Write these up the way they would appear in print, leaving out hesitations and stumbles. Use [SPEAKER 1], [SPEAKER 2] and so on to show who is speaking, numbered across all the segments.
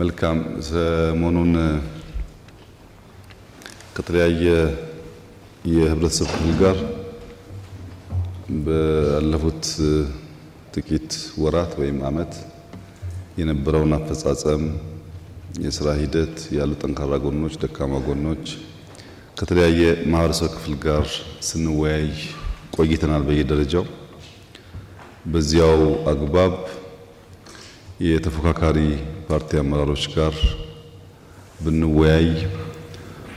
[SPEAKER 1] መልካም ሰሞኑን ከተለያየ የህብረተሰብ ክፍል ጋር ባለፉት ጥቂት ወራት ወይም አመት የነበረውን አፈጻጸም የሥራ ሂደት ያሉ ጠንካራ ጎኖች፣ ደካማ ጎኖች ከተለያየ ማህበረሰብ ክፍል ጋር ስንወያይ ቆይተናል በየደረጃው። በዚያው አግባብ የተፎካካሪ ፓርቲ አመራሮች ጋር ብንወያይ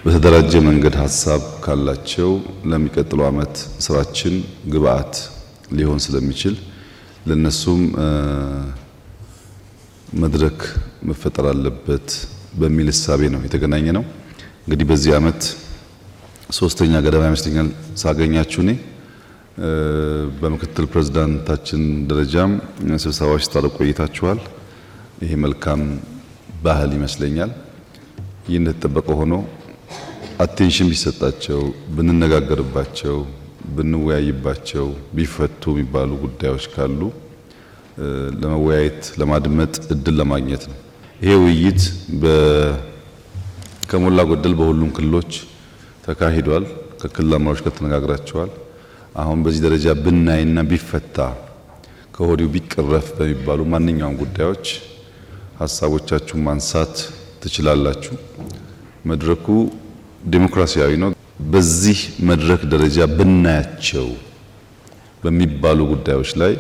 [SPEAKER 1] በተደራጀ መንገድ ሐሳብ ካላቸው ለሚቀጥለው አመት ስራችን ግብአት ሊሆን ስለሚችል ለነሱም መድረክ መፈጠር አለበት በሚል እሳቤ ነው የተገናኘ ነው። እንግዲህ በዚህ አመት ሶስተኛ ገደማ ይመስለኛል ሳገኛችሁ እኔ በምክትል ፕሬዝዳንታችን ደረጃም ስብሰባዎች ስታደርጉ ቆይታችኋል። ይሄ መልካም ባህል ይመስለኛል። ይህ እንደተጠበቀ ሆኖ አቴንሽን ቢሰጣቸው ብንነጋገርባቸው ብንወያይባቸው ቢፈቱ የሚባሉ ጉዳዮች ካሉ ለመወያየት ለማድመጥ እድል ለማግኘት ነው። ይሄ ውይይት ከሞላ ጎደል በሁሉም ክልሎች ተካሂዷል። ከክልል አመራሮች ጋር ተነጋግራቸዋል። አሁን በዚህ ደረጃ ብናይና ቢፈታ ከሆዲው ቢቀረፍ በሚባሉ ማንኛውም ጉዳዮች ሐሳቦቻችሁን ማንሳት ትችላላችሁ። መድረኩ ዲሞክራሲያዊ ነው። በዚህ መድረክ ደረጃ ብናያቸው በሚባሉ ጉዳዮች ላይ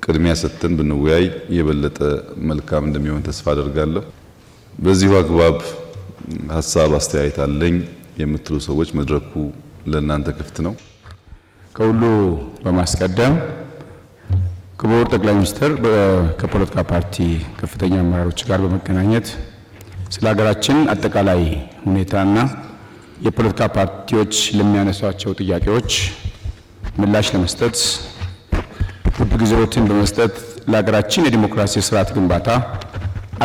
[SPEAKER 1] ቅድሚያ ሰጥተን ብንወያይ የበለጠ መልካም እንደሚሆን ተስፋ አደርጋለሁ። በዚሁ አግባብ ሐሳብ አስተያየት አለኝ የምትሉ ሰዎች መድረኩ ለእናንተ ክፍት ነው።
[SPEAKER 2] ከሁሉ በማስቀደም ክቡር ጠቅላይ ሚኒስትር ከፖለቲካ ፓርቲ ከፍተኛ አመራሮች ጋር በመገናኘት ስለ ሀገራችን አጠቃላይ ሁኔታና የፖለቲካ ፓርቲዎች ለሚያነሷቸው ጥያቄዎች ምላሽ ለመስጠት ውድ ጊዜዎችን በመስጠት ለሀገራችን የዲሞክራሲ ስርዓት ግንባታ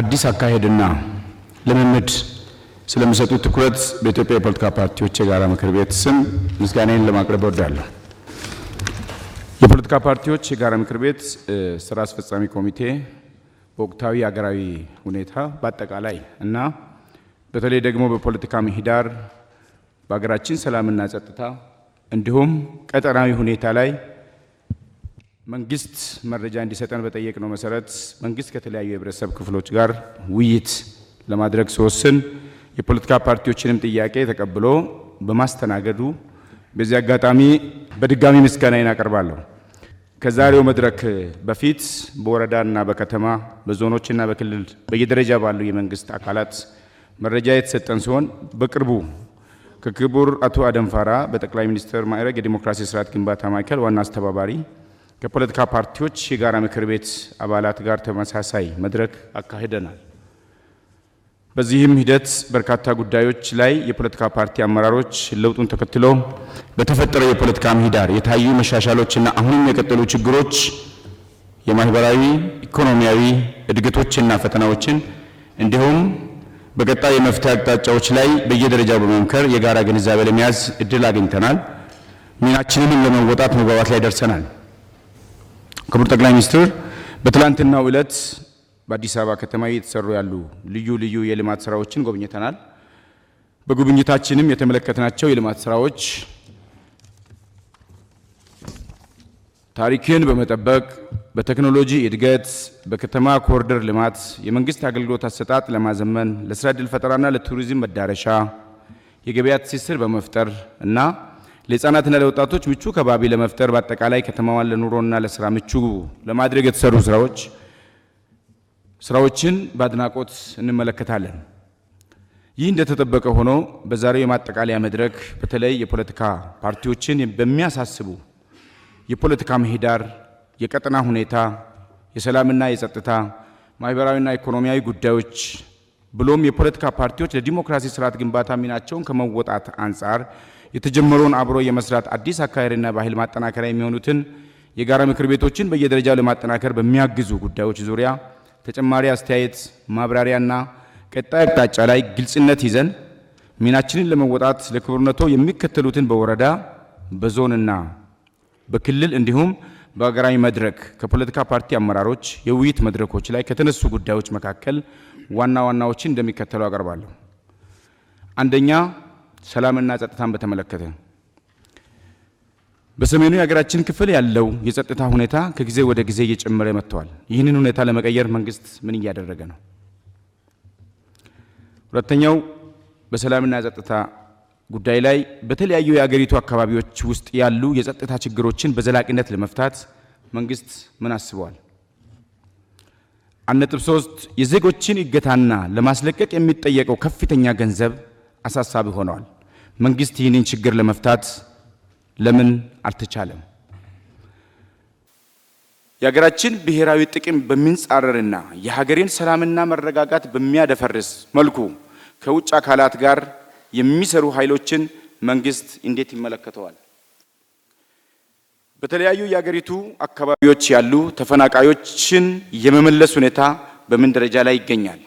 [SPEAKER 2] አዲስ አካሄድና ልምምድ ስለሚሰጡት ትኩረት በኢትዮጵያ የፖለቲካ ፓርቲዎች የጋራ ምክር ቤት ስም ምስጋናዬን ለማቅረብ እወዳለሁ። የፖለቲካ ፓርቲዎች የጋራ ምክር ቤት ስራ አስፈጻሚ ኮሚቴ በወቅታዊ ሀገራዊ ሁኔታ በአጠቃላይ እና በተለይ ደግሞ በፖለቲካ ምህዳር በሀገራችን ሰላምና ጸጥታ እንዲሁም ቀጠናዊ ሁኔታ ላይ መንግስት መረጃ እንዲሰጠን በጠየቅነው መሰረት መንግስት ከተለያዩ የህብረተሰብ ክፍሎች ጋር ውይይት ለማድረግ ሲወስን የፖለቲካ ፓርቲዎችንም ጥያቄ ተቀብሎ በማስተናገዱ በዚህ አጋጣሚ በድጋሚ ምስጋናዬን አቀርባለሁ። ከዛሬው መድረክ በፊት በወረዳና በከተማ በዞኖችና በክልል በየደረጃ ባሉ የመንግስት አካላት መረጃ የተሰጠን ሲሆን በቅርቡ ከክቡር አቶ አደም ፋራ በጠቅላይ ሚኒስትር ማዕረግ የዲሞክራሲ ስርዓት ግንባታ ማዕከል ዋና አስተባባሪ ከፖለቲካ ፓርቲዎች የጋራ ምክር ቤት አባላት ጋር ተመሳሳይ መድረክ አካሂደናል። በዚህም ሂደት በርካታ ጉዳዮች ላይ የፖለቲካ ፓርቲ አመራሮች ለውጡን ተከትሎ በተፈጠረው የፖለቲካ ምህዳር የታዩ መሻሻሎችና አሁንም የቀጠሉ ችግሮች፣ የማህበራዊ ኢኮኖሚያዊ እድገቶችና ፈተናዎችን እንዲሁም በቀጣይ የመፍትሄ አቅጣጫዎች ላይ በየደረጃው በመምከር የጋራ ግንዛቤ ለመያዝ እድል አግኝተናል። ሚናችንንም ለመወጣት መግባባት ላይ ደርሰናል። ክቡር ጠቅላይ ሚኒስትር በትላንትናው ዕለት በአዲስ አበባ ከተማ እየተሰሩ ያሉ ልዩ ልዩ የልማት ስራዎችን ጎብኝተናል። በጉብኝታችንም የተመለከትናቸው የልማት ስራዎች ታሪክን በመጠበቅ በቴክኖሎጂ እድገት፣ በከተማ ኮሪደር ልማት፣ የመንግስት አገልግሎት አሰጣጥ ለማዘመን፣ ለስራ ዕድል ፈጠራና ለቱሪዝም መዳረሻ የገበያ ትስስር በመፍጠር እና ለህፃናትና ለወጣቶች ምቹ ከባቢ ለመፍጠር በአጠቃላይ ከተማዋን ለኑሮና ለስራ ምቹ ለማድረግ የተሰሩ ስራዎችን በአድናቆት እንመለከታለን። ይህ እንደተጠበቀ ሆኖ በዛሬው የማጠቃለያ መድረክ በተለይ የፖለቲካ ፓርቲዎችን በሚያሳስቡ የፖለቲካ ምህዳር፣ የቀጠና ሁኔታ፣ የሰላምና የጸጥታ፣ ማህበራዊና ኢኮኖሚያዊ ጉዳዮች ብሎም የፖለቲካ ፓርቲዎች ለዲሞክራሲ ስርዓት ግንባታ ሚናቸውን ከመወጣት አንጻር የተጀመረውን አብሮ የመስራት አዲስ አካሄድና ባህል ማጠናከሪያ የሚሆኑትን የጋራ ምክር ቤቶችን በየደረጃው ለማጠናከር በሚያግዙ ጉዳዮች ዙሪያ ተጨማሪ አስተያየት ማብራሪያና ቀጣይ አቅጣጫ ላይ ግልጽነት ይዘን ሚናችንን ለመወጣት ለክቡርነቶ የሚከተሉትን በወረዳ በዞንና በክልል እንዲሁም በሀገራዊ መድረክ ከፖለቲካ ፓርቲ አመራሮች የውይይት መድረኮች ላይ ከተነሱ ጉዳዮች መካከል ዋና ዋናዎችን እንደሚከተለው አቀርባለሁ። አንደኛ፣ ሰላምና ጸጥታን በተመለከተ በሰሜኑ የሀገራችን ክፍል ያለው የጸጥታ ሁኔታ ከጊዜ ወደ ጊዜ እየጨመረ መጥቷል። ይህንን ሁኔታ ለመቀየር መንግስት ምን እያደረገ ነው? ሁለተኛው፣ በሰላምና ጸጥታ ጉዳይ ላይ በተለያዩ የሀገሪቱ አካባቢዎች ውስጥ ያሉ የጸጥታ ችግሮችን በዘላቂነት ለመፍታት መንግስት ምን አስቧል? 1.3 የዜጎችን እገታና ለማስለቀቅ የሚጠየቀው ከፍተኛ ገንዘብ አሳሳቢ ሆነዋል። መንግስት ይህንን ችግር ለመፍታት ለምን አልተቻለም? የሀገራችን ብሔራዊ ጥቅም በሚንጻረርና የሀገሬን ሰላምና መረጋጋት በሚያደፈርስ መልኩ ከውጭ አካላት ጋር የሚሰሩ ኃይሎችን መንግስት እንዴት ይመለከተዋል? በተለያዩ የሀገሪቱ አካባቢዎች ያሉ ተፈናቃዮችን የመመለስ ሁኔታ በምን ደረጃ ላይ ይገኛል?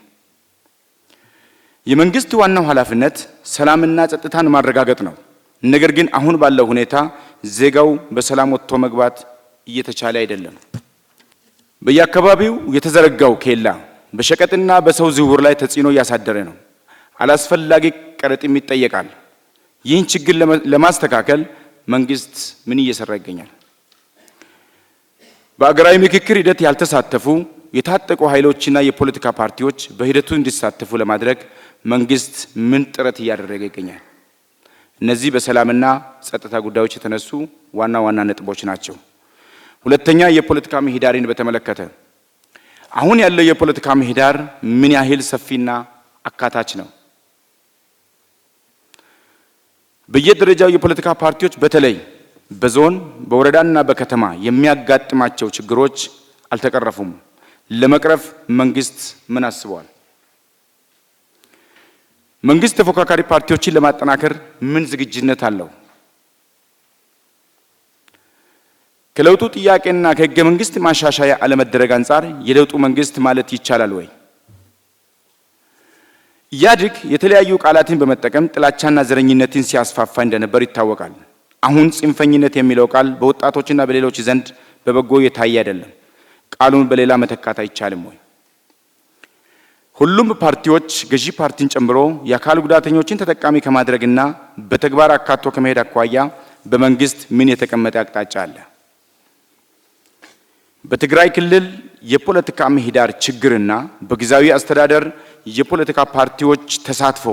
[SPEAKER 2] የመንግስት ዋናው ኃላፊነት ሰላምና ጸጥታን ማረጋገጥ ነው። ነገር ግን አሁን ባለው ሁኔታ ዜጋው በሰላም ወጥቶ መግባት እየተቻለ አይደለም። በየአካባቢው የተዘረጋው ኬላ በሸቀጥና በሰው ዝውውር ላይ ተጽዕኖ እያሳደረ ነው። አላስፈላጊ ቀረጥም ይጠየቃል። ይህን ችግር ለማስተካከል መንግስት ምን እየሰራ ይገኛል? በአገራዊ ምክክር ሂደት ያልተሳተፉ የታጠቁ ኃይሎችና የፖለቲካ ፓርቲዎች በሂደቱ እንዲሳተፉ ለማድረግ መንግስት ምን ጥረት እያደረገ ይገኛል? እነዚህ በሰላምና ጸጥታ ጉዳዮች የተነሱ ዋና ዋና ነጥቦች ናቸው። ሁለተኛ፣ የፖለቲካ ምህዳርን በተመለከተ አሁን ያለው የፖለቲካ ምህዳር ምን ያህል ሰፊና አካታች ነው? በየደረጃው የፖለቲካ ፓርቲዎች በተለይ በዞን በወረዳና በከተማ የሚያጋጥማቸው ችግሮች አልተቀረፉም። ለመቅረፍ መንግስት ምን አስቧል? መንግስት ተፎካካሪ ፓርቲዎችን ለማጠናከር ምን ዝግጁነት አለው? ከለውጡ ጥያቄና ከህገ መንግስት ማሻሻያ አለመደረግ አንጻር የለውጡ መንግስት ማለት ይቻላል ወይ? ኢህአዴግ የተለያዩ ቃላትን በመጠቀም ጥላቻና ዘረኝነትን ሲያስፋፋ እንደነበር ይታወቃል። አሁን ጽንፈኝነት የሚለው ቃል በወጣቶችና በሌሎች ዘንድ በበጎ የታየ አይደለም። ቃሉን በሌላ መተካት አይቻልም ወይ? ሁሉም ፓርቲዎች ገዢ ፓርቲን ጨምሮ የአካል ጉዳተኞችን ተጠቃሚ ከማድረግና በተግባር አካቶ ከመሄድ አኳያ በመንግስት ምን የተቀመጠ አቅጣጫ አለ? በትግራይ ክልል የፖለቲካ ምህዳር ችግርና በጊዜያዊ አስተዳደር የፖለቲካ ፓርቲዎች ተሳትፎ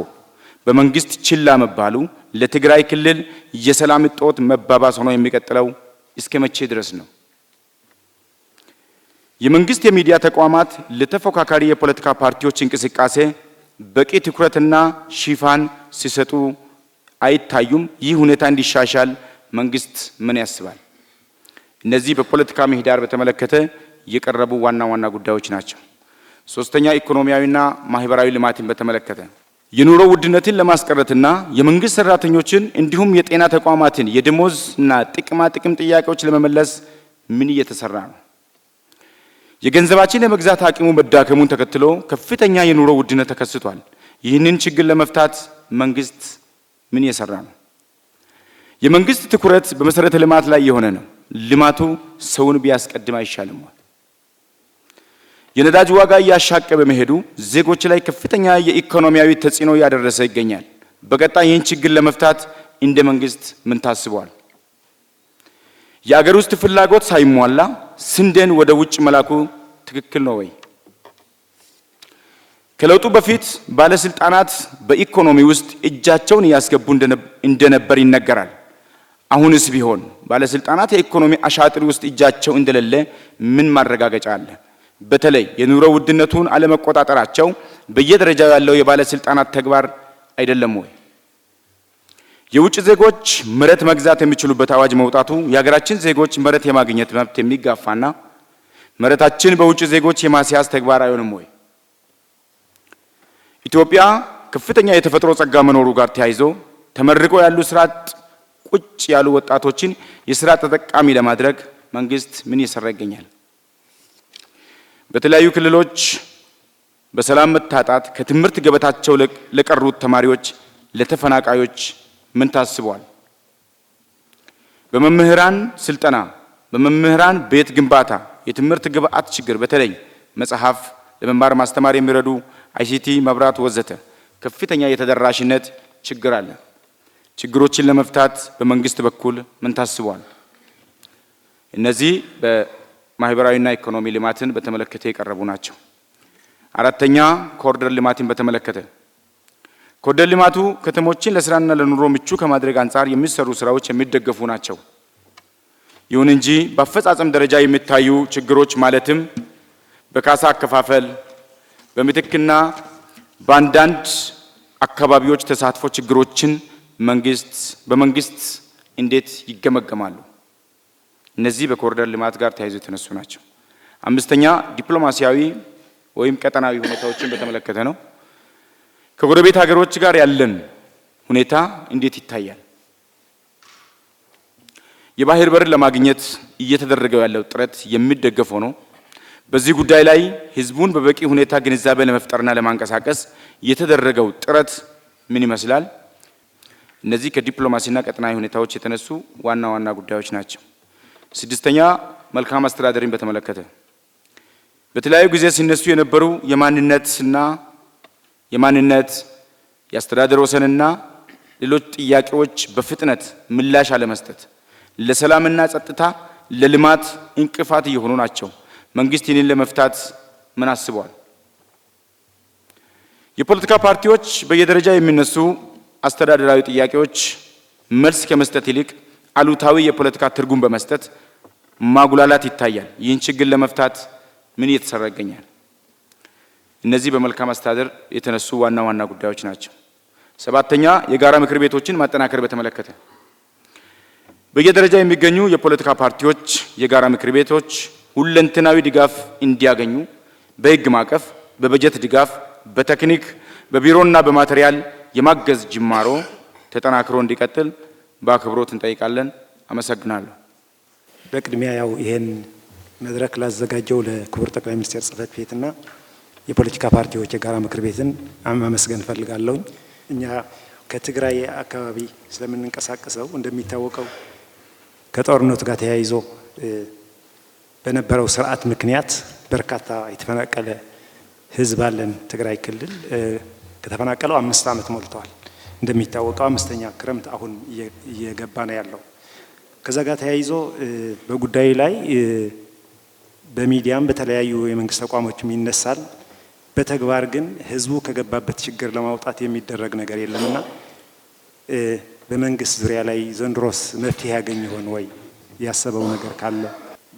[SPEAKER 2] በመንግስት ችላ መባሉ ለትግራይ ክልል የሰላም እጦት መባባስ ሆኖ የሚቀጥለው እስከ መቼ ድረስ ነው? የመንግስት የሚዲያ ተቋማት ለተፎካካሪ የፖለቲካ ፓርቲዎች እንቅስቃሴ በቂ ትኩረትና ሽፋን ሲሰጡ አይታዩም። ይህ ሁኔታ እንዲሻሻል መንግስት ምን ያስባል? እነዚህ በፖለቲካ ምህዳር በተመለከተ የቀረቡ ዋና ዋና ጉዳዮች ናቸው። ሶስተኛ፣ ኢኮኖሚያዊና ማህበራዊ ልማትን በተመለከተ የኑሮ ውድነትን ለማስቀረትና የመንግስት ሰራተኞችን እንዲሁም የጤና ተቋማትን የደሞዝና ጥቅማ ጥቅም ጥያቄዎች ለመመለስ ምን እየተሰራ ነው? የገንዘባችን የመግዛት አቅሙ መዳከሙን ተከትሎ ከፍተኛ የኑሮ ውድነት ተከስቷል። ይህንን ችግር ለመፍታት መንግስት ምን እየሰራ ነው? የመንግስት ትኩረት በመሰረተ ልማት ላይ የሆነ ነው። ልማቱ ሰውን ቢያስቀድም አይሻልም? የነዳጅ ዋጋ እያሻቀበ በመሄዱ ዜጎች ላይ ከፍተኛ የኢኮኖሚያዊ ተጽዕኖ እያደረሰ ይገኛል። በቀጣይ ይህን ችግር ለመፍታት እንደ መንግስት ምን ታስቧል? የአገር ውስጥ ፍላጎት ሳይሟላ ስንዴን ወደ ውጭ መላኩ ትክክል ነው ወይ? ከለውጡ በፊት ባለስልጣናት በኢኮኖሚ ውስጥ እጃቸውን እያስገቡ እንደነበር ይነገራል። አሁንስ ቢሆን ባለስልጣናት የኢኮኖሚ አሻጥር ውስጥ እጃቸው እንደሌለ ምን ማረጋገጫ አለ? በተለይ የኑሮ ውድነቱን አለመቆጣጠራቸው በየደረጃው ያለው የባለስልጣናት ተግባር አይደለም ወይ? የውጭ ዜጎች መሬት መግዛት የሚችሉበት አዋጅ መውጣቱ የሀገራችን ዜጎች መሬት የማግኘት መብት የሚጋፋና መሬታችን በውጭ ዜጎች የማስያዝ ተግባር አይሆንም ወይ? ኢትዮጵያ ከፍተኛ የተፈጥሮ ጸጋ መኖሩ ጋር ተያይዞ ተመርቆ ያሉ ስራ አጥ ቁጭ ያሉ ወጣቶችን የስራ ተጠቃሚ ለማድረግ መንግስት ምን እየሰራ ይገኛል? በተለያዩ ክልሎች በሰላም መታጣት ከትምህርት ገበታቸው ለቀሩት ተማሪዎች፣ ለተፈናቃዮች ምን ታስቧል? በመምህራን ስልጠና በመምህራን ቤት ግንባታ፣ የትምህርት ግብዓት ችግር በተለይ መጽሐፍ፣ ለመማር ማስተማር የሚረዱ አይሲቲ፣ መብራት ወዘተ ከፍተኛ የተደራሽነት ችግር አለ። ችግሮችን ለመፍታት በመንግስት በኩል ምን ታስቧል? እነዚህ በማህበራዊና ኢኮኖሚ ልማትን በተመለከተ የቀረቡ ናቸው። አራተኛ ኮሪደር ልማትን በተመለከተ ኮሪደር ልማቱ ከተሞችን ለስራና ለኑሮ ምቹ ከማድረግ አንጻር የሚሰሩ ስራዎች የሚደገፉ ናቸው። ይሁን እንጂ በአፈጻጸም ደረጃ የሚታዩ ችግሮች ማለትም በካሳ አከፋፈል፣ በምትክና በአንዳንድ አካባቢዎች ተሳትፎ ችግሮችን በመንግስት እንዴት ይገመገማሉ? እነዚህ በኮሪደር ልማት ጋር ተያይዘው የተነሱ ናቸው። አምስተኛ ዲፕሎማሲያዊ ወይም ቀጠናዊ ሁኔታዎችን በተመለከተ ነው። ከጎረቤት ሀገሮች ጋር ያለን ሁኔታ እንዴት ይታያል? የባህር በር ለማግኘት እየተደረገው ያለው ጥረት የሚደገፍ ሆኖ በዚህ ጉዳይ ላይ ህዝቡን በበቂ ሁኔታ ግንዛቤ ለመፍጠርና ለማንቀሳቀስ የተደረገው ጥረት ምን ይመስላል? እነዚህ ከዲፕሎማሲና ቀጠናዊ ሁኔታዎች የተነሱ ዋና ዋና ጉዳዮች ናቸው። ስድስተኛ መልካም አስተዳደርን በተመለከተ በተለያዩ ጊዜ ሲነሱ የነበሩ የማንነት የአስተዳደር ወሰንና ሌሎች ጥያቄዎች በፍጥነት ምላሽ አለመስጠት ለሰላምና ጸጥታ፣ ለልማት እንቅፋት እየሆኑ ናቸው። መንግስት ይህንን ለመፍታት ምን አስቧል? የፖለቲካ ፓርቲዎች በየደረጃ የሚነሱ አስተዳደራዊ ጥያቄዎች መልስ ከመስጠት ይልቅ አሉታዊ የፖለቲካ ትርጉም በመስጠት ማጉላላት ይታያል። ይህን ችግር ለመፍታት ምን እየተሰራ ይገኛል? እነዚህ በመልካም አስተዳደር የተነሱ ዋና ዋና ጉዳዮች ናቸው። ሰባተኛ የጋራ ምክር ቤቶችን ማጠናከር በተመለከተ በየደረጃ የሚገኙ የፖለቲካ ፓርቲዎች የጋራ ምክር ቤቶች ሁለንተናዊ ድጋፍ እንዲያገኙ በህግ ማዕቀፍ፣ በበጀት ድጋፍ፣ በቴክኒክ፣ በቢሮና በማቴሪያል የማገዝ ጅማሮ ተጠናክሮ እንዲቀጥል በአክብሮት እንጠይቃለን። አመሰግናለሁ።
[SPEAKER 3] በቅድሚያ ያው ይሄን መድረክ ላዘጋጀው ለክቡር ጠቅላይ ሚኒስትር ጽህፈት ቤትና የፖለቲካ ፓርቲዎች የጋራ ምክር ቤትን ማመስገን ፈልጋለሁ። እኛ ከትግራይ አካባቢ ስለምንንቀሳቀሰው እንደሚታወቀው ከጦርነቱ ጋር ተያይዞ በነበረው ስርዓት ምክንያት በርካታ የተፈናቀለ ህዝብ አለን። ትግራይ ክልል ከተፈናቀለው 5 ዓመት ሞልቷል። እንደሚታወቀው 5ኛ ክረምት አሁን እየገባ ነው ያለው። ከዛ ጋር ተያይዞ በጉዳዩ ላይ በሚዲያም በተለያዩ የመንግስት ተቋሞችም ይነሳል። በተግባር ግን ህዝቡ ከገባበት ችግር ለማውጣት የሚደረግ ነገር የለምና በመንግስት ዙሪያ ላይ ዘንድሮስ መፍትሄ ያገኝ ይሆን ወይ ያሰበው ነገር ካለ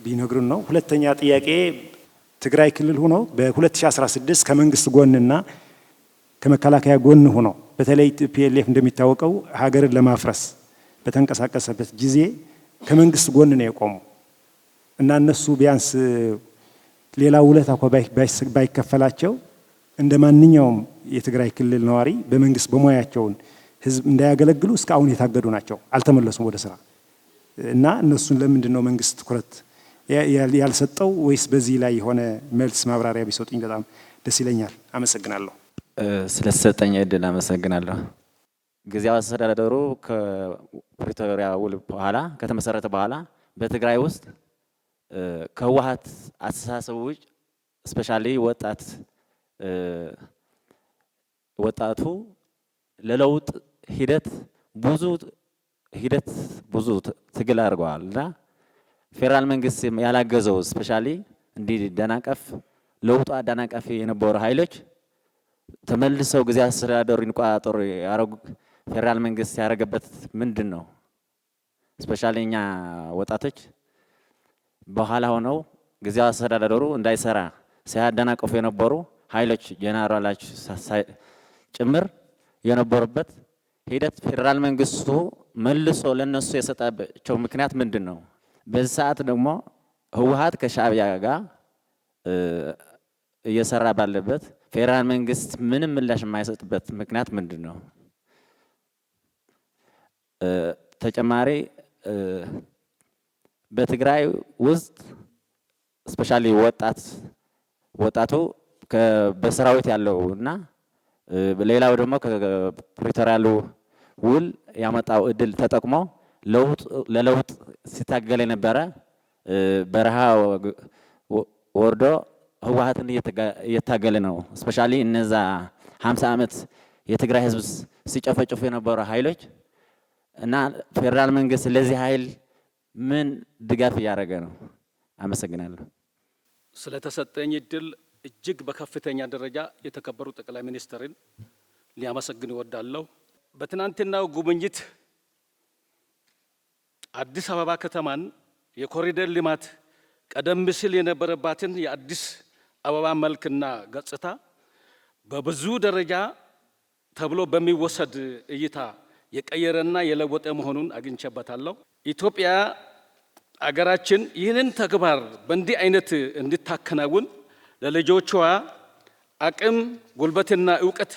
[SPEAKER 3] ቢነግሩን ነው። ሁለተኛ ጥያቄ ትግራይ ክልል ሆኖ በ2016 ከመንግስት ጎንና ከመከላከያ ጎን ሆኖ በተለይ ቲፒኤልኤፍ እንደሚታወቀው ሀገርን ለማፍረስ በተንቀሳቀሰበት ጊዜ ከመንግስት ጎን ነው የቆሙ እና እነሱ ቢያንስ ሌላ ውለታ እንኳን ባይከፈላቸው እንደ ማንኛውም የትግራይ ክልል ነዋሪ በመንግስት በሙያቸውን ህዝብ እንዳያገለግሉ እስካሁን የታገዱ ናቸው፣ አልተመለሱም ወደ ስራ እና እነሱን ለምንድን ነው መንግስት ትኩረት ያልሰጠው? ወይስ በዚህ ላይ የሆነ መልስ ማብራሪያ ቢሰጡኝ በጣም ደስ ይለኛል። አመሰግናለሁ።
[SPEAKER 4] ስለተሰጠኝ እድል አመሰግናለሁ። ጊዜያዊ አስተዳደሩ ከፕሪቶሪያ ውል በኋላ ከተመሰረተ በኋላ በትግራይ ውስጥ ከህወሓት አስተሳሰብ ውጭ ስፔሻሊ ወጣቱ ለለውጥ ሂደት ብዙ ትግል አድርገዋል እና ፌዴራል መንግስት ያላገዘው ስፔሻሊ እንዲደናቀፍ ለውጡ አደናቃፊ የነበሩ ኃይሎች ተመልሰው ጊዜያዊ አስተዳደሩ እንዲቆጣጠሩ ያረጉ ፌዴራል መንግስት ያረገበት ምንድን ነው? ስፔሻሊ እኛ ወጣቶች በኋላ ሆነው ጊዜያዊ አስተዳደሩ እንዳይሰራ ሲያደናቀፉ የነበሩ ኃይሎች ጄኔራሎች ጭምር የነበሩበት ሂደት ፌዴራል መንግስቱ መልሶ ለነሱ የሰጣቸው ምክንያት ምንድን ነው? በዚህ ሰዓት ደግሞ ህወሓት ከሻዕቢያ ጋር እየሰራ ባለበት ፌዴራል መንግስት ምንም ምላሽ የማይሰጥበት ምክንያት ምንድን ነው? ተጨማሪ በትግራይ ውስጥ ስፔሻሊ ወጣቱ በሰራዊት ያለው እና ሌላው ደግሞ ከፕሪቶሪያሉ ውል ያመጣው እድል ተጠቅሞ ለለውጥ ሲታገል የነበረ በረሃ ወርዶ ህወሓትን እየታገለ ነው። ስፔሻሊ እነዛ 50 ዓመት የትግራይ ህዝብ ሲጨፈጭፉ የነበሩ ኃይሎች እና ፌደራል መንግስት ለዚህ ኃይል ምን ድጋፍ እያደረገ ነው? አመሰግናለሁ።
[SPEAKER 5] ስለተሰጠኝ እድል እጅግ በከፍተኛ ደረጃ የተከበሩ ጠቅላይ ሚኒስትርን ሊያመሰግን እወዳለሁ። በትናንትናው ጉብኝት አዲስ አበባ ከተማን የኮሪደር ልማት ቀደም ሲል የነበረባትን የአዲስ አበባ መልክና ገጽታ በብዙ ደረጃ ተብሎ በሚወሰድ እይታ የቀየረና የለወጠ መሆኑን አግኝቼበታለሁ። ኢትዮጵያ አገራችን ይህንን ተግባር በእንዲህ አይነት እንድታከናውን ለልጆቿ አቅም ጉልበትና እውቀት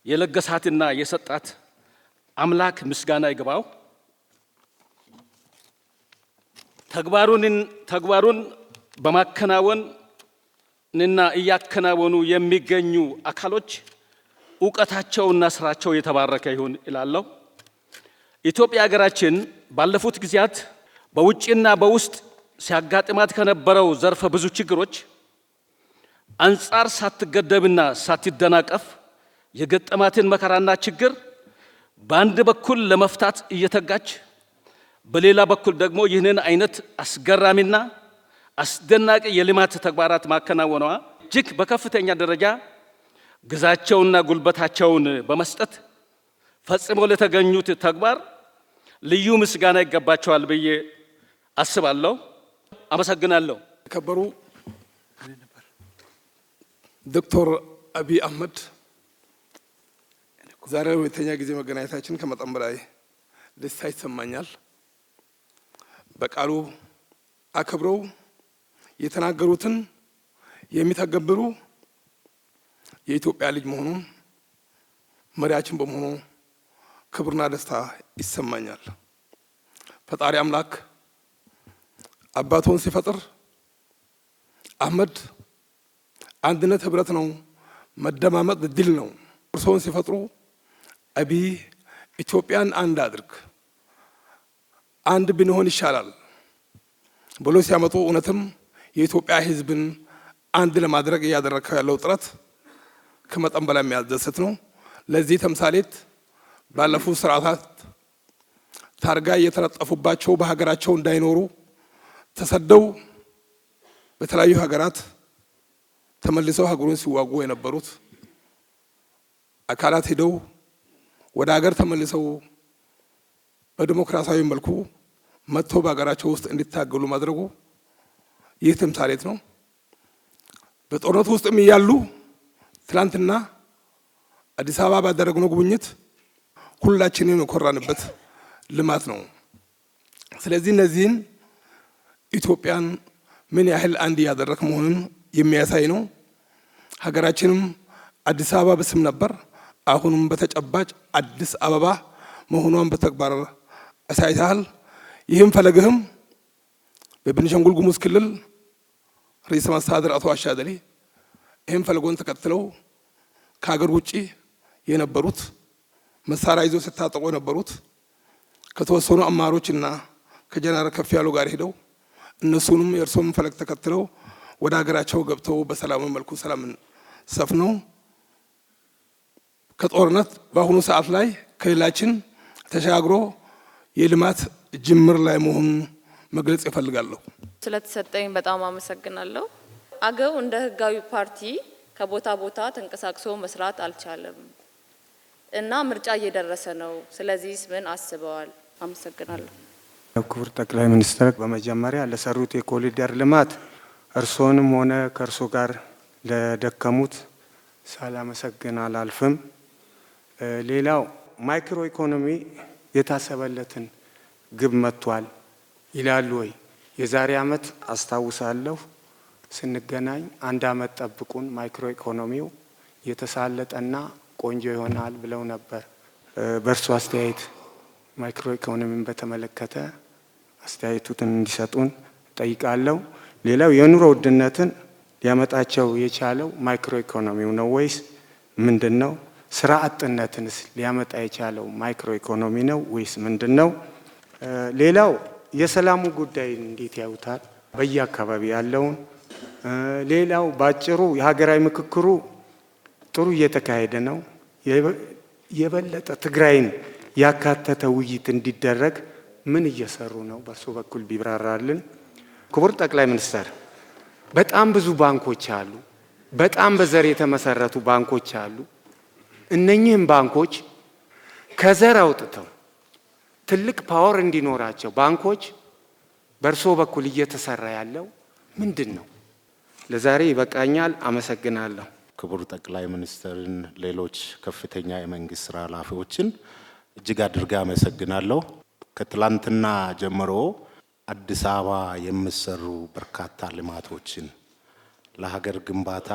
[SPEAKER 5] የለገሳትና የሰጣት አምላክ ምስጋና ይግባው። ተግባሩን በማከናወንና እያከናወኑ የሚገኙ አካሎች እውቀታቸውና ስራቸው የተባረከ ይሁን እላለሁ። ኢትዮጵያ ሀገራችን ባለፉት ጊዜያት በውጭና በውስጥ ሲያጋጥማት ከነበረው ዘርፈ ብዙ ችግሮች አንጻር ሳትገደብና ሳትደናቀፍ የገጠማትን መከራና ችግር በአንድ በኩል ለመፍታት እየተጋች በሌላ በኩል ደግሞ ይህንን አይነት አስገራሚና አስደናቂ የልማት ተግባራት ማከናወኗ እጅግ በከፍተኛ ደረጃ ግዛቸውና ጉልበታቸውን በመስጠት ፈጽሞ ለተገኙት ተግባር ልዩ ምስጋና ይገባቸዋል ብዬ አስባለሁ። አመሰግናለሁ።
[SPEAKER 6] የተከበሩ ዶክተር አብይ አህመድ ዛሬ ሁለተኛ ጊዜ መገናኘታችን ከመጠን በላይ ደስታ ይሰማኛል። በቃሉ አከብረው የተናገሩትን የሚተገብሩ የኢትዮጵያ ልጅ መሆኑን መሪያችን በመሆኑ ክብርና ደስታ ይሰማኛል። ፈጣሪ አምላክ አባቶን ሲፈጥር አህመድ አንድነት ህብረት ነው፣ መደማመጥ ድል ነው። እርሶን ሲፈጥሩ አብይ ኢትዮጵያን አንድ አድርግ፣ አንድ ብንሆን ይሻላል ብሎ ሲያመጡ እውነትም የኢትዮጵያ ህዝብን አንድ ለማድረግ እያደረገው ያለው ጥረት ከመጠን በላይ የሚያስደስት ነው። ለዚህ ተምሳሌት ባለፉት ስርዓታት ታርጋ እየተለጠፉባቸው በሀገራቸው እንዳይኖሩ ተሰደው በተለያዩ ሀገራት ተመልሰው ሀገሩን ሲዋጉ የነበሩት አካላት ሄደው ወደ ሀገር ተመልሰው በዲሞክራሲያዊ መልኩ መጥተው በሀገራቸው ውስጥ እንዲታገሉ ማድረጉ ይህ ተምሳሌት ነው። በጦርነቱ ውስጥም እያሉ ትላንትና አዲስ አበባ ባደረግነው ጉብኝት ሁላችንም የኮራንበት ልማት ነው። ስለዚህ እነዚህን ኢትዮጵያን ምን ያህል አንድ ያደረክ መሆኑን የሚያሳይ ነው። ሀገራችንም አዲስ አበባ በስም ነበር፣ አሁንም በተጨባጭ አዲስ አበባ መሆኗን በተግባር አሳይተሃል። ይህም ፈለግህም በቤኒሻንጉል ጉሙዝ ክልል ርዕሰ መስተዳድር አቶ አሻደሊ ይህም ፈለጎን ተከትለው ከሀገር ውጪ የነበሩት መሳሪያ ይዘው ሲታጠቁ የነበሩት ከተወሰኑ አማሮችና ከጀነራል ከፍ ያሉ ጋር ሄደው እነሱንም የእርሶም ፈለግ ተከትለው ወደ ሀገራቸው ገብተው በሰላማዊ መልኩ ሰላምን ሰፍነው ከጦርነት በአሁኑ ሰዓት ላይ ክልላችን ተሻግሮ የልማት ጅምር ላይ መሆኑን መግለጽ እፈልጋለሁ።
[SPEAKER 7] ስለተሰጠኝ በጣም አመሰግናለሁ። አገው እንደ ህጋዊ ፓርቲ ከቦታ ቦታ ተንቀሳቅሶ መስራት አልቻለም እና ምርጫ እየደረሰ ነው። ስለዚህ ምን አስበዋል? አመሰግናለሁ።
[SPEAKER 8] ክቡር ጠቅላይ ሚኒስትር በመጀመሪያ ለሰሩት የኮሪደር ልማት እርሶንም ሆነ ከእርሶ ጋር ለደከሙት ሳላመሰግን አላልፍም። ሌላው ማይክሮ ኢኮኖሚ የታሰበለትን ግብ መጥቷል ይላሉ ወይ? የዛሬ አመት አስታውሳለሁ ስንገናኝ አንድ አመት ጠብቁን ማይክሮ ኢኮኖሚው የተሳለጠና ቆንጆ ይሆናል ብለው ነበር። በእርሱ አስተያየት ማይክሮ ኢኮኖሚን በተመለከተ አስተያየቱን እንዲሰጡን ጠይቃለሁ። ሌላው የኑሮ ውድነትን ሊያመጣቸው የቻለው ማይክሮ ኢኮኖሚው ነው ወይስ ምንድነው? ስራ አጥነትንስ ሊያመጣ የቻለው ማይክሮ ኢኮኖሚ ነው ወይስ ምንድነው? ሌላው የሰላሙ ጉዳይ እንዴት ያዩታል? በየአካባቢ ያለውን ሌላው ባጭሩ የሀገራዊ ምክክሩ ጥሩ እየተካሄደ ነው። የበለጠ ትግራይን ያካተተ ውይይት እንዲደረግ ምን እየሰሩ ነው? በእርሶ በኩል ቢብራራልን። ክቡር ጠቅላይ ሚኒስትር፣ በጣም ብዙ ባንኮች አሉ። በጣም በዘር የተመሰረቱ ባንኮች አሉ። እነኚህም ባንኮች ከዘር አውጥተው ትልቅ ፓወር እንዲኖራቸው ባንኮች በእርሶ በኩል እየተሰራ ያለው ምንድን ነው? ለዛሬ ይበቃኛል። አመሰግናለሁ።
[SPEAKER 9] ክቡር ጠቅላይ ሚኒስትርን፣ ሌሎች ከፍተኛ የመንግስት ስራ ኃላፊዎችን እጅግ አድርጌ አመሰግናለሁ። ከትላንትና ጀምሮ አዲስ አበባ የሚሰሩ በርካታ ልማቶችን ለሀገር ግንባታ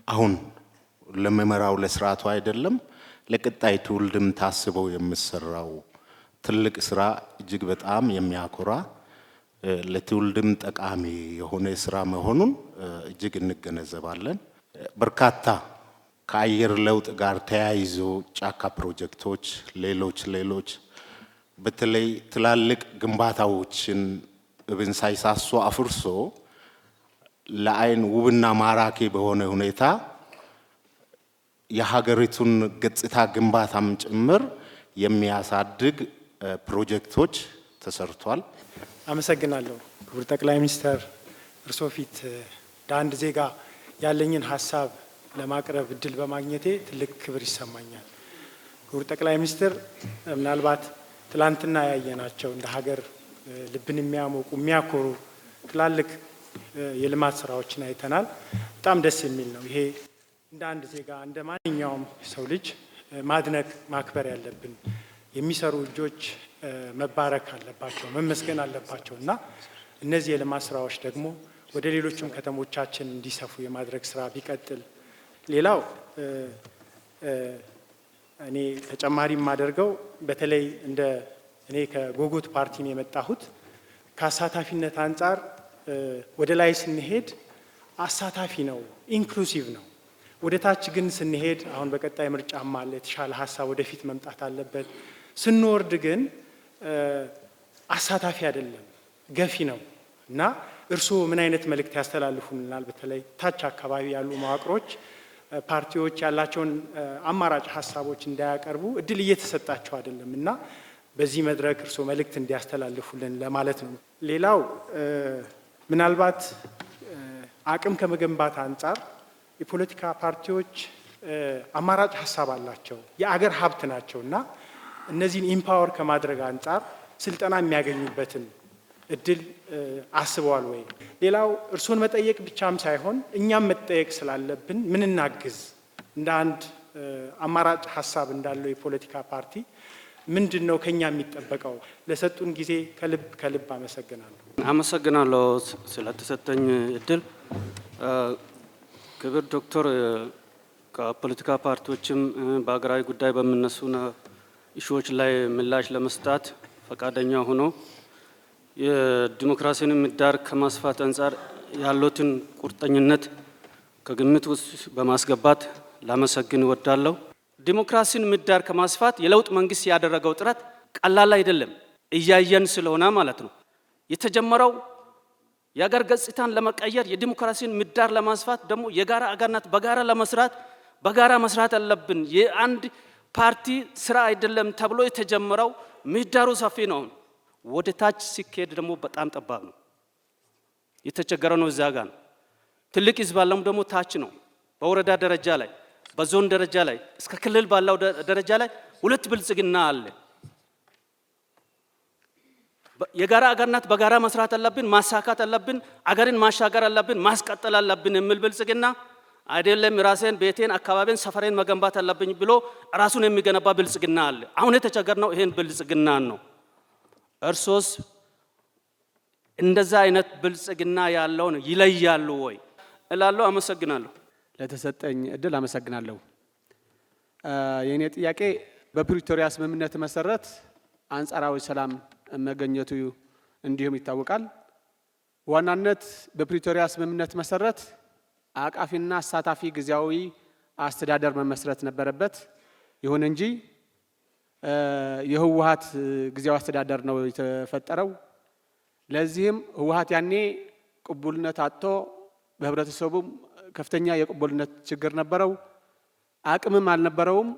[SPEAKER 9] አሁን ለመመራው ለስርዓቱ አይደለም ለቀጣይ ትውልድም ታስበው የሚሰራው ትልቅ ስራ እጅግ በጣም የሚያኮራ ለትውልድም ጠቃሚ የሆነ ስራ መሆኑን እጅግ እንገነዘባለን። በርካታ ከአየር ለውጥ ጋር ተያይዞ ጫካ ፕሮጀክቶች፣ ሌሎች በተለይ ትላልቅ ግንባታዎችን እብን ሳይሳሱ አፍርሶ ለአይን ውብና ማራኪ በሆነ ሁኔታ የሀገሪቱን ገጽታ ግንባታም ጭምር የሚያሳድግ ፕሮጀክቶች ተሰርቷል።
[SPEAKER 3] አመሰግናለሁ። ክቡር ጠቅላይ ሚኒስትር፣ እርሶ ፊት ለአንድ ዜጋ ያለኝን ሀሳብ ለማቅረብ እድል በማግኘቴ ትልቅ ክብር ይሰማኛል። ክቡር ጠቅላይ ሚኒስትር፣ ምናልባት ትላንትና ያየናቸው እንደ ሀገር ልብን የሚያሞቁ የሚያኮሩ ትላልቅ የልማት ስራዎችን አይተናል። በጣም ደስ የሚል ነው። ይሄ እንደ አንድ ዜጋ እንደ ማንኛውም ሰው ልጅ ማድነቅ ማክበር ያለብን የሚሰሩ እጆች መባረክ አለባቸው፣ መመስገን አለባቸው እና እነዚህ የልማት ስራዎች ደግሞ ወደ ሌሎችም ከተሞቻችን እንዲሰፉ የማድረግ ስራ ቢቀጥል። ሌላው እኔ ተጨማሪ የማደርገው በተለይ እንደ እኔ ከጎጎት ፓርቲን የመጣሁት ከአሳታፊነት አንጻር ወደ ላይ ስንሄድ አሳታፊ ነው፣ ኢንክሉሲቭ ነው። ወደ ታች ግን ስንሄድ አሁን በቀጣይ ምርጫም አለ፣ የተሻለ ሀሳብ ወደፊት መምጣት አለበት። ስንወርድ ግን አሳታፊ አይደለም፣ ገፊ ነው እና እርስዎ ምን አይነት መልእክት ያስተላልፉልናል? በተለይ ታች አካባቢ ያሉ መዋቅሮች ፓርቲዎች ያላቸውን አማራጭ ሀሳቦች እንዳያቀርቡ እድል እየተሰጣቸው አይደለም እና በዚህ መድረክ እርስዎ መልእክት እንዲያስተላልፉልን ለማለት ነው። ሌላው ምናልባት አቅም ከመገንባት አንጻር የፖለቲካ ፓርቲዎች አማራጭ ሀሳብ አላቸው፣ የአገር ሀብት ናቸው እና እነዚህን ኢምፓወር ከማድረግ አንጻር ስልጠና የሚያገኙበትን እድል አስበዋል ወይ? ሌላው እርስዎን መጠየቅ ብቻም ሳይሆን እኛም መጠየቅ ስላለብን ምን እናግዝ፣ እንደ አንድ አማራጭ ሀሳብ እንዳለው የፖለቲካ ፓርቲ ምንድን ነው ከኛ የሚጠበቀው? ለሰጡን ጊዜ ከልብ ከልብ አመሰግናለሁ።
[SPEAKER 10] አመሰግናለሁ ስለተሰጠኝ እድል። ክብር ዶክተር ከፖለቲካ ፓርቲዎችም በሀገራዊ ጉዳይ በሚነሱ ኢሹዎች ላይ ምላሽ ለመስጠት ፈቃደኛ ሆኖ የዲሞክራሲን ምህዳር ከማስፋት አንጻር ያሉትን ቁርጠኝነት ከግምት ውስጥ በማስገባት ላመሰግን እወዳለሁ። ዲሞክራሲን ምህዳር ከማስፋት የለውጥ መንግስት ያደረገው ጥረት ቀላል አይደለም፣ እያየን ስለሆነ ማለት ነው። የተጀመረው የአገር ገጽታን ለመቀየር የዲሞክራሲን ምህዳር ለማስፋት ደግሞ የጋራ አገርነት በጋራ መስራት አለብን። የአንድ ፓርቲ ስራ አይደለም ተብሎ የተጀመረው ምህዳሩ ሰፊ ነው። ወደ ታች ሲካሄድ ደግሞ በጣም ጠባብ ነው። የተቸገረ ነው እዛ ጋር ነው። ትልቅ ህዝብ ባለው ደግሞ ታች ነው። በወረዳ ደረጃ ላይ፣ በዞን ደረጃ ላይ እስከ ክልል ባለው ደረጃ ላይ ሁለት ብልጽግና አለ። የጋራ አገርነት በጋራ መስራት አለብን፣ ማሳካት አለብን፣ አገርን ማሻገር አለብን፣ ማስቀጠል አለብን የሚል ብልጽግና አይደለም። ራሴን፣ ቤቴን፣ አካባቢን፣ ሰፈሬን መገንባት አለብኝ ብሎ ራሱን የሚገነባ ብልጽግና አለ። አሁን የተቸገርነው ይሄን ብልጽግና ነው። እርሶስ እንደዛ አይነት ብልጽግና ያለውን ይለያሉ ወይ እላለሁ። አመሰግናለሁ።
[SPEAKER 11] ለተሰጠኝ እድል አመሰግናለሁ። የኔ ጥያቄ በፕሪቶሪያ ስምምነት መሰረት አንጻራዊ ሰላም መገኘቱ እንዲሁም ይታወቃል። ዋናነት በፕሪቶሪያ ስምምነት መሰረት አቃፊና አሳታፊ ጊዜያዊ አስተዳደር መመስረት ነበረበት። ይሁን እንጂ የህወሓት ጊዜያዊ አስተዳደር ነው የተፈጠረው። ለዚህም ህወሓት ያኔ ቅቡልነት አጥቶ በህብረተሰቡም ከፍተኛ የቅቡልነት ችግር ነበረው፣ አቅምም አልነበረውም።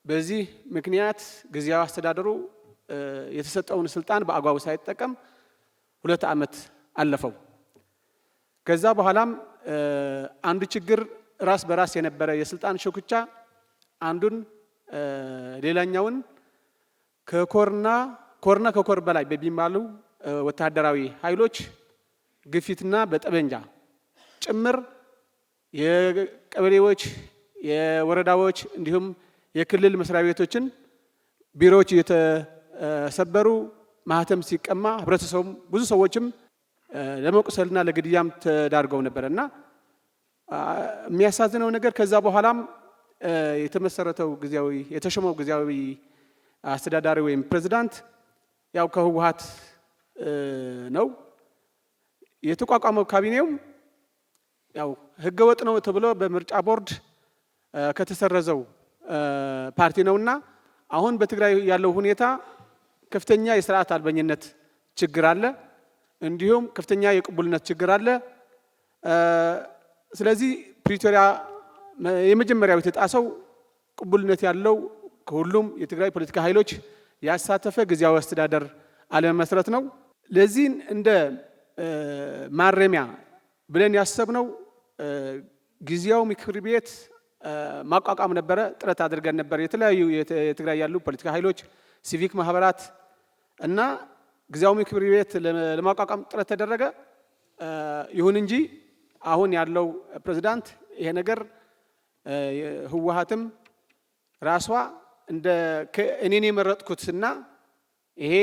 [SPEAKER 11] በዚህ ምክንያት ጊዜያዊ አስተዳደሩ የተሰጠውን ስልጣን በአግባቡ ሳይጠቀም 2 ዓመት አለፈው። ከዛ በኋላም አንዱ ችግር ራስ በራስ የነበረ የስልጣን ሽኩቻ አንዱን ሌላኛውን ከኮርና ከኮር በላይ በሚባሉ ወታደራዊ ኃይሎች ግፊትና በጠበንጃ ጭምር የቀበሌዎች፣ የወረዳዎች እንዲሁም የክልል መስሪያ ቤቶችን ቢሮዎች የተሰበሩ ማህተም ሲቀማ ህብረተሰቡም ብዙ ሰዎችም ለመቁሰልና ለግድያም ተዳርገው ነበርና የሚያሳዝነው ነገር ከዛ በኋላም የተመሰረተው የተሾመው ጊዜያዊ አስተዳዳሪ ወይም ፕሬዝዳንት ያው ከህወሓት ነው የተቋቋመው። ካቢኔው ያው ህገወጥ ነው ተብሎ በምርጫ ቦርድ ከተሰረዘው ፓርቲ ነውና አሁን በትግራይ ያለው ሁኔታ ከፍተኛ የስርዓት አልበኝነት ችግር አለ፣ እንዲሁም ከፍተኛ የቅቡልነት ችግር አለ። ስለዚህ ፕሪቶሪያ የመጀመሪያው የተጣሰው ቅቡልነት ያለው ከሁሉም የትግራይ ፖለቲካ ኃይሎች ያሳተፈ ጊዜያዊ አስተዳደር አለመመስረት ነው። ለዚህ እንደ ማረሚያ ብለን ያሰብነው ጊዜያዊ ምክር ቤት ማቋቋም ነበረ። ጥረት አድርገን ነበር። የተለያዩ የትግራይ ያሉ ፖለቲካ ኃይሎች፣ ሲቪክ ማህበራት እና ጊዜያዊ ምክር ቤት ለማቋቋም ጥረት ተደረገ። ይሁን እንጂ አሁን ያለው ፕሬዝዳንት ይሄ ነገር ህወሓትም ራሷ እንደ እኔን የመረጥኩትና ይሄ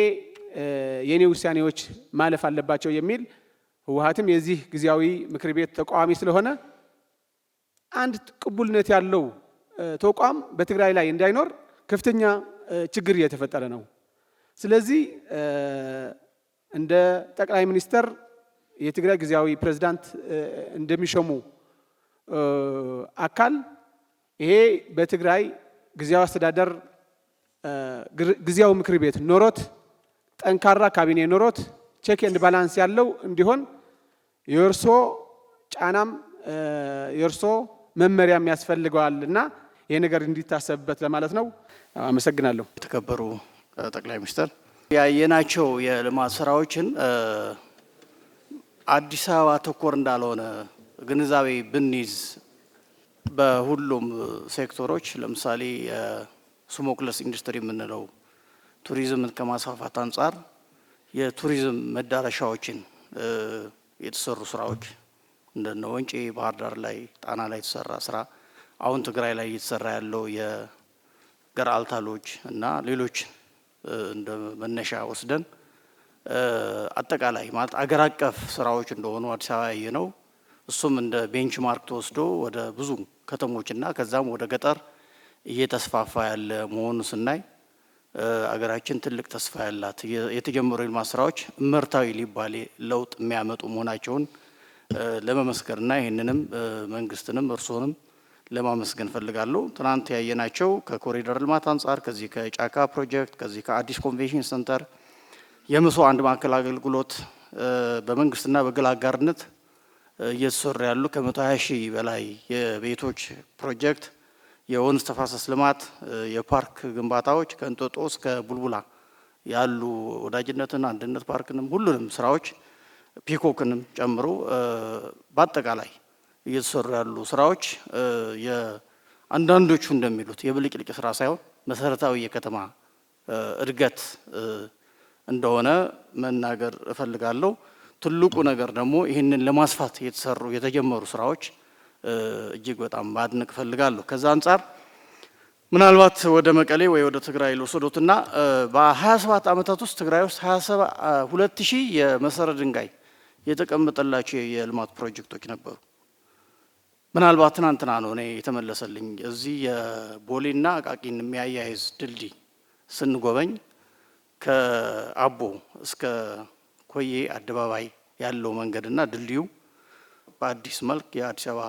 [SPEAKER 11] የኔ ውሳኔዎች ማለፍ አለባቸው የሚል ህወሓትም የዚህ ጊዜያዊ ምክር ቤት ተቃዋሚ ስለሆነ አንድ ቅቡልነት ያለው ተቋም በትግራይ ላይ እንዳይኖር ከፍተኛ ችግር እየተፈጠረ ነው። ስለዚህ እንደ ጠቅላይ ሚኒስተር የትግራይ ጊዜያዊ ፕሬዝዳንት እንደሚሾሙ አካል ይሄ በትግራይ ጊዜያዊ አስተዳደር ጊዜያዊ ምክር ቤት ኖሮት ጠንካራ ካቢኔ ኖሮት ቼክ ኤንድ ባላንስ ያለው እንዲሆን የእርሶ ጫናም የእርሶ መመሪያም ያስፈልገዋልና ይሄ ነገር እንዲታሰብበት ለማለት ነው። አመሰግናለሁ።
[SPEAKER 12] የተከበሩ ጠቅላይ ሚኒስትር፣ ያየናቸው የልማት ስራዎችን አዲስ አበባ ተኮር እንዳልሆነ ግንዛቤ ብንይዝ በሁሉም ሴክተሮች ለምሳሌ ስሞክለስ ኢንዱስትሪ የምንለው ቱሪዝምን ከማስፋፋት አንጻር የቱሪዝም መዳረሻዎችን የተሰሩ ስራዎች እንደነ ወንጪ፣ ባህር ዳር ላይ፣ ጣና ላይ የተሰራ ስራ፣ አሁን ትግራይ ላይ እየተሰራ ያለው የገርአልታ ሎጅ እና ሌሎች እንደ መነሻ ወስደን አጠቃላይ ማለት አገር አቀፍ ስራዎች እንደሆኑ አዲስ አበባ ያየነው እሱም እንደ ቤንችማርክ ተወስዶ ወደ ብዙ ከተሞችና ከዛም ወደ ገጠር እየተስፋፋ ያለ መሆኑን ስናይ አገራችን ትልቅ ተስፋ ያላት የተጀመሩ የልማት ስራዎች እመርታዊ ሊባል ለውጥ የሚያመጡ መሆናቸውን ለመመስከርና ይህንንም መንግስትንም እርስዎንም ለማመስገን ፈልጋለሁ። ትናንት ያየናቸው ከኮሪደር ልማት አንጻር ከዚህ ከጫካ ፕሮጀክት ከዚህ ከአዲስ ኮንቬንሽን ሴንተር የመስኖ አንድ ማዕከል አገልግሎት በመንግስትና በግል አጋርነት እየተሰሩ ያሉ ከ120 ሺህ በላይ የቤቶች ፕሮጀክት፣ የወንዝ ተፋሰስ ልማት፣ የፓርክ ግንባታዎች ከእንጦጦ እስከ ቡልቡላ ያሉ ወዳጅነትን፣ አንድነት ፓርክንም ሁሉንም ስራዎች ፒኮክንም ጨምሮ በአጠቃላይ እየተሰሩ ያሉ ስራዎች አንዳንዶቹ እንደሚሉት የብልጭልጭ ስራ ሳይሆን መሰረታዊ የከተማ እድገት እንደሆነ መናገር እፈልጋለሁ። ትልቁ ነገር ደግሞ ይህንን ለማስፋት የተጀመሩ ስራዎች እጅግ በጣም ማድነቅ እፈልጋለሁ። ከዛ አንጻር ምናልባት ወደ መቀሌ ወይ ወደ ትግራይ ልወስዶትና በ27 ዓመታት ውስጥ ትግራይ ውስጥ 22000 የመሰረት ድንጋይ የተቀመጠላቸው የልማት ፕሮጀክቶች ነበሩ። ምናልባት ትናንትና ነው እኔ የተመለሰልኝ እዚህ የቦሌና አቃቂን የሚያያይዝ ድልድይ ስንጎበኝ ከአቦ እስከ ኮዬ አደባባይ ያለው መንገድና ድልድዩ በአዲስ መልክ የአዲስ አበባ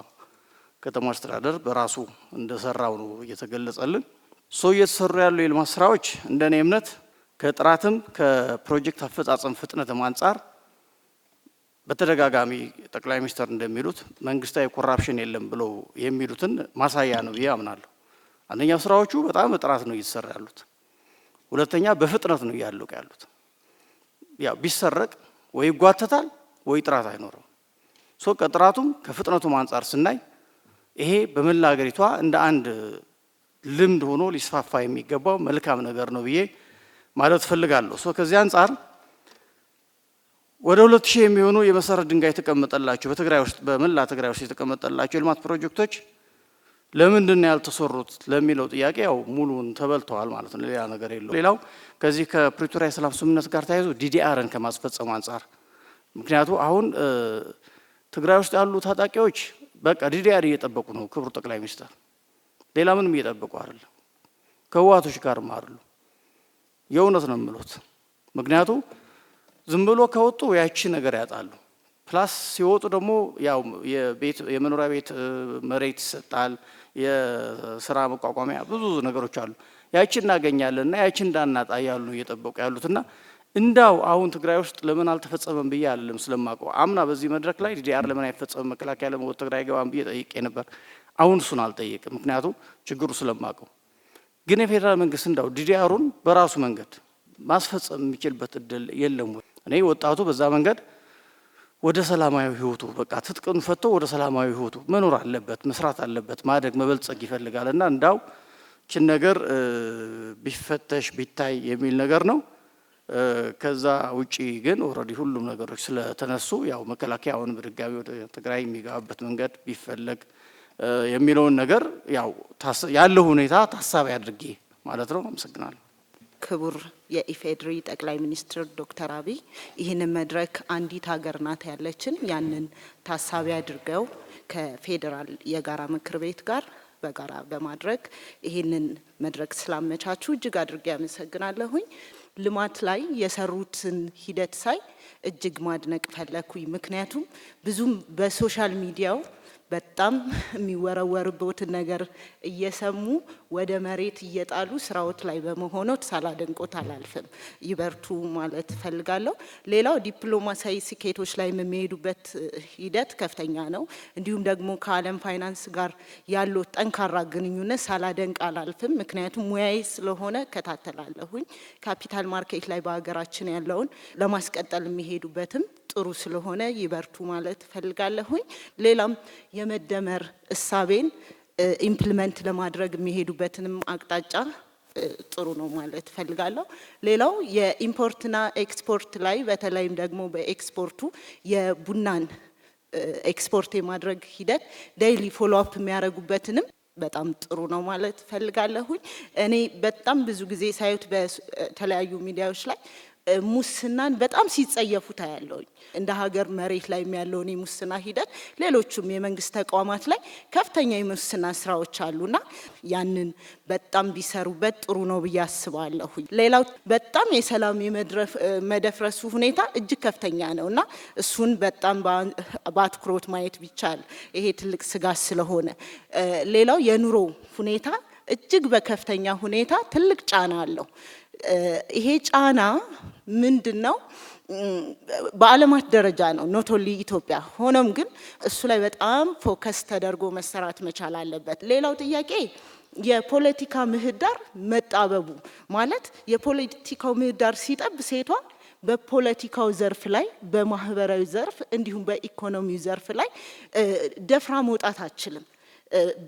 [SPEAKER 12] ከተማ አስተዳደር በራሱ እንደሰራው ነው እየተገለጸልን። እየተሰሩ ያሉ የልማት ስራዎች እንደኔ እምነት ከጥራትም ከፕሮጀክት አፈጻጸም ፍጥነትም አንጻር በተደጋጋሚ ጠቅላይ ሚኒስትር እንደሚሉት መንግስታዊ ኮራፕሽን የለም ብለው የሚሉትን ማሳያ ነው ብዬ አምናለሁ። አንደኛው ስራዎቹ በጣም በጥራት ነው እየተሰራ ያሉት። ሁለተኛ በፍጥነት ነው እያለቁ ያሉት። ያው ቢሰረቅ ወይ ይጓተታል ወይ ጥራት አይኖረው። ከጥራቱም ከፍጥነቱም አንጻር ስናይ ይሄ በመላ ሀገሪቷ እንደ አንድ ልምድ ሆኖ ሊስፋፋ የሚገባው መልካም ነገር ነው ብዬ ማለት ፈልጋለሁ። ከዚህ አንጻር ወደ 2000 የሚሆኑ የመሰረት ድንጋይ የተቀመጠላቸው በትግራይ ውስጥ በመላ ትግራይ ውስጥ የተቀመጠላቸው የልማት ፕሮጀክቶች ለምንድን ነው ያልተሰሩት ለሚለው ጥያቄ ያው ሙሉን ተበልተዋል ማለት ነው። ሌላ ነገር የለው። ሌላው ከዚህ ከፕሪቶሪያ የሰላም ስምምነት ጋር ተያይዞ ዲዲአርን ከማስፈጸም አንጻር ምክንያቱም አሁን ትግራይ ውስጥ ያሉ ታጣቂዎች በቃ ዲዲአር እየጠበቁ ነው። ክቡር ጠቅላይ ሚኒስትር ሌላ ምንም እየጠበቁ አይደለም። ከህወሓቶች ጋርም አይደሉ። የእውነት ነው የምሉት። ምክንያቱም ዝም ብሎ ከወጡ ያቺ ነገር ያጣሉ። ፕላስ ሲወጡ ደግሞ ያው የመኖሪያ ቤት መሬት ይሰጣል፣ የስራ መቋቋሚያ ብዙ ነገሮች አሉ። ያቺ እናገኛለን እና ያቺ እንዳናጣ ያሉ እየጠበቁ ያሉትና እንዳው አሁን ትግራይ ውስጥ ለምን አልተፈጸመም ብዬ አይደለም ስለማውቀው። አምና በዚህ መድረክ ላይ ዲዲአር ለምን አይፈጸምም መከላከያ ለምን ወደ ትግራይ ገባም ብዬ ጠይቄ ነበር። አሁን እሱን አልጠየቅም፣ ምክንያቱም ችግሩ ስለማውቀው። ግን የፌዴራል መንግስት እንዳው ዲዲአሩን በራሱ መንገድ ማስፈጸም የሚችልበት እድል የለም ወይ? እኔ ወጣቱ በዛ መንገድ ወደ ሰላማዊ ህይወቱ በቃ ትጥቅን ፈቶ ወደ ሰላማዊ ህይወቱ መኖር አለበት፣ መስራት አለበት፣ ማደግ መበልጸግ ይፈልጋልና እንዳው ችን ነገር ቢፈተሽ ቢታይ የሚል ነገር ነው። ከዛ ውጪ ግን ኦልሬዲ ሁሉም ነገሮች ስለተነሱ ያው መከላከያውን በድጋሚ ወደ ትግራይ የሚገባበት መንገድ ቢፈለግ የሚለውን ነገር ያው ያለው ሁኔታ ታሳቢ አድርጌ ማለት ነው። አመሰግናለሁ።
[SPEAKER 13] ክቡር የኢፌዴሪ ጠቅላይ ሚኒስትር ዶክተር አብይ ይህንን መድረክ አንዲት ሀገር ናት ያለችን ያንን ታሳቢ አድርገው ከፌዴራል የጋራ ምክር ቤት ጋር በጋራ በማድረግ ይህንን መድረክ ስላመቻቹ እጅግ አድርጌ አመሰግናለሁኝ። ልማት ላይ የሰሩትን ሂደት ሳይ እጅግ ማድነቅ ፈለኩኝ። ምክንያቱም ብዙም በሶሻል ሚዲያው በጣም የሚወረወርበትን ነገር እየሰሙ ወደ መሬት እየጣሉ ስራዎች ላይ በመሆኖት ሳላደንቆት አላልፍም። ይበርቱ ማለት ፈልጋለሁ። ሌላው ዲፕሎማሲያዊ ስኬቶች ላይ የሚሄዱበት ሂደት ከፍተኛ ነው። እንዲሁም ደግሞ ከዓለም ፋይናንስ ጋር ያለው ጠንካራ ግንኙነት ሳላደንቅ አላልፍም። ምክንያቱም ሙያዬ ስለሆነ ከታተላለሁኝ። ካፒታል ማርኬት ላይ በሀገራችን ያለውን ለማስቀጠል የሚሄዱበትም ጥሩ ስለሆነ ይበርቱ ማለት ፈልጋለሁኝ። ሌላም የመደመር እሳቤን ኢምፕሊመንት ለማድረግ የሚሄዱበትንም አቅጣጫ ጥሩ ነው ማለት ፈልጋለሁ። ሌላው የኢምፖርትና ኤክስፖርት ላይ በተለይም ደግሞ በኤክስፖርቱ የቡናን ኤክስፖርት የማድረግ ሂደት ዴይሊ ፎሎ አፕ የሚያደርጉበትንም በጣም ጥሩ ነው ማለት ፈልጋለሁኝ። እኔ በጣም ብዙ ጊዜ ሳዩት በተለያዩ ሚዲያዎች ላይ ሙስናን በጣም ሲጸየፉት ያለውኝ እንደ ሀገር መሬት ላይ ያለውን የሙስና ሂደት ሌሎቹም የመንግስት ተቋማት ላይ ከፍተኛ የሙስና ስራዎች አሉና ያንን በጣም ቢሰሩበት ጥሩ ነው ብዬ አስባለሁ። ሌላው በጣም የሰላም የመደፍረሱ ሁኔታ እጅግ ከፍተኛ ነውና እሱን በጣም በአትኩሮት ማየት ቢቻል ይሄ ትልቅ ስጋት ስለሆነ፣ ሌላው የኑሮ ሁኔታ እጅግ በከፍተኛ ሁኔታ ትልቅ ጫና አለው። ይሄ ጫና ምንድነው? በዓለማት ደረጃ ነው ኖት ኦንሊ ኢትዮጵያ። ሆኖም ግን እሱ ላይ በጣም ፎከስ ተደርጎ መሰራት መቻል አለበት። ሌላው ጥያቄ የፖለቲካ ምህዳር መጣበቡ ማለት የፖለቲካው ምህዳር ሲጠብ ሴቷ በፖለቲካው ዘርፍ ላይ በማህበራዊ ዘርፍ እንዲሁም በኢኮኖሚው ዘርፍ ላይ ደፍራ መውጣት አትችልም።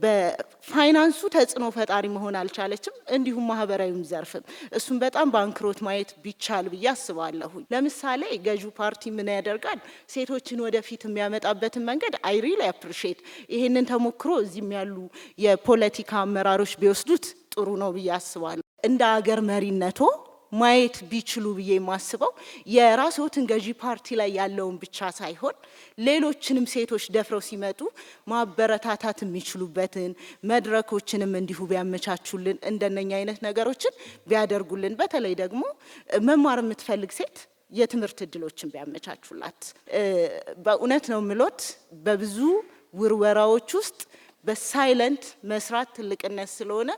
[SPEAKER 13] በፋይናንሱ ተጽዕኖ ፈጣሪ መሆን አልቻለችም። እንዲሁም ማህበራዊም ዘርፍም እሱም በጣም ባንክሮት ማየት ቢቻል ብዬ አስባለሁ። ለምሳሌ ገዢው ፓርቲ ምን ያደርጋል? ሴቶችን ወደፊት የሚያመጣበትን መንገድ አይ ሪሊ አፕሪሺየት ይሄንን ተሞክሮ እዚህም ያሉ የፖለቲካ አመራሮች ቢወስዱት ጥሩ ነው ብዬ አስባለሁ። እንደ ሀገር መሪነቶ ማየት ቢችሉ ብዬ የማስበው የራስዎትን ገዢ ፓርቲ ላይ ያለውን ብቻ ሳይሆን ሌሎችንም ሴቶች ደፍረው ሲመጡ ማበረታታት የሚችሉበትን መድረኮችንም እንዲሁ ቢያመቻቹልን፣ እንደነኛ አይነት ነገሮችን ቢያደርጉልን፣ በተለይ ደግሞ መማር የምትፈልግ ሴት የትምህርት እድሎችን ቢያመቻቹላት። በእውነት ነው ምሎት በብዙ ውርወራዎች ውስጥ በሳይለንት መስራት ትልቅነት ስለሆነ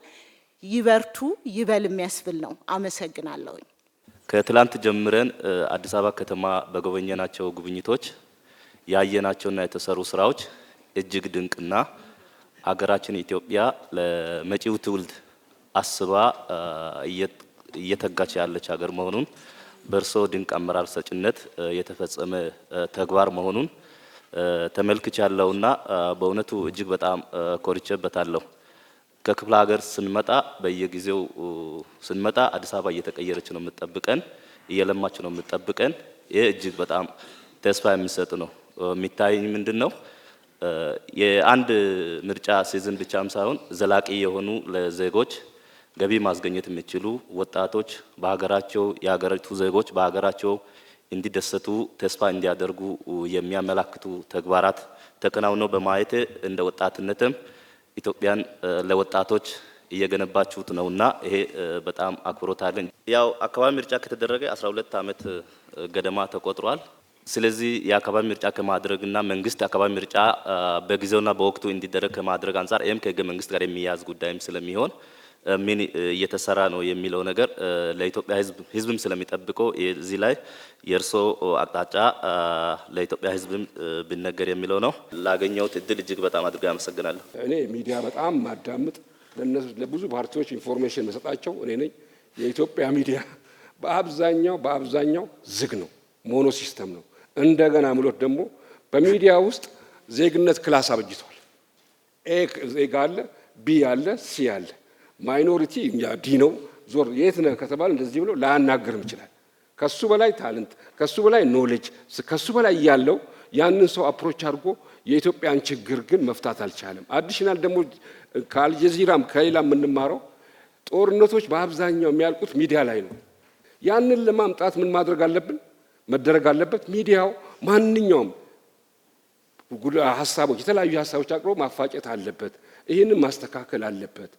[SPEAKER 13] ይበርቱ ይበል የሚያስብል ነው። አመሰግናለሁ።
[SPEAKER 14] ከትላንት ጀምረን አዲስ አበባ ከተማ በጎበኘናቸው ጉብኝቶች ያየናቸውና የተሰሩ ስራዎች እጅግ ድንቅና ሀገራችን ኢትዮጵያ ለመጪው ትውልድ አስባ እየተጋች ያለች ሀገር መሆኑን በእርሶ ድንቅ አመራር ሰጭነት የተፈጸመ ተግባር መሆኑን ተመልክቻለሁና በእውነቱ እጅግ በጣም ኮርቼበታለሁ። ከክፍለ ሀገር ስንመጣ በየጊዜው ስንመጣ አዲስ አበባ እየተቀየረች ነው የምትጠብቀን፣ እየለማች ነው የምትጠብቀን። ይሄ እጅግ በጣም ተስፋ የሚሰጥ ነው። የሚታየኝ ምንድነው የአንድ ምርጫ ሲዝን ብቻም ሳይሆን ዘላቂ የሆኑ ለዜጎች ገቢ ማስገኘት የሚችሉ ወጣቶች በሀገራቸው የሀገሪቱ ዜጎች በሀገራቸው እንዲደሰቱ ተስፋ እንዲያደርጉ የሚያመላክቱ ተግባራት ተከናውነው በማየት እንደ ወጣትነትም ኢትዮጵያን ለወጣቶች እየገነባችሁት ነውና ይሄ በጣም አክብሮት አለኝ። ያው አካባቢ ምርጫ ከተደረገ 12 ዓመት ገደማ ተቆጥሯል። ስለዚህ የአካባቢ ምርጫ ከማድረግና መንግስት አካባቢ ምርጫ በጊዜውና በወቅቱ እንዲደረግ ከማድረግ አንፃር ይህም ከህገ መንግስት ጋር የሚያያዝ ጉዳይም ስለሚሆን ምን እየተሰራ ነው የሚለው ነገር ለኢትዮጵያ ህዝብም ስለሚጠብቀው እዚህ ላይ የእርሶ አቅጣጫ ለኢትዮጵያ ህዝብም ብነገር የሚለው ነው። ላገኘሁት እድል እጅግ በጣም አድርጌ አመሰግናለሁ።
[SPEAKER 15] እኔ ሚዲያ በጣም ማዳምጥ ለብዙ ፓርቲዎች ኢንፎርሜሽን መሰጣቸው እኔ ነኝ። የኢትዮጵያ ሚዲያ በአብዛኛው ዝግ ነው፣ ሞኖ ሲስተም ነው። እንደገና ምሎት ደግሞ በሚዲያ ውስጥ ዜግነት ክላስ አበጅቷል። ኤ ዜጋ አለ፣ ቢ አለ፣ ሲ አለ። ማይኖሪቲ ዲ ነው። ዞር የት ነህ ከተባለ እንደዚህ ብሎ ላያናገርም ይችላል። ከሱ በላይ ታለንት፣ ከሱ በላይ ኖሌጅ፣ ከሱ በላይ ያለው ያንን ሰው አፕሮች አድርጎ የኢትዮጵያን ችግር ግን መፍታት አልቻለም። አዲሽናል ደግሞ ከአልጀዚራም ከሌላ የምንማረው ጦርነቶች በአብዛኛው የሚያልቁት ሚዲያ ላይ ነው። ያንን ለማምጣት ምን ማድረግ አለብን? መደረግ አለበት። ሚዲያው ማንኛውም ሀሳቦች የተለያዩ ሀሳቦች አቅርቦ ማፋጨት አለበት። ይህንን ማስተካከል አለበት።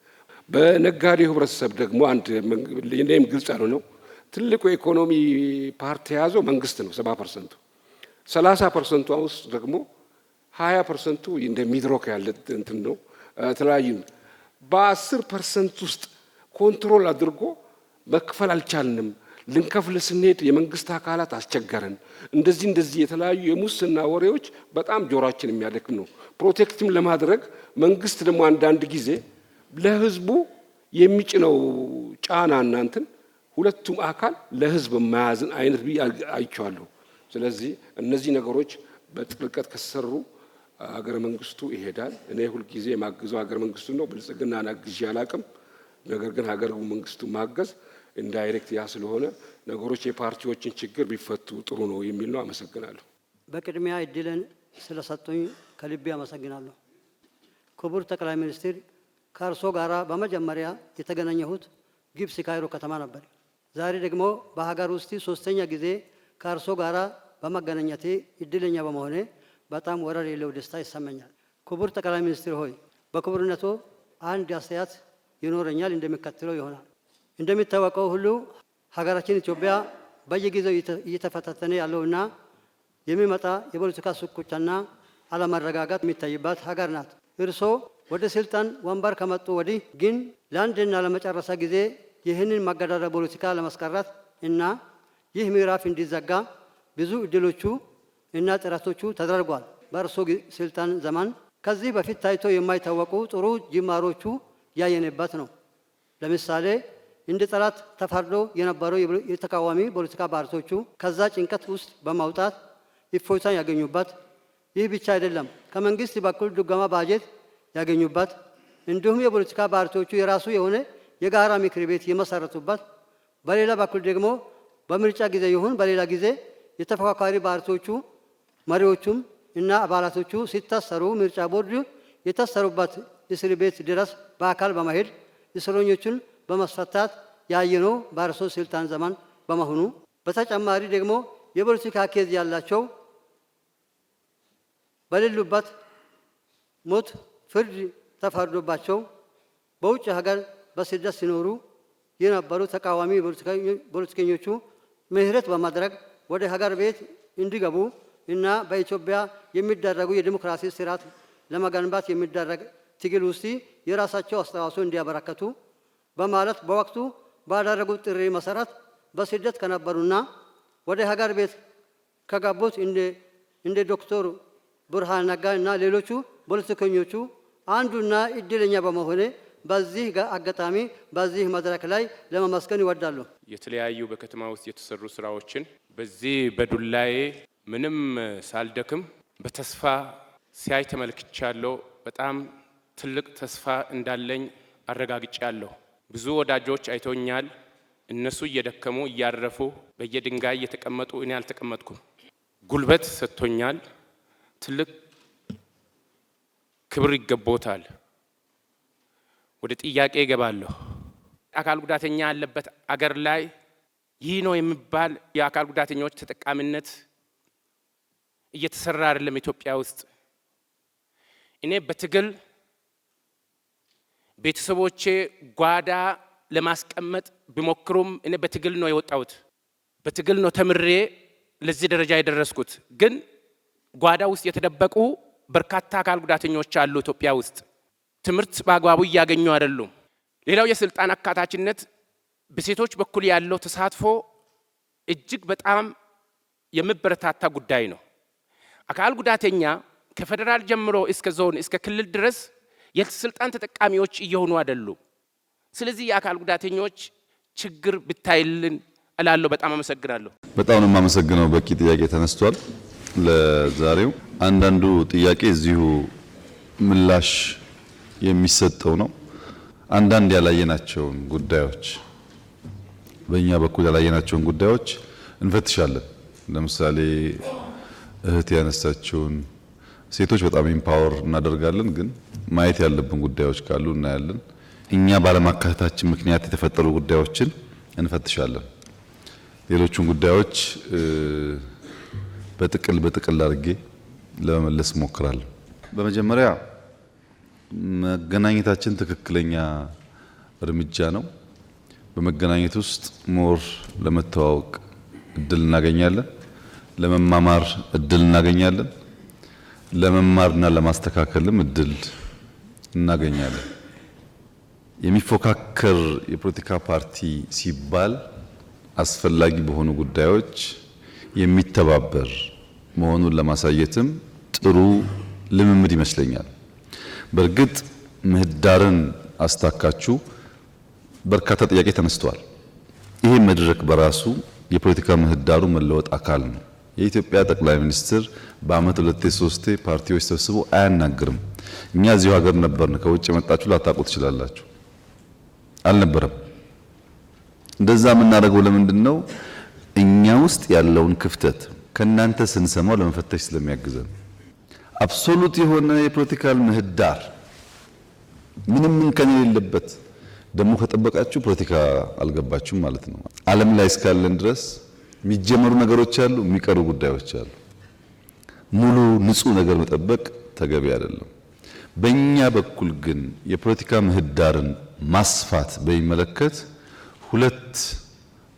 [SPEAKER 15] በነጋዴው ህብረተሰብ ደግሞ አንድ ለኔም ግልጽ ነው። ትልቁ ኢኮኖሚ ፓርት የያዘው መንግስት ነው 70%። 30% ውስጥ ደግሞ 20% እንደ ሚድሮክ ያለ እንትን ነው ተለያዩ። በ10% ውስጥ ኮንትሮል አድርጎ መክፈል አልቻልንም። ልንከፍል ስንሄድ የመንግስት አካላት አስቸገረን። እንደዚህ የተለያዩ የሙስና ወሬዎች በጣም ጆሮአችን የሚያደክም ነው። ፕሮቴክትም ለማድረግ መንግስት ደግሞ አንዳንድ ጊዜ ለህዝቡ የሚጭነው ጫና እናንተን ሁለቱም አካል ለህዝብ የማያዝን አይነት አይቻለሁ። ስለዚህ እነዚህ ነገሮች በጥልቀት ከሰሩ ሀገረ መንግስቱ ይሄዳል። እኔ ሁሉ ጊዜ የማግዘው ሀገረ መንግስቱ ነው። ብልጽግና ናግዤ አላቅም። ነገር ግን ሀገረ መንግስቱ ማገዝ ኢንዳይሬክት ያ ስለሆነ ነገሮች የፓርቲዎችን ችግር ቢፈቱ ጥሩ ነው የሚል ነው። አመሰግናለሁ።
[SPEAKER 16] በቅድሚያ እድልን ስለሰጡኝ ከልቤ አመሰግናለሁ። ክቡር ጠቅላይ ሚኒስትር ከእርሶ ጋራ በመጀመሪያ የተገናኘሁት ግብጽ ካይሮ ከተማ ነበር። ዛሬ ደግሞ በሀገር ውስጥ ሶስተኛ ጊዜ ከእርሶ ጋራ በመገናኘቴ እድለኛ በመሆኔ በጣም ወረር የሌለው ደስታ ይሰማኛል። ክቡር ጠቅላይ ሚኒስትር ሆይ በክቡርነቶ አንድ አስተያየት ይኖረኛል፣ እንደሚከተለው ይሆናል። እንደሚታወቀው ሁሉ ሀገራችን ኢትዮጵያ በየጊዜው እየተፈታተነ ያለውና የሚመጣ የፖለቲካ ሽኩቻና አለመረጋጋት የሚታይባት ሀገር ናት። እርሶ ወደ ስልጣን ወንበር ከመጡ ወዲህ ግን ለአንድና ለመጨረሻ ጊዜ ይህንን ማገዳደር ፖለቲካ ለማስቀረት እና ይህ ምዕራፍ እንዲዘጋ ብዙ እድሎቹ እና ጥረቶቹ ተደርጓል። በእርሶ ስልጣን ዘመን ከዚህ በፊት ታይቶ የማይታወቁ ጥሩ ጅማሮቹ ያየንበት ነው። ለምሳሌ እንደ ጠላት ተፈርዶ የነበሩ የተቃዋሚ ፖለቲካ ፓርቲዎቹ ከዛ ጭንቀት ውስጥ በማውጣት እፎይታ ያገኙበት፣ ይህ ብቻ አይደለም፣ ከመንግስት በኩል ድጎማ ባጀት ያገኙበት፣ እንዲሁም የፖለቲካ ፓርቲዎቹ የራሱ የሆነ የጋራ ምክር ቤት የመሰረቱበት፣ በሌላ በኩል ደግሞ በምርጫ ጊዜ ይሁን በሌላ ጊዜ የተፎካካሪ ፓርቲዎቹ መሪዎቹም እና አባላቶቹ ሲታሰሩ ምርጫ ቦርድ የታሰሩበት እስር ቤት ድረስ በአካል በመሄድ እስረኞቹን በማስፈታት ያየነው በእርሶ ስልጣን ዘመን በመሆኑ፣ በተጨማሪ ደግሞ የፖለቲካ ኬዝ ያላቸው በሌሉበት ሞት ፍርድ ተፈርዶባቸው በውጭ ሀገር በስደት ሲኖሩ የነበሩ ተቃዋሚ ፖለቲከኞቹ ምህረት በማድረግ ወደ ሀገር ቤት እንዲገቡ እና በኢትዮጵያ የሚደረጉ የዲሞክራሲ ስርዓት ለመገንባት የሚደረግ ትግል ውስጥ የራሳቸው አስተዋጽኦ እንዲያበረከቱ በማለት በወቅቱ ባደረጉት ጥሪ መሰረት በስደት ከነበሩና ወደ ሀገር ቤት ከገቡት እንደ ዶክተር ብርሃን ነጋ እና ሌሎቹ ፖለቲከኞቹ አንዱና እድለኛ በመሆኔ በዚህ አጋጣሚ በዚህ መድረክ ላይ ለማመስገን ይወዳሉ።
[SPEAKER 2] የተለያዩ በከተማ ውስጥ የተሰሩ ስራዎችን በዚህ በዱላዬ ምንም ሳልደክም በተስፋ ሲያይ ተመልክቻለሁ። በጣም ትልቅ ተስፋ እንዳለኝ አረጋግጫለሁ። ብዙ ወዳጆች አይቶኛል። እነሱ እየደከሙ እያረፉ በየድንጋይ እየተቀመጡ እኔ አልተቀመጥኩም። ጉልበት ሰጥቶኛል። ትልቅ ክብር ይገባታል። ወደ ጥያቄ እገባለሁ። አካል ጉዳተኛ ያለበት አገር ላይ ይህ ነው የሚባል የአካል ጉዳተኞች ተጠቃሚነት እየተሰራ አይደለም ኢትዮጵያ ውስጥ። እኔ በትግል ቤተሰቦቼ ጓዳ ለማስቀመጥ ቢሞክሩም እኔ በትግል ነው የወጣሁት። በትግል ነው ተምሬ ለዚህ ደረጃ የደረስኩት። ግን ጓዳ ውስጥ የተደበቁ በርካታ አካል ጉዳተኞች አሉ ኢትዮጵያ ውስጥ። ትምህርት በአግባቡ እያገኙ አይደሉም። ሌላው የስልጣን አካታችነት በሴቶች በኩል ያለው ተሳትፎ እጅግ በጣም የሚበረታታ ጉዳይ ነው። አካል ጉዳተኛ ከፌደራል ጀምሮ እስከ ዞን እስከ ክልል ድረስ የስልጣን ተጠቃሚዎች እየሆኑ አይደሉም። ስለዚህ የአካል ጉዳተኞች ችግር ብታይልን እላለሁ። በጣም አመሰግናለሁ።
[SPEAKER 1] በጣም ነው የማመሰግነው። በቂ ጥያቄ ተነስቷል። ለዛሬው አንዳንዱ ጥያቄ እዚሁ ምላሽ የሚሰጠው ነው። አንዳንድ ያላየናቸውን ጉዳዮች በእኛ በኩል ያላየናቸውን ጉዳዮች እንፈትሻለን። ለምሳሌ እህት ያነሳችውን ሴቶች በጣም ኢምፓወር እናደርጋለን፣ ግን ማየት ያለብን ጉዳዮች ካሉ እናያለን። እኛ ባለማካተታችን ምክንያት የተፈጠሩ ጉዳዮችን እንፈትሻለን። ሌሎቹን ጉዳዮች በጥቅል አድርጌ ለመመለስ እሞክራለሁ። በመጀመሪያ መገናኘታችን ትክክለኛ እርምጃ ነው። በመገናኘት ውስጥ ሞር ለመተዋወቅ እድል እናገኛለን፣ ለመማማር እድል እናገኛለን፣ ለመማርና ለማስተካከልም እድል እናገኛለን። የሚፎካከር የፖለቲካ ፓርቲ ሲባል አስፈላጊ በሆኑ ጉዳዮች የሚተባበር መሆኑን ለማሳየትም ጥሩ ልምምድ ይመስለኛል። በእርግጥ ምህዳርን አስታካችሁ በርካታ ጥያቄ ተነስቷል። ይሄ መድረክ በራሱ የፖለቲካ ምህዳሩ መለወጥ አካል ነው። የኢትዮጵያ ጠቅላይ ሚኒስትር በአመት 2-3 ፓርቲዎች ሰብስቦ አያናግርም። እኛ እዚሁ ሀገር ነበርን። ከውጭ የመጣችሁ ላታውቁ ትችላላችሁ። አልነበረም። እንደዛ የምናደርገው ለምንድን ነው? እኛ ውስጥ ያለውን ክፍተት ከናንተ ስንሰማው ለመፈተሽ ስለሚያግዘን። አብሶሉት የሆነ የፖለቲካል ምህዳር ምንም እንከን የሌለበት ደግሞ ከጠበቃችሁ ፖለቲካ አልገባችሁም ማለት ነው። ዓለም ላይ እስካለን ድረስ የሚጀመሩ ነገሮች አሉ፣ የሚቀሩ ጉዳዮች አሉ። ሙሉ ንጹህ ነገር መጠበቅ ተገቢ አይደለም። በእኛ በኩል ግን የፖለቲካ ምህዳርን ማስፋት በሚመለከት ሁለት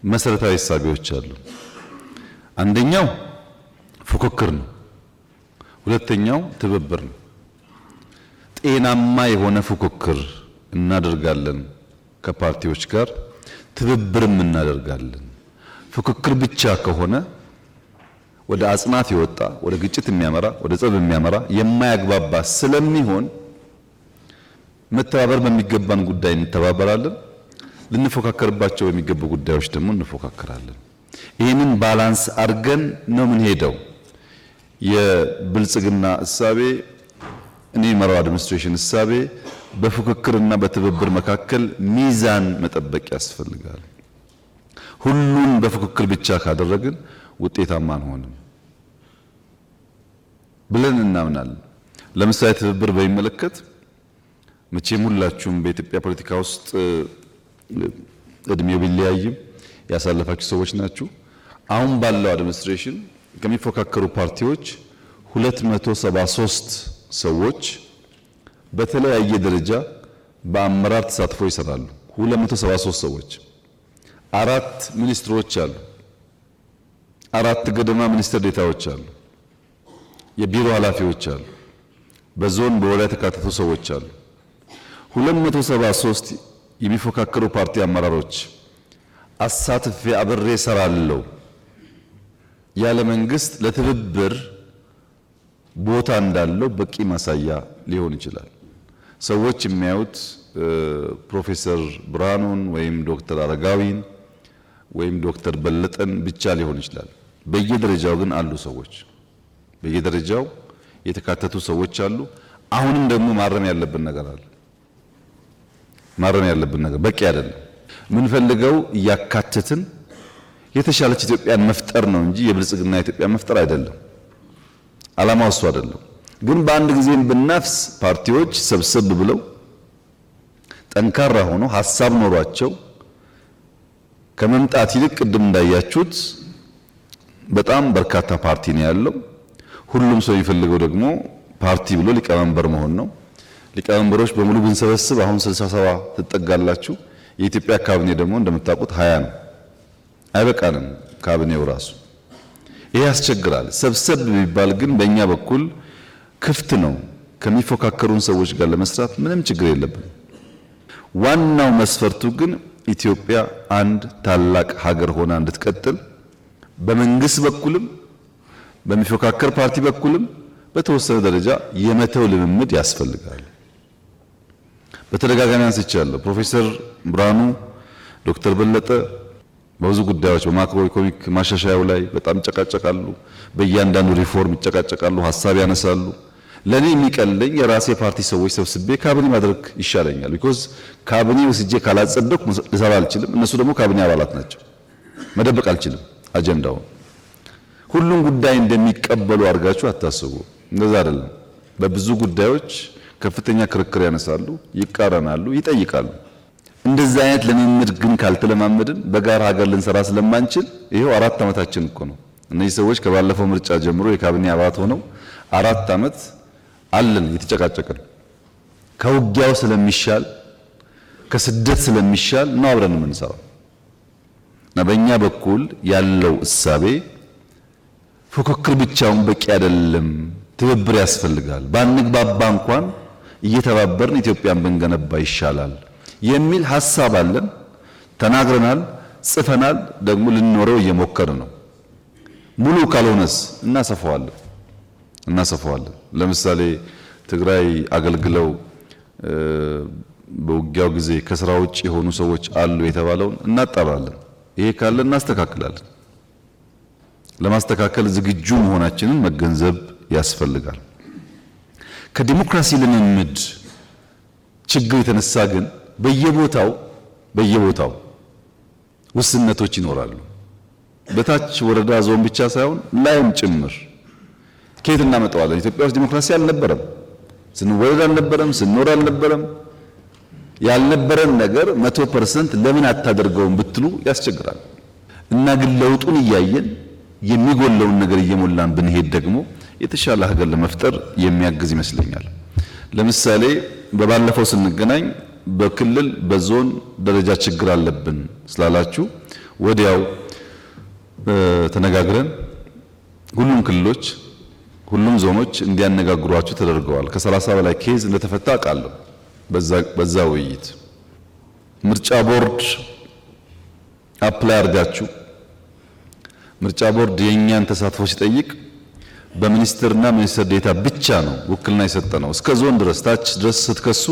[SPEAKER 1] መሰረታዊ እሳቤዎች አሉ። አንደኛው ፉክክር ነው። ሁለተኛው ትብብር ነው። ጤናማ የሆነ ፉክክር እናደርጋለን ከፓርቲዎች ጋር፣ ትብብርም እናደርጋለን። ፉክክር ብቻ ከሆነ ወደ አጽናፍ የወጣ ወደ ግጭት የሚያመራ ወደ ጸብ የሚያመራ የማያግባባ ስለሚሆን መተባበር በሚገባን ጉዳይ እንተባበራለን፣ ልንፎካከርባቸው በሚገቡ ጉዳዮች ደግሞ እንፎካከራለን። ይህንን ባላንስ አድርገን ነው የምንሄደው። የብልጽግና እሳቤ እኔ መራው አድሚኒስትሬሽን እሳቤ በፉክክርና በትብብር መካከል ሚዛን መጠበቅ ያስፈልጋል። ሁሉን በፉክክር ብቻ ካደረግን ውጤታማ አንሆንም ብለን እናምናለን። ለምሳሌ ትብብር በሚመለከት መቼም ሁላችሁም በኢትዮጵያ ፖለቲካ ውስጥ እድሜው ቢለያይም ያሳለፋችሁ ሰዎች ናችሁ። አሁን ባለው አድሚኒስትሬሽን ከሚፎካከሩ ፓርቲዎች 273 ሰዎች በተለያየ ደረጃ በአመራር ተሳትፎ ይሰራሉ። 273 ሰዎች፣ 4 ሚኒስትሮች አሉ፣ 4 ገደማ ሚኒስትር ዴታዎች አሉ፣ የቢሮ ኃላፊዎች አሉ፣ በዞን በወረዳ የተካተቱ ሰዎች አሉ። 273 የሚፎካከሩ ፓርቲ አመራሮች አሳትፌ አብሬ እሰራለሁ ያለ መንግስት ለትብብር ቦታ እንዳለው በቂ ማሳያ ሊሆን ይችላል። ሰዎች የሚያዩት ፕሮፌሰር ብርሃኑን ወይም ዶክተር አረጋዊን ወይም ዶክተር በለጠን ብቻ ሊሆን ይችላል። በየደረጃው ግን አሉ ሰዎች፣ በየደረጃው የተካተቱ ሰዎች አሉ። አሁንም ደግሞ ማረም ያለብን ነገር አለ። ማረም ያለብን ነገር በቂ አይደለም። ምንፈልገው እያካተትን የተሻለች ኢትዮጵያን መፍጠር ነው እንጂ የብልጽግና ኢትዮጵያ መፍጠር አይደለም። ዓላማው እሱ አይደለም። ግን በአንድ ጊዜም ብናፍስ ፓርቲዎች ሰብሰብ ብለው ጠንካራ ሆኖ ሐሳብ ኖሯቸው ከመምጣት ይልቅ ቅድም እንዳያችሁት በጣም በርካታ ፓርቲ ነው ያለው። ሁሉም ሰው የሚፈልገው ደግሞ ፓርቲ ብሎ ሊቀመንበር መሆን ነው። ሊቀመንበሮች በሙሉ ብንሰበስብ አሁን 67 ትጠጋላችሁ። የኢትዮጵያ ካቢኔ ደግሞ እንደምታውቁት 20 ነው። አይበቃንም ካቢኔው ራሱ። ይሄ ያስቸግራል። ሰብሰብ ቢባል ግን በእኛ በኩል ክፍት ነው። ከሚፎካከሩን ሰዎች ጋር ለመስራት ምንም ችግር የለብን። ዋናው መስፈርቱ ግን ኢትዮጵያ አንድ ታላቅ ሀገር ሆና እንድትቀጥል በመንግስት በኩልም በሚፎካከር ፓርቲ በኩልም በተወሰነ ደረጃ የመተው ልምምድ ያስፈልጋል። በተደጋጋሚ አንስቻለሁ። ፕሮፌሰር ብርሃኑ፣ ዶክተር በለጠ በብዙ ጉዳዮች በማክሮ ኢኮኖሚክ ማሻሻያው ላይ በጣም ይጨቃጨቃሉ። በእያንዳንዱ ሪፎርም ይጨቃጨቃሉ፣ ሀሳብ ያነሳሉ። ለኔ የሚቀለኝ የራሴ ፓርቲ ሰዎች ሰብስቤ ካቢኔ ማድረግ ይሻለኛል። ቢኮዝ ካቢኔ ወስጄ ካላጸደቅኩ ልሰራ አልችልም። እነሱ ደግሞ ካቢኔ አባላት ናቸው። መደበቅ አልችልም አጀንዳውን። ሁሉም ጉዳይ እንደሚቀበሉ አድርጋችሁ አታስቡ። እንደዛ አይደለም። በብዙ ጉዳዮች ከፍተኛ ክርክር ያነሳሉ፣ ይቃረናሉ፣ ይጠይቃሉ። እንደዚህ አይነት ልምምድ ግን ካልተለማመድን በጋራ ሀገር ልንሰራ ስለማንችል ይሄው 4 ዓመታችን እኮ ነው። እነዚህ ሰዎች ከባለፈው ምርጫ ጀምሮ የካቢኔ አባላት ሆነው 4 ዓመት አለን እየተጨቃጨቅን። ከውጊያው ስለሚሻል ከስደት ስለሚሻል ነው አብረን የምንሰራው። እና በእኛ በኩል ያለው እሳቤ ፉክክር ብቻውን በቂ አይደለም፣ ትብብር ያስፈልጋል። ባንግባባ እንኳን እየተባበርን ኢትዮጵያን ብንገነባ ይሻላል የሚል ሐሳብ አለን። ተናግረናል፣ ጽፈናል፣ ደግሞ ልንኖረው እየሞከርን ነው። ሙሉ ካልሆነስ እናሰፋዋለን። ለምሳሌ ትግራይ አገልግለው በውጊያው ጊዜ ከስራ ውጭ የሆኑ ሰዎች አሉ የተባለውን እናጣራለን። ይሄ ካለ እናስተካክላለን። ለማስተካከል ዝግጁ መሆናችንን መገንዘብ ያስፈልጋል። ከዲሞክራሲ ልምምድ ችግር የተነሳ ግን በየቦታው ውስንነቶች ይኖራሉ። በታች ወረዳ ዞን ብቻ ሳይሆን ላይም ጭምር። ከየት እናመጣዋለን? ኢትዮጵያ ውስጥ ዲሞክራሲ አልነበረም፣ ስንወለድ አልነበረም፣ ስንኖር አልነበረም። ያልነበረን ነገር 100% ለምን አታደርገውም ብትሉ ያስቸግራል። እና ግን ለውጡን እያየን የሚጎለውን ነገር እየሞላን ብንሄድ ደግሞ የተሻለ ሀገር ለመፍጠር የሚያግዝ ይመስለኛል። ለምሳሌ በባለፈው ስንገናኝ በክልል በዞን ደረጃ ችግር አለብን ስላላችሁ ወዲያው ተነጋግረን ሁሉም ክልሎች ሁሉም ዞኖች እንዲያነጋግሯችሁ ተደርገዋል። ከ30 በላይ ኬዝ እንደተፈታ አውቃለሁ። በዛ ውይይት ምርጫ ቦርድ አፕላይ አድርጋችሁ ምርጫ ቦርድ የኛን ተሳትፎ ሲጠይቅ በሚኒስትርና ሚኒስትር ዴታ ብቻ ነው ውክልና የሰጠነው። እስከ ዞን ድረስ ታች ድረስ ስትከሱ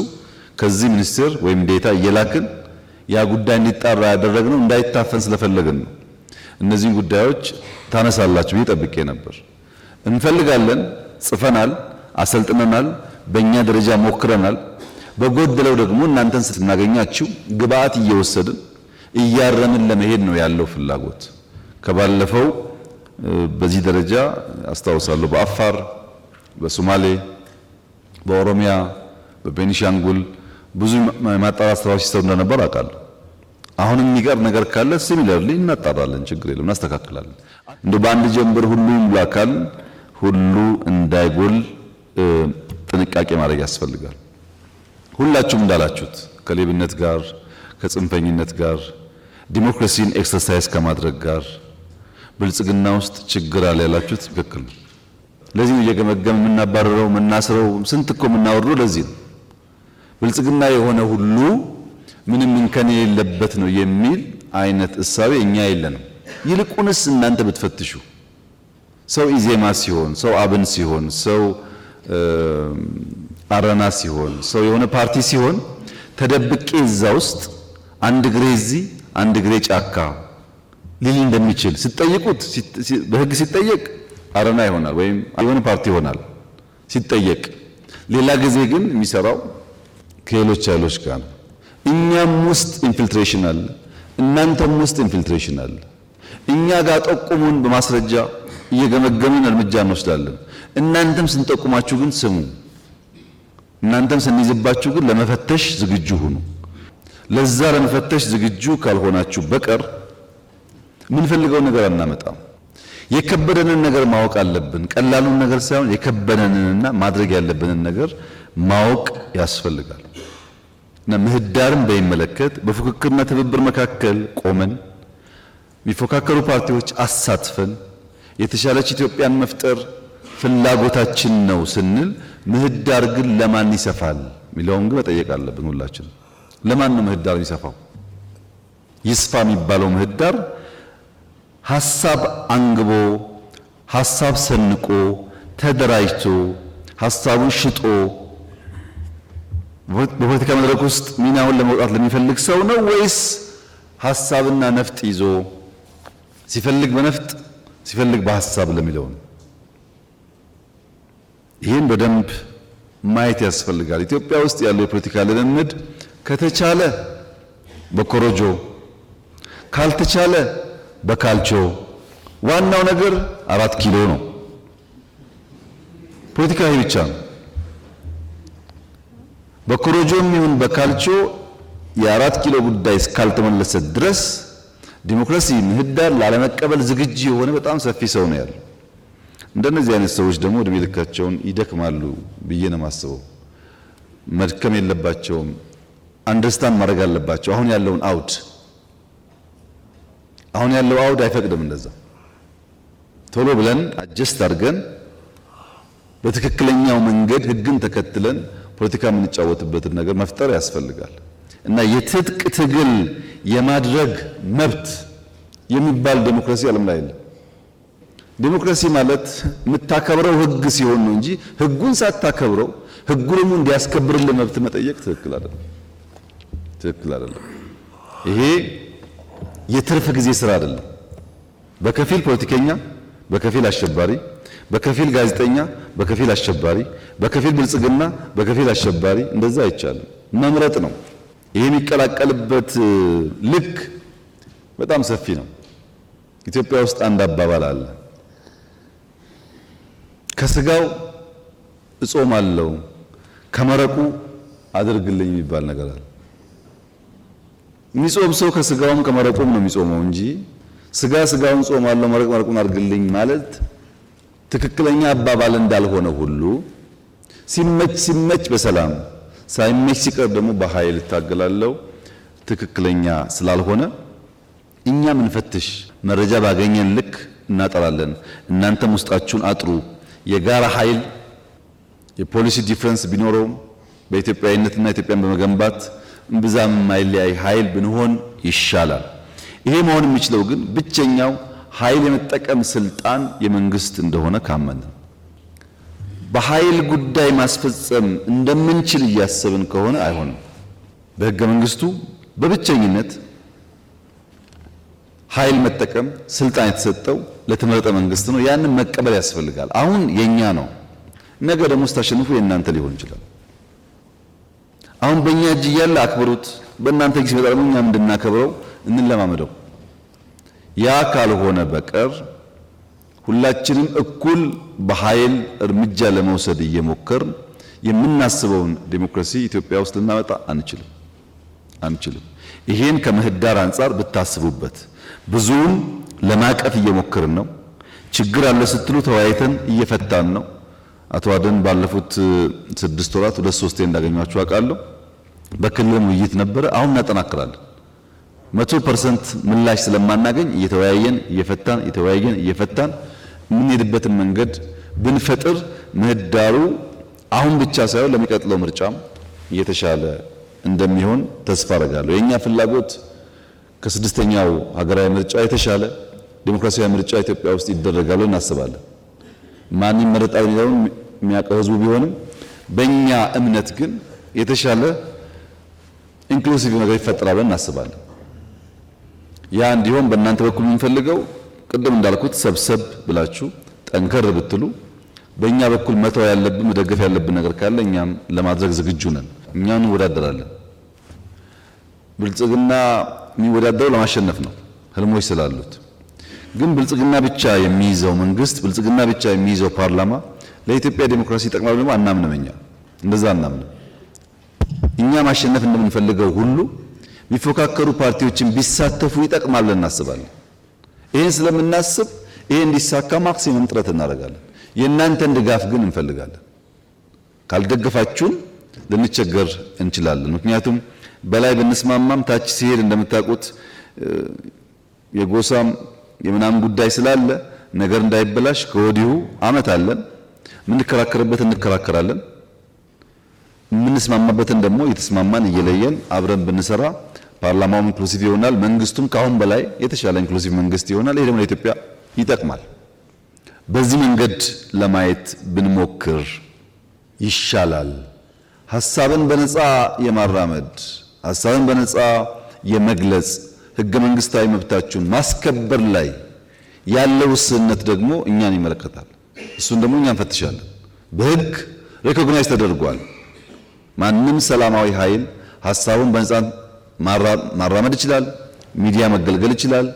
[SPEAKER 1] ከዚህ ሚኒስትር ወይም ዴታ እየላክን ያ ጉዳይ እንዲጣራ ያደረግነው እንዳይታፈን ስለፈለግን ነው። እነዚህን ጉዳዮች ታነሳላችሁ ብዬ ጠብቄ ነበር። እንፈልጋለን፣ ጽፈናል፣ አሰልጥነናል፣ በእኛ ደረጃ ሞክረናል። በጎደለው ደግሞ እናንተን ስናገኛችሁ ግብአት እየወሰድን እያረምን ለመሄድ ነው ያለው ፍላጎት። ከባለፈው በዚህ ደረጃ አስታውሳለሁ። በአፋር፣ በሶማሌ፣ በኦሮሚያ፣ በቤኒሻንጉል ብዙ ማጣራት ስራዎች ሲሰሩ እንደነበር አውቃለሁ። አሁን የሚቀር ነገር ካለ ሲሚላርሊ እናጣራለን፣ ችግር የለም፣ እናስተካክላለን። እንደው በአንድ ጀንበር ሁሉም ላካል ሁሉ እንዳይጎል ጥንቃቄ ማድረግ ያስፈልጋል። ሁላችሁም እንዳላችሁት ከሌብነት ጋር ከጽንፈኝነት ጋር ዲሞክራሲን ኤክሰርሳይዝ ከማድረግ ጋር ብልጽግና ውስጥ ችግር አለ ያላችሁት ትክክል ነው። ለዚህ ነው እየገመገም የምናባረረው የምናስረው ስንት እኮ የምናወርደው ለዚህ ነው። ብልጽግና የሆነ ሁሉ ምንም እንከን የሌለበት ነው የሚል አይነት እሳቤ እኛ የለንም። ይልቁንስ እናንተ ብትፈትሹ ሰው ኢዜማ ሲሆን፣ ሰው አብን ሲሆን፣ ሰው አረና ሲሆን፣ ሰው የሆነ ፓርቲ ሲሆን ተደብቄ እዛ ውስጥ አንድ እግሬ እዚህ አንድ እግሬ ጫካ ሊል እንደሚችል ሲጠይቁት በህግ ሲጠየቅ አረና ይሆናል ወይም የሆነ ፓርቲ ይሆናል ሲጠየቅ። ሌላ ጊዜ ግን የሚሰራው ከሌሎች ኃይሎች ጋር ነው። እኛም ውስጥ ኢንፊልትሬሽን አለ፣ እናንተም ውስጥ ኢንፊልትሬሽን አለ። እኛ ጋር ጠቁሙን፣ በማስረጃ እየገመገምን እርምጃ እንወስዳለን። እናንተም ስንጠቁማችሁ ግን ስሙ። እናንተም ስንይዝባችሁ ግን ለመፈተሽ ዝግጁ ሁኑ። ለዛ ለመፈተሽ ዝግጁ ካልሆናችሁ በቀር የምንፈልገው ነገር አናመጣም። የከበደንን ነገር ማወቅ አለብን። ቀላሉን ነገር ሳይሆን የከበደንንና ማድረግ ያለብንን ነገር ማወቅ ያስፈልጋል። እና ምህዳርን በሚመለከት በፉክክርና ትብብር መካከል ቆመን የሚፎካከሩ ፓርቲዎች አሳትፈን የተሻለች ኢትዮጵያን መፍጠር ፍላጎታችን ነው ስንል ምህዳር ግን ለማን ይሰፋል የሚለውን ግን መጠየቅ አለብን። ሁላችን ለማን ነው ምህዳር የሚሰፋው? ይስፋ የሚባለው ምህዳር ሐሳብ አንግቦ ሐሳብ ሰንቆ ተደራጅቶ ሐሳቡን ሽጦ በፖለቲካ መድረክ ውስጥ ሚናውን ለመውጣት ለሚፈልግ ሰው ነው ወይስ ሐሳብና ነፍጥ ይዞ ሲፈልግ በነፍጥ ሲፈልግ በሐሳብ ለሚለው ነው? ይህን በደንብ ማየት ያስፈልጋል። ኢትዮጵያ ውስጥ ያለው የፖለቲካ ልምምድ ከተቻለ በኮሮጆ ካልተቻለ በካልቾ፣ ዋናው ነገር 4 ኪሎ ነው። ፖለቲካ ይህ ብቻ ነው። በኮሮጆም ይሁን በካልቾ የ4 ኪሎ ጉዳይ እስካልተመለሰ ድረስ ዲሞክራሲ ምህዳር ላለመቀበል ዝግጁ የሆነ በጣም ሰፊ ሰው ነው ያለው። እንደነዚህ አይነት ሰዎች ደግሞ እድሜ ልካቸውን ይደክማሉ ብዬ ነው የማስበው። መድከም የለባቸውም። አንደርስታንድ ማድረግ አለባቸው። አሁን ያለውን አውድ አይፈቅድም። እንደዛ ቶሎ ብለን አጀስት አድርገን በትክክለኛው መንገድ ህግን ተከትለን ፖለቲካ የምንጫወትበትን ነገር መፍጠር ያስፈልጋል። እና የትጥቅ ትግል የማድረግ መብት የሚባል ዴሞክራሲ ዓለም ላይ የለም። ዴሞክራሲ ማለት የምታከብረው ህግ ሲሆን ነው እንጂ ህጉን ሳታከብረው ህጉ ደግሞ እንዲያስከብርልህ መብት መጠየቅ ትክክል አይደለም። ይሄ የትርፍ ጊዜ ስራ አይደለም። በከፊል ፖለቲከኛ፣ በከፊል አሸባሪ፣ በከፊል ጋዜጠኛ፣ በከፊል አሸባሪ፣ በከፊል ብልጽግና፣ በከፊል አሸባሪ፣ እንደዛ አይቻልም። መምረጥ ነው። ይሄ የሚቀላቀልበት ልክ በጣም ሰፊ ነው። ኢትዮጵያ ውስጥ አንድ አባባል አለ። ከስጋው እጾማለሁ ከመረቁ አድርግልኝ የሚባል ነገር አለ። የሚጾም ሰው ከስጋውም ከመረቁም ነው የሚጾመው እንጂ ስጋውን ጾማለሁ መረቅ መረቁን አድርግልኝ ማለት ትክክለኛ አባባል እንዳልሆነ ሁሉ ሲመች በሰላም ሳይመች ሲቀር ደግሞ በኃይል እታገላለሁ ትክክለኛ ስላልሆነ እኛ ምንፈትሽ መረጃ ባገኘን ልክ እናጠራለን። እናንተም ውስጣችሁን አጥሩ። የጋራ ኃይል የፖሊሲ ዲፍረንስ ቢኖረውም በኢትዮጵያዊነትና ኢትዮጵያን በመገንባት እምብዛም የማይለያይ ኃይል ብንሆን ይሻላል። ይሄ መሆን የሚችለው ግን ብቸኛው ኃይል የመጠቀም ስልጣን የመንግስት እንደሆነ ካመን በኃይል ጉዳይ ማስፈጸም እንደምንችል እያሰብን ከሆነ አይሆንም። በሕገ መንግስቱ በብቸኝነት ኃይል መጠቀም ስልጣን የተሰጠው ለተመረጠ መንግስት ነው። ያንን መቀበል ያስፈልጋል። አሁን የኛ ነው፣ ነገ ደግሞ ስታሸንፉ የእናንተ ሊሆን ይችላል። አሁን በእኛ እጅ እያለ አክብሩት፣ በእናንተ እጅ ሲመጣ ደግሞ እኛም እንድናከብረው እንለማመደው። ያ ካልሆነ በቀር ሁላችንም እኩል በኃይል እርምጃ ለመውሰድ እየሞከርን የምናስበውን ዲሞክራሲ ኢትዮጵያ ውስጥ ልናመጣ አንችልም። ይሄን ከምህዳር አንጻር ብታስቡበት። ብዙውን ለማቀፍ እየሞከርን ነው። ችግር አለ ስትሉ ተወያይተን እየፈታን ነው። አቶ አደን ባለፉት 6 ወራት 2-3 እንዳገኟቸው አውቃለሁ። በክልልም ውይይት ነበረ። አሁን እናጠናክራለን። 100% ምላሽ ስለማናገኝ እየተወያየን እየፈታን የምንሄድበትን መንገድ ብንፈጥር ምህዳሩ አሁን ብቻ ሳይሆን ለሚቀጥለው ምርጫም እየተሻለ እንደሚሆን ተስፋ አደርጋለሁ። የኛ ፍላጎት ከ6ኛው ሀገራዊ ምርጫ የተሻለ ዲሞክራሲያዊ ምርጫ ኢትዮጵያ ውስጥ ይደረጋል እናስባለን። ማን ይመረጣል የሚለውን የሚያውቀው ህዝቡ ቢሆንም በእኛ እምነት ግን የተሻለ ኢንክሉሲቭ ነገር ይፈጠራል ብለን እናስባለን። ያ እንዲሆን በእናንተ በኩል የምንፈልገው ቅድም እንዳልኩት ሰብሰብ ብላችሁ ጠንከር ብትሉ፣ በእኛ በኩል መተው ያለብን መደገፍ ያለብን ነገር ካለ እኛም ለማድረግ ዝግጁ ነን። እኛም እንወዳደራለን። ብልጽግና የሚወዳደረው ለማሸነፍ ነው ህልሞች ስላሉት። ግን ብልጽግና ብቻ የሚይዘው መንግስት፣ ብልጽግና ብቻ የሚይዘው ፓርላማ ለኢትዮጵያ ዲሞክራሲ ይጠቅማል ብለን አናምንም። እኛ እንደዛ አናምንም። እኛ ማሸነፍ እንደምንፈልገው ሁሉ የሚፎካከሩ ፓርቲዎችን ቢሳተፉ ይጠቅማል ብለን እናስባለን። ይህን ስለምናስብ ይሄ እንዲሳካ ማክሲመም ጥረት እናደርጋለን። የእናንተን ድጋፍ ግን እንፈልጋለን። ካልደገፋችሁን ልንቸገር እንችላለን። ምክንያቱም በላይ ብንስማማም ታች ሲሄድ እንደምታውቁት የጎሳም የምናምን ጉዳይ ስላለ ነገር እንዳይበላሽ ከወዲሁ አመት አለን። ምንከራከርበት እንከራከራለን። ምንስማማበትን ደግሞ የተስማማን እየለየን አብረን ብንሰራ ፓርላማው ኢንክሉሲቭ ይሆናል። መንግስቱም ካሁን በላይ የተሻለ ኢንክሉሲቭ መንግስት ይሆናል። ይሄ ደግሞ ለኢትዮጵያ ይጠቅማል። በዚህ መንገድ ለማየት ብንሞክር ይሻላል። ሐሳብን በነፃ የማራመድ ሐሳብን በነፃ የመግለጽ ህገ መንግስታዊ መብታችሁን ማስከበር ላይ ያለው ውስንነት ደግሞ እኛን ይመለከታል። እሱን ደግሞ እኛ እንፈትሻለን። በህግ ሪኮግናይዝ ተደርጓል። ማንም ሰላማዊ ኃይል ሐሳቡን በነፃ ማራመድ ይችላል። ሚዲያ መገልገል ይችላል።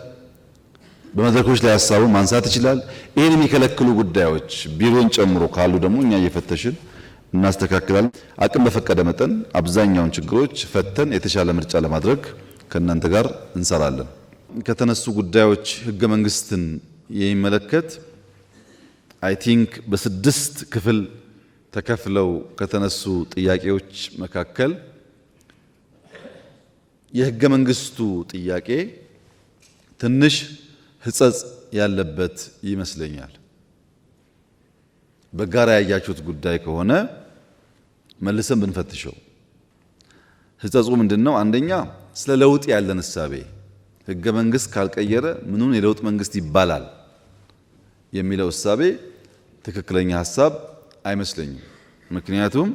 [SPEAKER 1] በመድረኮች ላይ ሐሳቡን ማንሳት ይችላል። ይሄን የሚከለክሉ ጉዳዮች ቢሮን ጨምሮ ካሉ ደግሞ እኛ እየፈተሽን እናስተካክላለን። አቅም በፈቀደ መጠን አብዛኛውን ችግሮች ፈተን የተሻለ ምርጫ ለማድረግ ከእናንተ ጋር እንሰራለን። ከተነሱ ጉዳዮች ህገ መንግስትን የሚመለከት አይ ቲንክ በስድስት ክፍል ተከፍለው ከተነሱ ጥያቄዎች መካከል የህገ መንግስቱ ጥያቄ ትንሽ ህጸጽ ያለበት ይመስለኛል። በጋራ ያያችሁት ጉዳይ ከሆነ መልሰን ብንፈትሸው ህጸጹ ምንድነው? አንደኛ ስለ ለውጥ ያለን እሳቤ ህገ መንግስት ካልቀየረ ምኑን የለውጥ መንግስት ይባላል የሚለው እሳቤ ትክክለኛ ሐሳብ አይመስለኝም። ምክንያቱም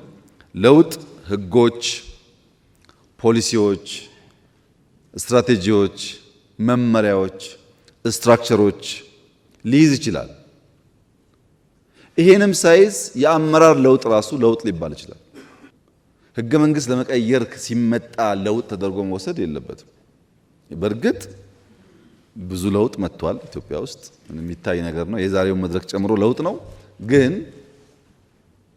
[SPEAKER 1] ለውጥ ህጎች፣ ፖሊሲዎች፣ ስትራቴጂዎች፣ መመሪያዎች፣ ስትራክቸሮች ሊይዝ ይችላል። ይሄንም ሳይዝ የአመራር ለውጥ ራሱ ለውጥ ሊባል ይችላል። ህገ መንግስት ለመቀየር ሲመጣ ለውጥ ተደርጎ መወሰድ የለበትም። በእርግጥ ብዙ ለውጥ መጥቷል ኢትዮጵያ ውስጥ የሚታይ ነገር ነው። የዛሬው መድረክ ጨምሮ ለውጥ ነው። ግን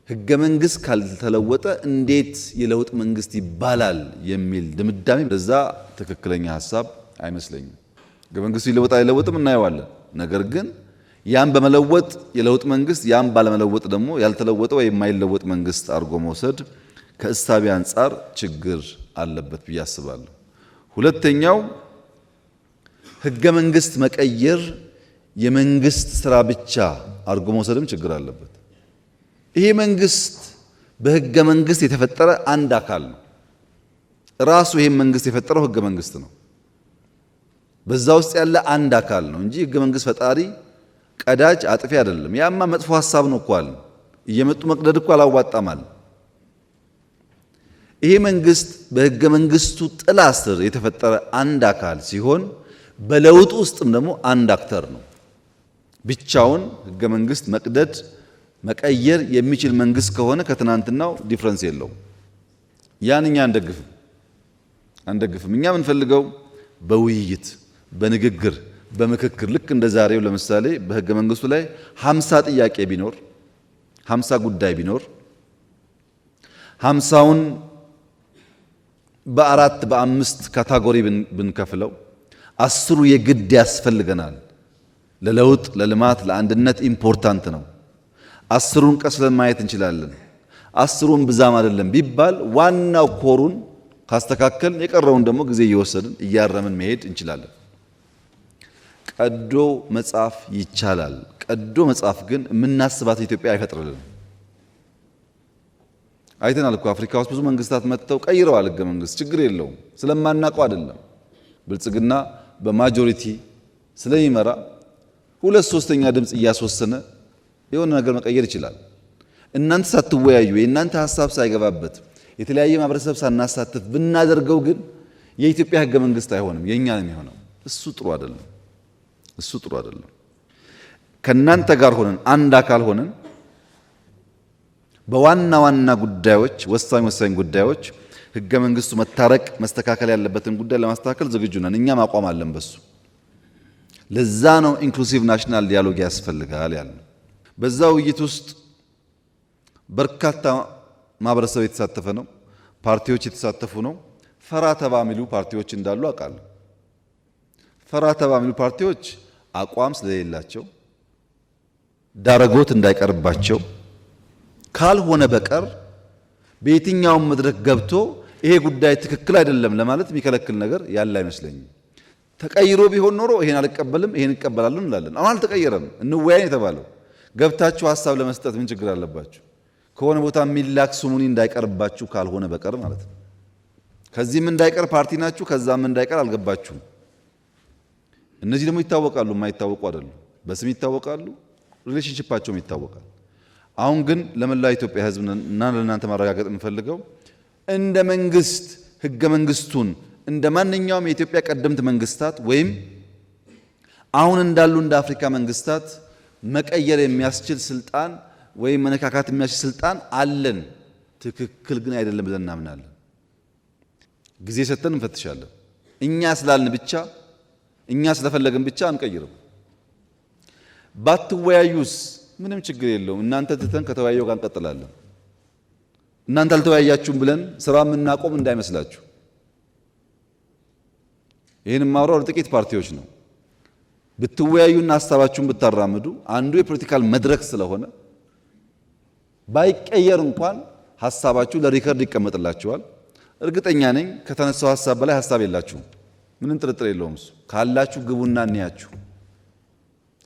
[SPEAKER 1] ህገ መንግስት ካልተለወጠ እንዴት የለውጥ መንግስት ይባላል የሚል ድምዳሜ በዛ ትክክለኛ ሐሳብ አይመስለኝም። ህገ መንግስቱ ይለወጣ አይለወጥም እናየዋለን። ነገር ግን ያን በመለወጥ የለውጥ መንግስት ያን ባለመለወጥ ደግሞ ያልተለወጠ ወይ የማይለወጥ መንግስት አድርጎ መውሰድ ከእሳቤ አንጻር ችግር አለበት ብዬ አስባለሁ። ሁለተኛው ህገ መንግስት መቀየር የመንግስት ስራ ብቻ አድርጎ መውሰድም ችግር አለበት። ይሄ መንግስት በህገ መንግስት የተፈጠረ አንድ አካል ነው። ራሱ ይሄን መንግስት የፈጠረው ህገ መንግስት ነው። በዛ ውስጥ ያለ አንድ አካል ነው እንጂ ህገ መንግስት ፈጣሪ ቀዳጅ አጥፊ አይደለም። ያማ መጥፎ ሐሳብ ነው እኮ አለ። እየመጡ መቅደድ እኮ አላዋጣም አለ። ይሄ መንግስት በህገ መንግስቱ ጥላ ስር የተፈጠረ አንድ አካል ሲሆን በለውጥ ውስጥም ደግሞ አንድ አክተር ነው። ብቻውን ህገ መንግስት መቅደድ መቀየር የሚችል መንግስት ከሆነ ከትናንትናው ዲፍረንስ የለውም። ያን እኛ አንደግፍም። እኛ የምንፈልገው በውይይት በንግግር በምክክር ልክ እንደ ዛሬው ለምሳሌ በህገ መንግስቱ ላይ 50 ጥያቄ ቢኖር 50 ጉዳይ ቢኖር 50ውን በአራት በአምስት ካታጎሪ ብንከፍለው 10ሩ የግድ ያስፈልገናል። ለለውጥ ለልማት ለአንድነት ኢምፖርታንት ነው። 10ሩን ቀስለን ማየት እንችላለን። 10ሩን ብዛም አይደለም ቢባል ዋናው ኮሩን ካስተካከል የቀረውን ደግሞ ጊዜ እየወሰድን እያረምን መሄድ እንችላለን። ቀዶ መጻፍ ይቻላል። ቀዶ መጻፍ ግን የምናስባት ኢትዮጵያ አይፈጥርልንም። አይተናል እኮ አፍሪካ ውስጥ ብዙ መንግስታት መጥተው ቀይረዋል ህገ መንግስት። ችግር የለውም ስለማናውቀው አይደለም። ብልጽግና በማጆሪቲ ስለሚመራ 2/3 ድምፅ እያስወሰነ የሆነ ነገር መቀየር ይችላል። እናንተ ሳትወያዩ የእናንተ ሀሳብ ሳይገባበት የተለያየ ማህበረሰብ ሳናሳትፍ ብናደርገው ግን የኢትዮጵያ ህገ መንግስት አይሆንም፣ የኛ ነው የሚሆነው። እሱ ጥሩ አይደለም። እሱ ጥሩ አይደለም። ከናንተ ጋር ሆነን አንድ አካል ሆነን በዋና ዋና ጉዳዮች ወሳኝ ጉዳዮች ህገ መንግስቱ መታረቅ መስተካከል ያለበትን ጉዳይ ለማስተካከል ዝግጁ ነን። እኛም አቋም አለን በሱ። ለዛ ነው ኢንክሉሲቭ ናሽናል ዲያሎግ ያስፈልጋል ያልነው። በዛ ውይይት ውስጥ በርካታ ማህበረሰብ የተሳተፈ ነው። ፓርቲዎች የተሳተፉ ነው። ፈራ ተባ የሚሉ ፓርቲዎች እንዳሉ አውቃለሁ። ፈራ ተባ የሚሉ ፓርቲዎች አቋም ስለሌላቸው ዳረጎት እንዳይቀርባቸው ካልሆነ በቀር በየትኛውም መድረክ ገብቶ ይሄ ጉዳይ ትክክል አይደለም ለማለት የሚከለክል ነገር ያለ አይመስለኝም። ተቀይሮ ቢሆን ኖሮ ይሄን አልቀበልም ይሄን እቀበላለሁ እንላለን። አሁን አልተቀየረም። እንወያይ የተባለው ገብታችሁ ሀሳብ ለመስጠት ምን ችግር አለባችሁ? ከሆነ ቦታ የሚላክ ስሙኒ እንዳይቀርባችሁ ካልሆነ በቀር ማለት ነው። ከዚህም እንዳይቀር ፓርቲ ናችሁ፣ ከዛም እንዳይቀር አልገባችሁም። እነዚህ ደግሞ ይታወቃሉ፣ የማይታወቁ አይደሉም። በስም ይታወቃሉ፣ ሪሌሽንሺፓቸውም ይታወቃል። አሁን ግን ለመላው ኢትዮጵያ ሕዝብ እና ለእናንተ ማረጋገጥ የምፈልገው እንደ መንግስት ህገ መንግስቱን እንደ ማንኛውም የኢትዮጵያ ቀደምት መንግስታት ወይም አሁን እንዳሉ እንደ አፍሪካ መንግስታት መቀየር የሚያስችል ስልጣን ወይም መነካካት የሚያስችል ስልጣን አለን። ትክክል ግን አይደለም ብለን እናምናለን። ጊዜ ሰጥተን እንፈትሻለን። እኛ ስላልን ብቻ እኛ ስለፈለግን ብቻ አንቀይርም። ባትወያዩስ ምንም ችግር የለውም። እናንተ ትተን ከተወያየው ጋር እንቀጥላለን። እናንተ አልተወያያችሁም ብለን ስራ የምናቆም እንዳይመስላችሁ። ይህን ማውራው ለጥቂት ፓርቲዎች ነው። ብትወያዩና ሀሳባችሁን ብታራምዱ አንዱ የፖለቲካል መድረክ ስለሆነ ባይቀየር እንኳን ሀሳባችሁ ለሪከርድ ይቀመጥላችኋል። እርግጠኛ ነኝ ከተነሳው ሀሳብ በላይ ሀሳብ የላችሁም። ምንም ጥርጥር የለውም። እሱ ካላችሁ ግቡና እንያችሁ።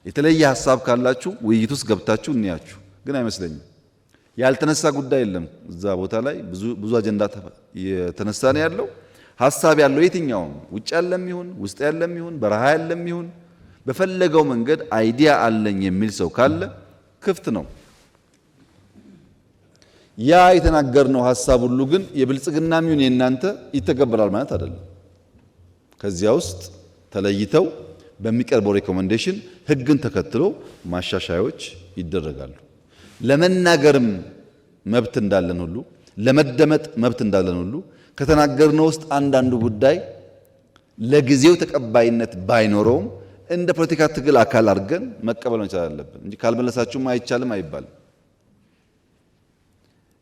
[SPEAKER 1] የተለየ ሀሳብ ካላችሁ ውይይት ውስጥ ገብታችሁ እንያችሁ። ግን አይመስለኝም። ያልተነሳ ጉዳይ የለም። እዛ ቦታ ላይ ብዙ አጀንዳ የተነሳ ነው ያለው። ሀሳብ ያለው የትኛውም ውጭ ያለም ይሁን ውስጥ ያለም ይሁን በረሃ ያለም ይሁን በፈለገው መንገድ አይዲያ አለኝ የሚል ሰው ካለ ክፍት ነው። ያ የተናገርነው ሀሳብ ሁሉ ግን የብልጽግናም ይሁን የእናንተ ይተገበራል ማለት አይደለም። ከዚያ ውስጥ ተለይተው በሚቀርበው ሪኮሜንዴሽን ህግን ተከትሎ ማሻሻያዎች ይደረጋሉ። ለመናገርም መብት እንዳለን ሁሉ ለመደመጥ መብት እንዳለን ሁሉ ከተናገርነው ውስጥ አንዳንዱ ጉዳይ ለጊዜው ተቀባይነት ባይኖረውም እንደ ፖለቲካ ትግል አካል አድርገን መቀበል መቻል አለብን እንጂ ካልመለሳችሁም አይቻልም አይባልም።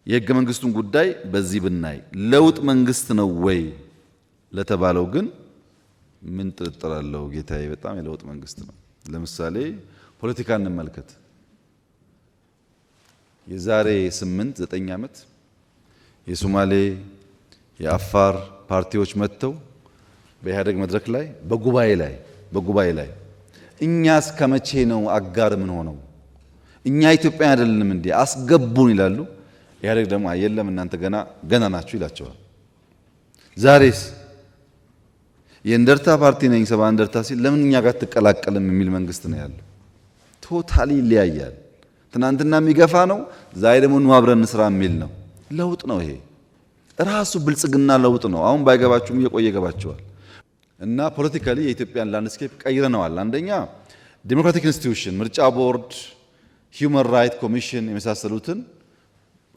[SPEAKER 1] የህገ መንግስቱን ጉዳይ በዚህ ብናይ ለውጥ መንግስት ነው ወይ ለተባለው ግን ምን ጥርጥር አለው? ጌታዬ በጣም የለውጥ መንግስት ነው። ለምሳሌ ፖለቲካ እንመልከት። የዛሬ 8-9 ዓመት የሶማሌ የአፋር ፓርቲዎች መጥተው በኢህአዴግ መድረክ ላይ በጉባኤ ላይ እኛ እስከ መቼ ነው አጋር ምን ሆነው እኛ ኢትዮጵያ አይደለንም እንዴ አስገቡን ይላሉ። ኢህአዴግ ደግሞ የለም እናንተ ገና ናችሁ ይላቸዋል። ዛሬስ የእንደርታ ፓርቲ ነኝ 70 እንደርታ ሲል ለምን እኛ ጋር ትቀላቀልም የሚል መንግስት ነው ያለው። ቶታሊ ይለያያል። ትናንትና የሚገፋ ነው፣ ዛሬ ደግሞ ኑ አብረን እንስራ የሚል ነው። ለውጥ ነው ይሄ ራሱ ብልጽግና ለውጥ ነው። አሁን ባይገባችሁም እየቆየ ይገባቸዋል። እና ፖለቲካሊ የኢትዮጵያን ላንድስኬፕ ቀይረነዋል። አንደኛ ዲሞክራቲክ ኢንስቲትዩሽን ምርጫ ቦርድ፣ ሂውማን ራይት ኮሚሽን የመሳሰሉትን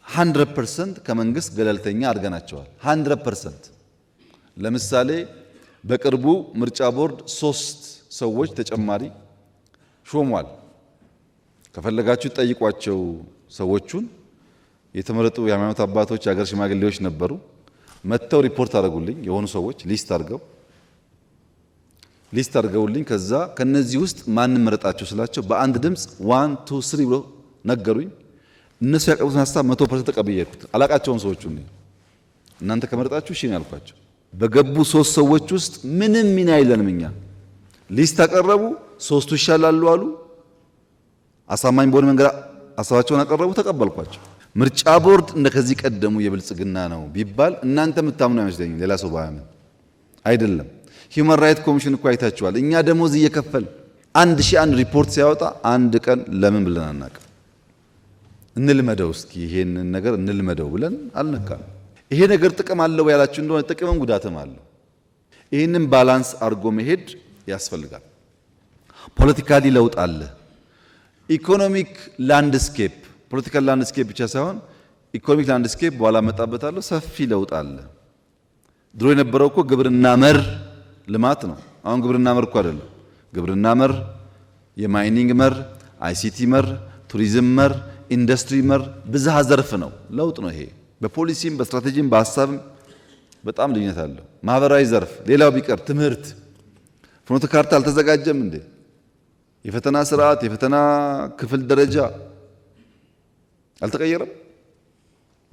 [SPEAKER 1] 100% ከመንግስት ገለልተኛ አድርገናቸዋል። 100%። ለምሳሌ በቅርቡ ምርጫ ቦርድ 3 ሰዎች ተጨማሪ ሾሟል። ከፈለጋችሁ ጠይቋቸው። ሰዎቹን የተመረጡ የሃይማኖት አባቶች፣ የሀገር ሽማግሌዎች ነበሩ። መጥተው ሪፖርት አድርጉልኝ። የሆኑ ሰዎች ሊስት አድርገውልኝ ከዛ ከነዚህ ውስጥ ማን መረጣቸው ስላቸው በአንድ ድምፅ 1 2 3 ብሎ ነገሩኝ። እነሱ ያቀርቡትን ሀሳብ 100% ተቀብያለሁ። አላቃቸውም ሰዎቹ። እናንተ ከመረጣችሁ እሺ ነው ያልኳቸው። በገቡ 3 ሰዎች ውስጥ ምንም ሚና የለንም እኛ። ሊስት አቀረቡ፣ 3ቱ ይሻላሉ አሉ። አሳማኝ በሆነ መንገድ ሀሳባቸውን አቀረቡ፣ ተቀበልኳቸው። ምርጫ ቦርድ እንደ ከዚህ ቀደሙ የብልጽግና ነው ቢባል እናንተ የምታምኑ አይመስለኝም። ሌላ ሰው ባያምን አይደለም። ሂውማን ራይት ኮሚሽን እኮ አይታችኋል። እኛ ደሞዝ እየከፈል 1001 ሪፖርት ሲያወጣ አንድ ቀን ለምን ብለን አናውቅም። እንልመደው እስኪ ይሄንን ነገር እንልመደው ብለን አልነካም። ይሄ ነገር ጥቅም አለው ያላችሁ እንደሆነ ጥቅምም ጉዳትም አለው። ይህንን ባላንስ አድርጎ መሄድ ያስፈልጋል። ፖለቲካሊ ለውጥ አለ። ኢኮኖሚክ ላንድስኬፕ ፖለቲካል ላንድስኬፕ ብቻ ሳይሆን ኢኮኖሚክ ላንድስኬፕ በኋላ መጣበታለሁ ሰፊ ለውጥ አለ። ድሮ የነበረው እኮ ግብርና መር ልማት ነው። አሁን ግብርና መር እኮ አይደለም። ግብርና መር፣ የማይኒንግ መር፣ አይሲቲ መር፣ ቱሪዝም መር፣ ኢንዱስትሪ መር ብዝሃ ዘርፍ ነው። ለውጥ ነው ይሄ። በፖሊሲም በስትራቴጂም በሀሳብም በጣም ልዩነት አለው። ማህበራዊ ዘርፍ ሌላው ቢቀር ትምህርት ፍኖተ ካርታ አልተዘጋጀም እንዴ? የፈተና ስርዓት የፈተና ክፍል ደረጃ አልተቀየረም?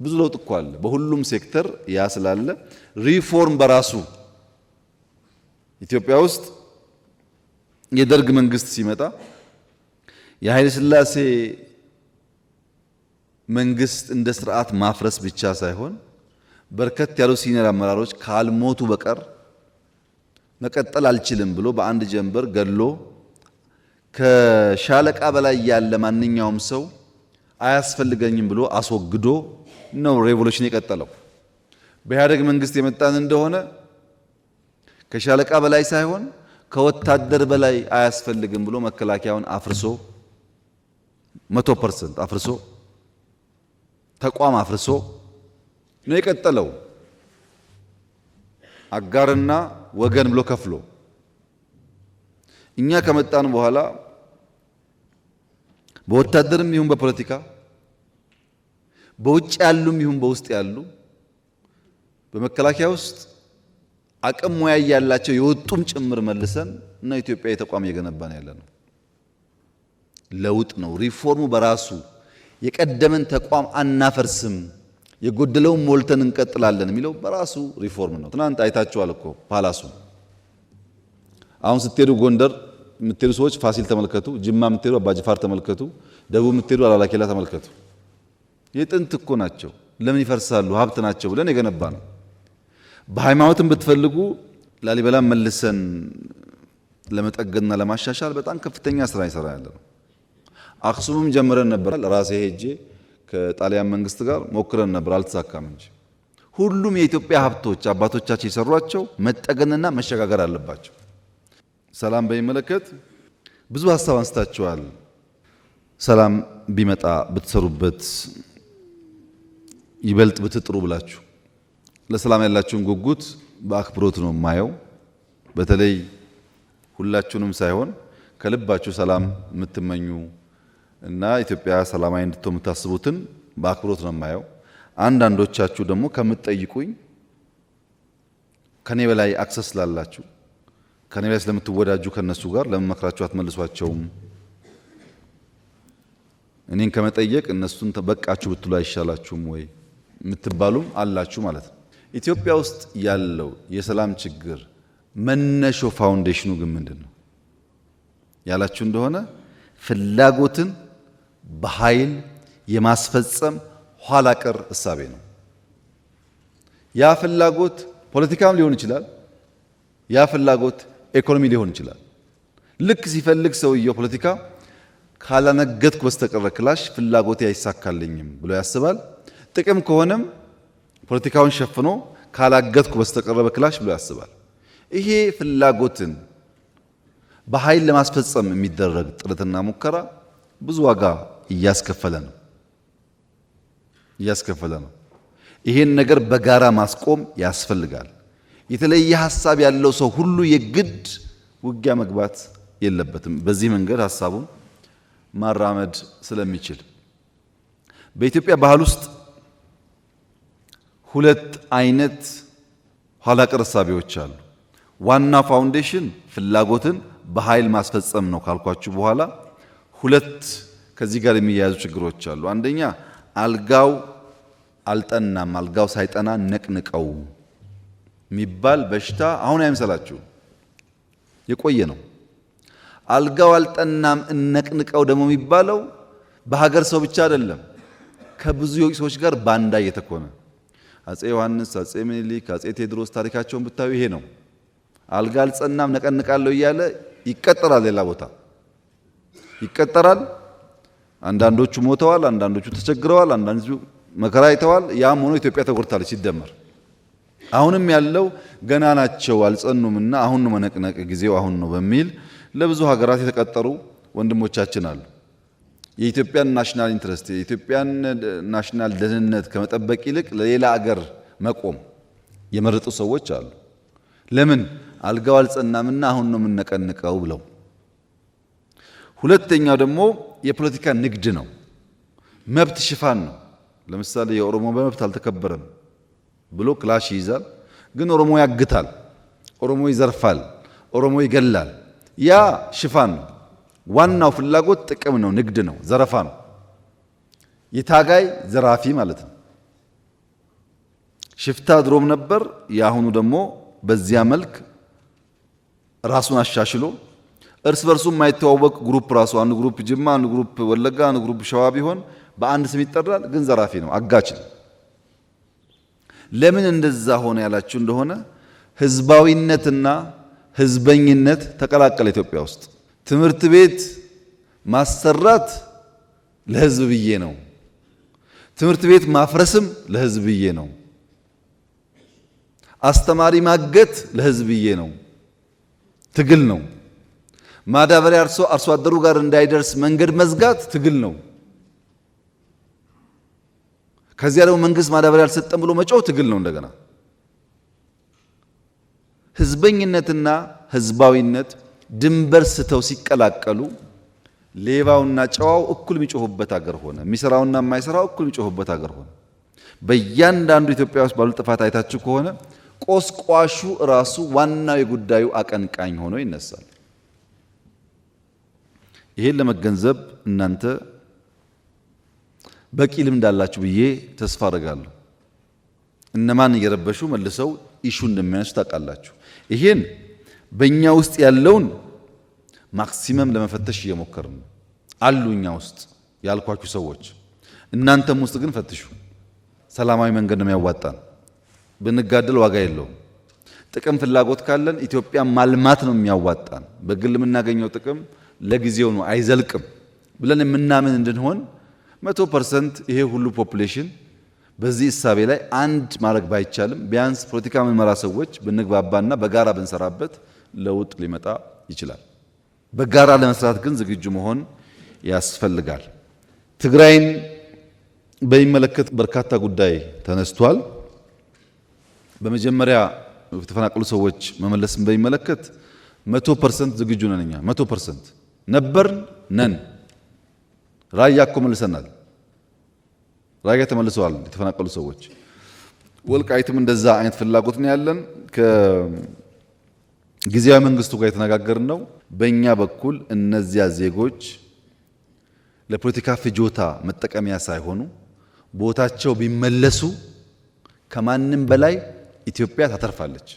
[SPEAKER 1] ብዙ ለውጥ እኮ አለ በሁሉም ሴክተር። ያ ስላለ ሪፎርም በራሱ ኢትዮጵያ ውስጥ የደርግ መንግስት ሲመጣ የኃይለ ሥላሴ መንግስት እንደ ስርዓት ማፍረስ ብቻ ሳይሆን በርከት ያሉ ሲኒየር አመራሮች ካልሞቱ በቀር መቀጠል አልችልም ብሎ በአንድ ጀንበር ገሎ ከሻለቃ በላይ ያለ ማንኛውም ሰው አያስፈልገኝም ብሎ አስወግዶ ነው ሬቮሉሽን የቀጠለው። በኢህአደግ መንግስት የመጣን እንደሆነ ከሻለቃ በላይ ሳይሆን ከወታደር በላይ አያስፈልግም ብሎ መከላከያውን አፍርሶ 100% አፍርሶ ተቋም አፍርሶ ነው የቀጠለው። አጋርና ወገን ብሎ ከፍሎ እኛ ከመጣን በኋላ በወታደርም ይሁን በፖለቲካ በውጭ ያሉም ይሁን በውስጥ ያሉ በመከላከያ ውስጥ አቅም ሙያ ያላቸው የወጡም ጭምር መልሰን እና ኢትዮጵያ የተቋም እየገነባን ያለ ነው። ለውጥ ነው። ሪፎርሙ በራሱ የቀደመን ተቋም አናፈርስም፣ የጎደለውን ሞልተን እንቀጥላለን የሚለው በራሱ ሪፎርም ነው። ትናንት አይታችኋል እኮ ፓላሱ። አሁን ስትሄዱ ጎንደር የምትሄዱ ሰዎች ፋሲል ተመልከቱ፣ ጅማ የምትሄዱ አባጅፋር ተመልከቱ፣ ደቡብ የምትሄዱ አላላኬላ ተመልከቱ። የጥንት እኮ ናቸው። ለምን ይፈርሳሉ? ሀብት ናቸው ብለን የገነባ ነው። በሃይማኖትም ብትፈልጉ ላሊበላን መልሰን ለመጠገንና ለማሻሻል በጣም ከፍተኛ ስራ ይሰራ ያለ ነው። አክሱምም ጀምረን ነበር። ራሴ ሄጄ ከጣሊያን መንግስት ጋር ሞክረን ነበር፣ አልተሳካም እንጂ ሁሉም የኢትዮጵያ ሀብቶች አባቶቻችን የሰሯቸው መጠገንና መሸጋገር አለባቸው። ሰላም በሚመለከት ብዙ ሀሳብ አንስታችኋል። ሰላም ቢመጣ ብትሰሩበት ይበልጥ ብትጥሩ ብላችሁ ለሰላም ያላችሁን ጉጉት በአክብሮት ነው የማየው። በተለይ ሁላችሁንም ሳይሆን ከልባችሁ ሰላም የምትመኙ እና ኢትዮጵያ ሰላማዊ እንድትሆን የምታስቡትን በአክብሮት ነው የማየው። አንዳንዶቻችሁ ደግሞ ከምትጠይቁኝ ከኔ በላይ አክሰስ ላላችሁ ከኔ በላይ ስለምትወዳጁ ከነሱ ጋር ለምን መክራችሁ አትመልሷቸውም? እኔን ከመጠየቅ እነሱን በቃችሁ ብትሉ አይሻላችሁም ወይ የምትባሉም አላችሁ ማለት ነው። ኢትዮጵያ ውስጥ ያለው የሰላም ችግር መነሾ ፋውንዴሽኑ ግን ምንድን ነው ያላችሁ እንደሆነ ፍላጎትን በኃይል የማስፈጸም ኋላ ቀር እሳቤ ነው። ያ ፍላጎት ፖለቲካም ሊሆን ይችላል። ያ ፍላጎት ኢኮኖሚ ሊሆን ይችላል። ልክ ሲፈልግ ሰውየው ፖለቲካ ካላነገትኩ በስተቀር ክላሽ ፍላጎቴ አይሳካልኝም ብሎ ያስባል። ጥቅም ከሆነም ፖለቲካውን ሸፍኖ ካላገትኩ በስተቀር በክላሽ ብሎ ያስባል። ይሄ ፍላጎትን በኃይል ለማስፈጸም የሚደረግ ጥረትና ሙከራ ብዙ ዋጋ እያስከፈለ ነው። ይሄን ነገር በጋራ ማስቆም ያስፈልጋል። የተለየ ሀሳብ ያለው ሰው ሁሉ የግድ ውጊያ መግባት የለበትም። በዚህ መንገድ ሀሳቡን ማራመድ ስለሚችል በኢትዮጵያ ባህል ውስጥ ሁለት አይነት ኋላ ቀር እሳቤዎች አሉ። ዋና ፋውንዴሽን ፍላጎትን በኃይል ማስፈጸም ነው ካልኳችሁ በኋላ ሁለት ከዚህ ጋር የሚያያዙ ችግሮች አሉ። አንደኛ አልጋው አልጠናም፣ አልጋው ሳይጠና ነቅንቀው የሚባል በሽታ አሁን አይምሰላችሁ፣ የቆየ ነው። አልጋው አልጠናም እነቅንቀው ደግሞ የሚባለው በሀገር ሰው ብቻ አይደለም፣ ከብዙ ሰዎች ጋር ባንዳ እየተኮነ አጼ ዮሐንስ፣ አጼ ምኒልክ፣ አጼ ቴዎድሮስ ታሪካቸውን ብታዩ ይሄ ነው። አልጋ አልጸናም ነቀንቃለሁ እያለ ይቀጠራል፣ ሌላ ቦታ ይቀጠራል። አንዳንዶቹ ሞተዋል፣ አንዳንዶቹ ተቸግረዋል፣ አንዳንዶቹ መከራ አይተዋል። ያም ሆኖ ኢትዮጵያ ተጎድታለች ሲደመር። አሁንም ያለው ገና ናቸው አልጸኑምና አሁን ነው መነቅነቅ ጊዜው አሁን ነው በሚል ለብዙ ሀገራት የተቀጠሩ ወንድሞቻችን አሉ። የኢትዮጵያን ናሽናል ኢንትረስት የኢትዮጵያን ናሽናል ደህንነት ከመጠበቅ ይልቅ ለሌላ አገር መቆም የመረጡ ሰዎች አሉ። ለምን አልጋው አልጸናምና አሁን ነው የምንነቀንቀው ብለው። ሁለተኛው ደግሞ የፖለቲካ ንግድ ነው፣ መብት ሽፋን ነው። ለምሳሌ የኦሮሞ መብት አልተከበረም ብሎ ክላሽ ይይዛል። ግን ኦሮሞ ያግታል፣ ኦሮሞ ይዘርፋል፣ ኦሮሞ ይገላል። ያ ሽፋን ነው። ዋናው ፍላጎት ጥቅም ነው፣ ንግድ ነው፣ ዘረፋ ነው። የታጋይ ዘራፊ ማለት ነው። ሽፍታ ድሮም ነበር። የአሁኑ ደግሞ በዚያ መልክ ራሱን አሻሽሎ እርስ በርሱ የማይተዋወቅ ግሩፕ ራሱ አንድ ግሩፕ ጅማ፣ አንድ ግሩፕ ወለጋ፣ አንድ ግሩፕ ሸዋ ቢሆን በአንድ ስም ይጠራል። ግን ዘራፊ ነው፣ አጋች ነው። ለምን እንደዛ ሆነ ያላችሁ እንደሆነ ህዝባዊነትና ህዝበኝነት ተቀላቀለ ኢትዮጵያ ውስጥ። ትምህርት ቤት ማሰራት ለህዝብ ብዬ ነው፣ ትምህርት ቤት ማፍረስም ለህዝብ ብዬ ነው፣ አስተማሪ ማገት ለህዝብ ብዬ ነው። ትግል ነው። ማዳበሪያ አርሶ አደሩ ጋር እንዳይደርስ መንገድ መዝጋት ትግል ነው። ከዚያ ደግሞ መንግስት ማዳበሪያ አልሰጠም ብሎ መጮህ ትግል ነው። እንደገና ህዝበኝነትና ህዝባዊነት ድንበር ስተው ሲቀላቀሉ ሌባውና ጨዋው እኩል የሚጮሁበት አገር ሆነ። የሚሰራውና የማይሰራው እኩል የሚጮሁበት አገር ሆነ። በእያንዳንዱ ኢትዮጵያ ውስጥ ባሉ ጥፋት አይታችሁ ከሆነ ቆስቋሹ ራሱ ዋናው የጉዳዩ አቀንቃኝ ሆኖ ይነሳል። ይሄን ለመገንዘብ እናንተ በቂ ልምድ አላችሁ ብዬ ተስፋ አደርጋለሁ። እነማን እየረበሹ መልሰው ኢሹ እንደሚያነሱ ታውቃላችሁ። ይሄን በእኛ ውስጥ ያለውን ማክሲመም ለመፈተሽ እየሞከርን ነው። አሉ እኛ ውስጥ ያልኳችሁ ሰዎች፣ እናንተም ውስጥ ግን ፈትሹ። ሰላማዊ መንገድ ነው የሚያዋጣን። ብንጋደል ዋጋ የለውም። ጥቅም ፍላጎት ካለን ኢትዮጵያ ማልማት ነው የሚያዋጣን። በግል የምናገኘው ጥቅም ለጊዜው ነው አይዘልቅም ብለን የምናምን እንድንሆን 100% ይሄ ሁሉ ፖፑሌሽን በዚህ እሳቤ ላይ አንድ ማድረግ ባይቻልም ቢያንስ ፖለቲካ የምንመራ ሰዎች ብንግባባና በጋራ ብንሰራበት ለውጥ ሊመጣ ይችላል። በጋራ ለመስራት ግን ዝግጁ መሆን ያስፈልጋል። ትግራይን በሚመለከት በርካታ ጉዳይ ተነስቷል። በመጀመሪያ የተፈናቀሉ ሰዎች መመለስን በሚመለከት 100% ዝግጁ ነን። እኛ 100% ነበርን ነን። ራያ እኮ መልሰናል። ራያ ተመልሰዋል የተፈናቀሉ ሰዎች። ወልቃይትም እንደዛ አይነት ፍላጎት ነው ያለን። ከጊዜያዊ መንግስቱ ጋር የተነጋገርን ነው። በእኛ በኩል እነዚያ ዜጎች ለፖለቲካ ፍጆታ መጠቀሚያ ሳይሆኑ ቦታቸው ቢመለሱ ከማንም በላይ ኢትዮጵያ ታተርፋለች።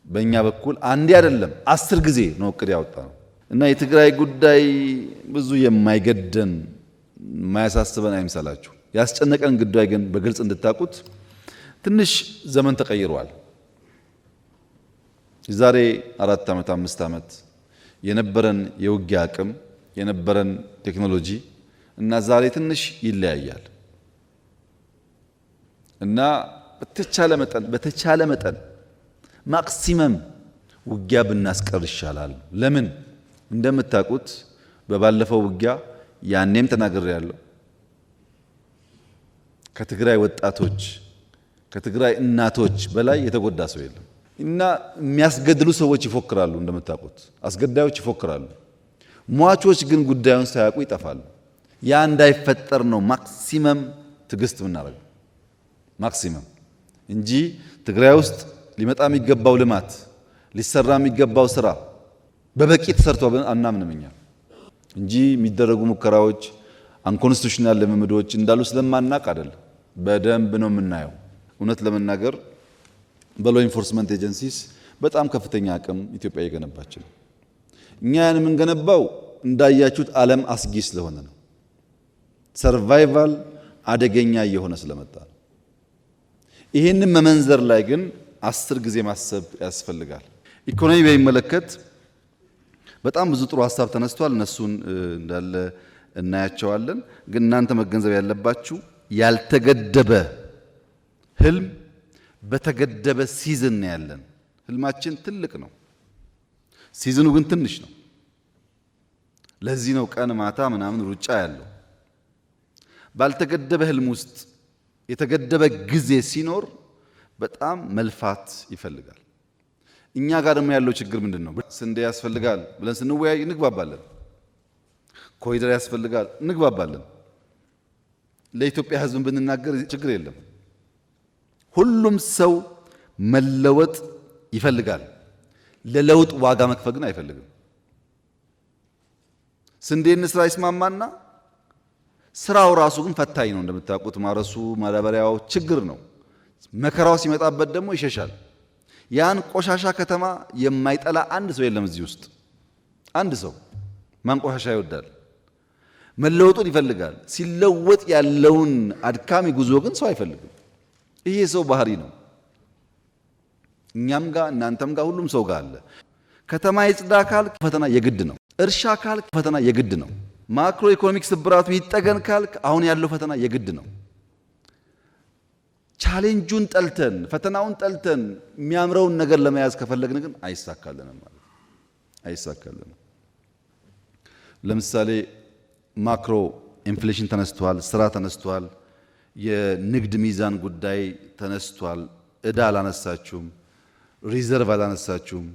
[SPEAKER 1] በእኛ በኩል አንዴ አይደለም 10 ጊዜ ነው እቅድ ያወጣነው እና የትግራይ ጉዳይ ብዙ የማይገደን የማያሳስበን አይምሰላችሁ። ያስጨነቀን ጉዳይ ግን በግልጽ እንድታቁት ትንሽ ዘመን ተቀይሯል። የዛሬ 4 ዓመት 5 ዓመት የነበረን የውጊያ አቅም የነበረን ቴክኖሎጂ እና ዛሬ ትንሽ ይለያያል እና በተቻለ መጠን ማክሲመም ውጊያ ብናስቀር ይሻላል። ለምን እንደምታውቁት በባለፈው ውጊያ ያኔም ተናግሬ ያለው ከትግራይ ወጣቶች ከትግራይ እናቶች በላይ የተጎዳ ሰው የለም እና የሚያስገድሉ ሰዎች ይፎክራሉ። እንደምታውቁት አስገዳዮች ይፎክራሉ። ሟቾች ግን ጉዳዩን ሳያውቁ ይጠፋሉ። ያ እንዳይፈጠር ነው ማክሲመም ትዕግስት የምናደርገው ማክሲመም እንጂ ትግራይ ውስጥ ሊመጣ የሚገባው ልማት ሊሰራ የሚገባው ስራ በበቂ ተሰርቷል አናምንም እኛ እንጂ የሚደረጉ ሙከራዎች አንኮንስቲቱሽናል ልምምዶች እንዳሉ ስለማናቅ አይደለም። በደንብ ነው የምናየው። እውነት ለመናገር በሎ ኢንፎርስመንት ኤጀንሲስ በጣም ከፍተኛ አቅም ኢትዮጵያ እየገነባች ነው። እኛ ያን የምንገነባው እንዳያችሁት ዓለም አስጊ ስለሆነ ነው። ሰርቫይቫል አደገኛ እየሆነ ስለመጣ ነው። ይህንን መመንዘር ላይ ግን 10 ጊዜ ማሰብ ያስፈልጋል። ኢኮኖሚ በሚመለከት በጣም ብዙ ጥሩ ሀሳብ ተነስቷል። እነሱን እንዳለ እናያቸዋለን። ግን እናንተ መገንዘብ ያለባችሁ ያልተገደበ ህልም በተገደበ ሲዝን ነው ያለን። ህልማችን ትልቅ ነው፣ ሲዝኑ ግን ትንሽ ነው። ለዚህ ነው ቀን ማታ ምናምን ሩጫ ያለው። ባልተገደበ ህልም ውስጥ የተገደበ ጊዜ ሲኖር በጣም መልፋት ይፈልጋል። እኛ ጋር ደግሞ ያለው ችግር ምንድን ነው? ስንዴ ያስፈልጋል ብለን ስንወያይ እንግባባለን። ኮሪደር ያስፈልጋል እንግባባለን። ለኢትዮጵያ ህዝብ ብንናገር ችግር የለም። ሁሉም ሰው መለወጥ ይፈልጋል። ለለውጥ ዋጋ መክፈል ግን አይፈልግም። ስንዴ እንስራ ይስማማና ስራው ራሱ ግን ፈታኝ ነው። እንደምታውቁት ማረሱ፣ ማዳበሪያው ችግር ነው። መከራው ሲመጣበት ደግሞ ይሸሻል። ያን ቆሻሻ ከተማ የማይጠላ አንድ ሰው የለም እዚህ ውስጥ። አንድ ሰው ማን ቆሻሻ ይወዳል? መለወጡን ይፈልጋል። ሲለወጥ ያለውን አድካሚ ጉዞ ግን ሰው አይፈልግም። ይሄ ሰው ባህሪ ነው። እኛም ጋር እናንተም ጋር ሁሉም ሰው ጋር አለ። ከተማ ይጽዳ ካልክ ፈተና የግድ ነው። እርሻ ካልክ ፈተና የግድ ነው። ማክሮ ኢኮኖሚክ ስብራቱ ይጠገን ካልክ አሁን ያለው ፈተና የግድ ነው። ቻሌንጁን ጠልተን ፈተናውን ጠልተን የሚያምረውን ነገር ለመያዝ ከፈለግን ግን አይሳካልንም ማለት አይሳካልንም። ለምሳሌ ማክሮ ኢንፍሌሽን ተነስቷል፣ ስራ ተነስቷል፣ የንግድ ሚዛን ጉዳይ ተነስቷል። እዳ አላነሳችሁም፣ ሪዘርቭ አላነሳችሁም።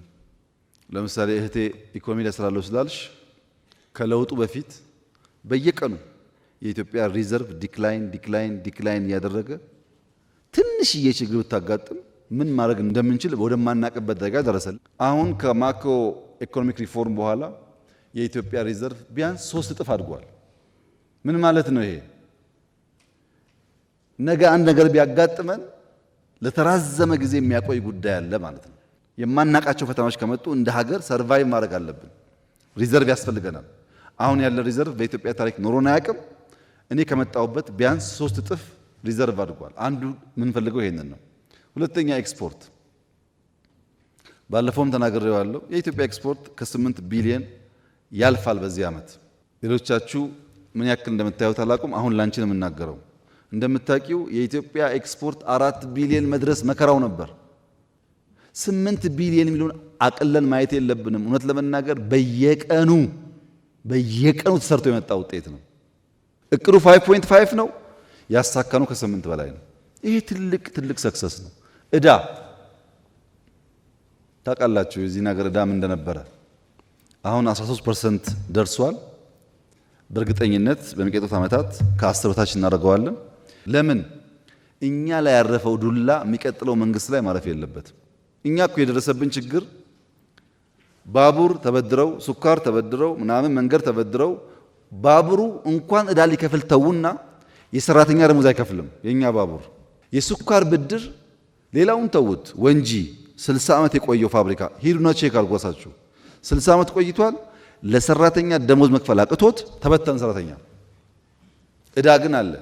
[SPEAKER 1] ለምሳሌ እህቴ ኢኮኖሚ ላይ ስራለሁ ስላልሽ ከለውጡ በፊት በየቀኑ የኢትዮጵያ ሪዘርቭ ዲክላይን እያደረገ ትንሽዬ ችግር ብታጋጥም ምን ማድረግ እንደምንችል ወደማናቅበት ደረጃ ደረሰል። አሁን ከማክሮ ኢኮኖሚክ ሪፎርም በኋላ የኢትዮጵያ ሪዘርቭ ቢያንስ 3 እጥፍ አድጓል። ምን ማለት ነው ይሄ? ነገ አንድ ነገር ቢያጋጥመን ለተራዘመ ጊዜ የሚያቆይ ጉዳይ አለ ማለት ነው። የማናቃቸው ፈተናዎች ከመጡ እንደ ሀገር ሰርቫይቭ ማድረግ አለብን። ሪዘርቭ ያስፈልገናል። አሁን ያለ ሪዘርቭ በኢትዮጵያ ታሪክ ኖሮን አያውቅም። እኔ ከመጣሁበት ቢያንስ 3 እጥፍ ሪዘርቭ አድጓል። አንዱ የምንፈልገው ይሄንን ነው። ሁለተኛ ኤክስፖርት፣ ባለፈውም ተናግሬዋለሁ። የኢትዮጵያ ኤክስፖርት ከ8 ቢሊዮን ያልፋል በዚህ ዓመት። ሌሎቻችሁ ምን ያክል እንደምታዩት አላውቅም። አሁን ላንቺን የምናገረው እንደምታውቂው የኢትዮጵያ ኤክስፖርት 4 ቢሊዮን መድረስ መከራው ነበር። 8 ቢሊዮን የሚለውን አቅለን ማየት የለብንም። እውነት ለመናገር በየቀኑ ተሰርቶ የመጣ ውጤት ነው። እቅዱ 5.5 ነው፣ ያሳካነው ከ8 በላይ ነው። ይሄ ትልቅ ሰክሰስ ነው። እዳ ታውቃላችሁ፣ የዚህ ነገር እዳ ምን እንደነበረ አሁን 13% ደርሷል። በእርግጠኝነት በሚቀጥሉት ዓመታት ከ10 በታች እናደርገዋለን። ለምን? እኛ ላይ ያረፈው ዱላ የሚቀጥለው መንግስት ላይ ማረፍ የለበትም። እኛ እኮ የደረሰብን ችግር ባቡር ተበድረው፣ ሱካር ተበድረው፣ ምናምን መንገድ ተበድረው ባቡሩ እንኳን እዳ ሊከፍል ተውና የሰራተኛ ደሞዝ አይከፍልም። የኛ ባቡር የሱካር ብድር ሌላውን ተውት። ወንጂ 60 ዓመት የቆየው ፋብሪካ ሂዱና ቼክ አልጓሳችሁ 60 ዓመት ቆይቷል። ለሰራተኛ ደሞዝ መክፈል አቅቶት ተበተን ሰራተኛ። እዳ ግን አለ።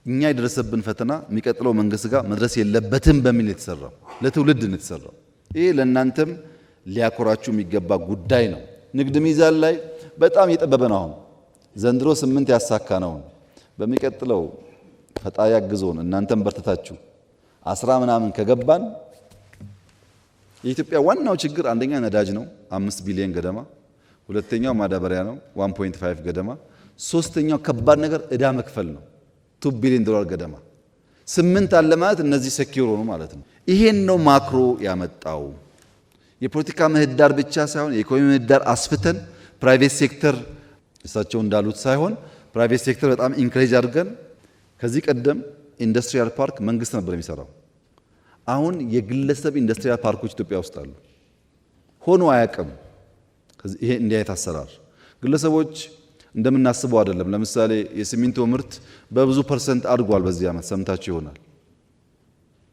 [SPEAKER 1] እኛ የደረሰብን ፈተና የሚቀጥለው መንግስት ጋር መድረስ የለበትም በሚል የተሰራው ለትውልድ ነው የተሰራው። ይሄ ለእናንተም ሊያኮራችሁ የሚገባ ጉዳይ ነው። ንግድ ሚዛን ላይ በጣም እየጠበበ ነው። አሁን ዘንድሮ 8 ያሳካ ነው። በሚቀጥለው ፈጣሪ ያግዞን እናንተም በርተታችሁ 10 ምናምን ከገባን የኢትዮጵያ ዋናው ችግር አንደኛ ነዳጅ ነው 5 ቢሊዮን ገደማ፣ ሁለተኛው ማዳበሪያ ነው 1.5 ገደማ፣ ሶስተኛው ከባድ ነገር እዳ መክፈል ነው 2 ቢሊዮን ዶላር ገደማ። 8 አለ ማለት እነዚህ ሴኪዩር ሆኑ ማለት ነው። ይሄን ነው ማክሮ ያመጣው። የፖለቲካ ምህዳር ብቻ ሳይሆን የኢኮኖሚ ምህዳር አስፍተን ፕራይቬት ሴክተር እሳቸው እንዳሉት ሳይሆን ፕራይቬት ሴክተር በጣም ኢንክሬጅ አድርገን ከዚህ ቀደም ኢንዱስትሪያል ፓርክ መንግስት ነበር የሚሰራው። አሁን የግለሰብ ኢንዱስትሪያል ፓርኮች ኢትዮጵያ ውስጥ አሉ። ሆኖ አያውቅም። ይሄ እንዲህ አይነት አሰራር ግለሰቦች እንደምናስበው አይደለም። ለምሳሌ የሲሚንቶ ምርት በብዙ ፐርሰንት አድጓል በዚህ ዓመት ሰምታችሁ ይሆናል።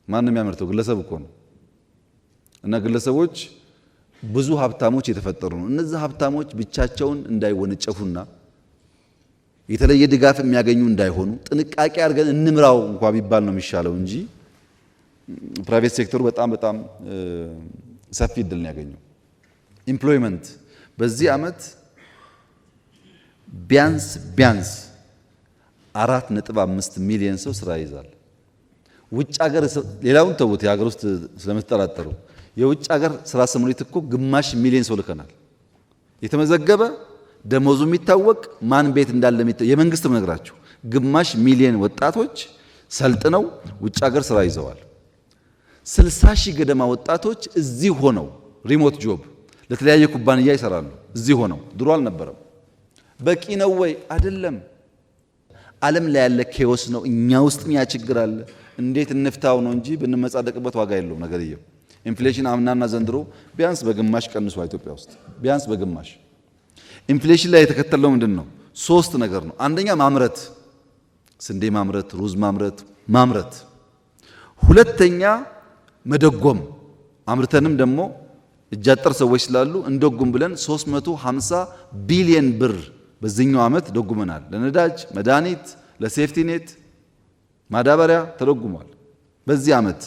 [SPEAKER 1] ማንም ያመርተው ግለሰብ እኮ ነው። እና ግለሰቦች ብዙ ሀብታሞች የተፈጠሩ ነው። እነዚህ ሀብታሞች ብቻቸውን እንዳይወነጨፉና የተለየ ድጋፍ የሚያገኙ እንዳይሆኑ ጥንቃቄ አድርገን እንምራው እንኳን ቢባል ነው የሚሻለው እንጂ ፕራይቬት ሴክተሩ በጣም ሰፊ እድል ነው ያገኘው። ኢምፕሎይመንት በዚህ ዓመት ቢያንስ 4.5 ሚሊዮን ሰው ስራ ይዛል። ውጭ ሀገር ሌላውን ተውት፣ የሀገር ውስጥ ስለምትጠራጠሩ የውጭ ሀገር ስራ ስምሪት እኮ ግማሽ ሚሊዮን ሰው ልከናል። የተመዘገበ ደሞዙ የሚታወቅ ማን ቤት እንዳለ የመንግስት ነግራችሁ ግማሽ ሚሊዮን ወጣቶች ሰልጥነው ውጭ ሀገር ስራ ይዘዋል። 60 ሺህ ገደማ ወጣቶች እዚህ ሆነው ሪሞት ጆብ ለተለያየ ኩባንያ ይሰራሉ። እዚህ ሆነው ድሮ አልነበረም። በቂ ነው ወይ? አይደለም። ዓለም ላይ ያለ ኬዎስ ነው። እኛ ውስጥ ያ ችግር አለ። እንዴት እንፍታው ነው እንጂ ብንመጻደቅበት ዋጋ የለውም ነገርየው። ኢንፍሌሽን አምናና ዘንድሮ ቢያንስ በግማሽ ቀንሷል። ኢትዮጵያ ውስጥ ቢያንስ በግማሽ። ኢንፍሌሽን ላይ የተከተለው ምንድን ነው? 3 ነገር ነው። አንደኛ ማምረት፣ ስንዴ ማምረት፣ ሩዝ ማምረት። ሁለተኛ መደጎም፣ አምርተንም ደግሞ እጃጠር ሰዎች ስላሉ እንደጉም ብለን 350 ቢሊዮን ብር በዚህኛው ዓመት ደጉመናል። ለነዳጅ፣ መድኃኒት፣ ለሴፍቲ ኔት ማዳበሪያ ተደጉሟል በዚህ ዓመት።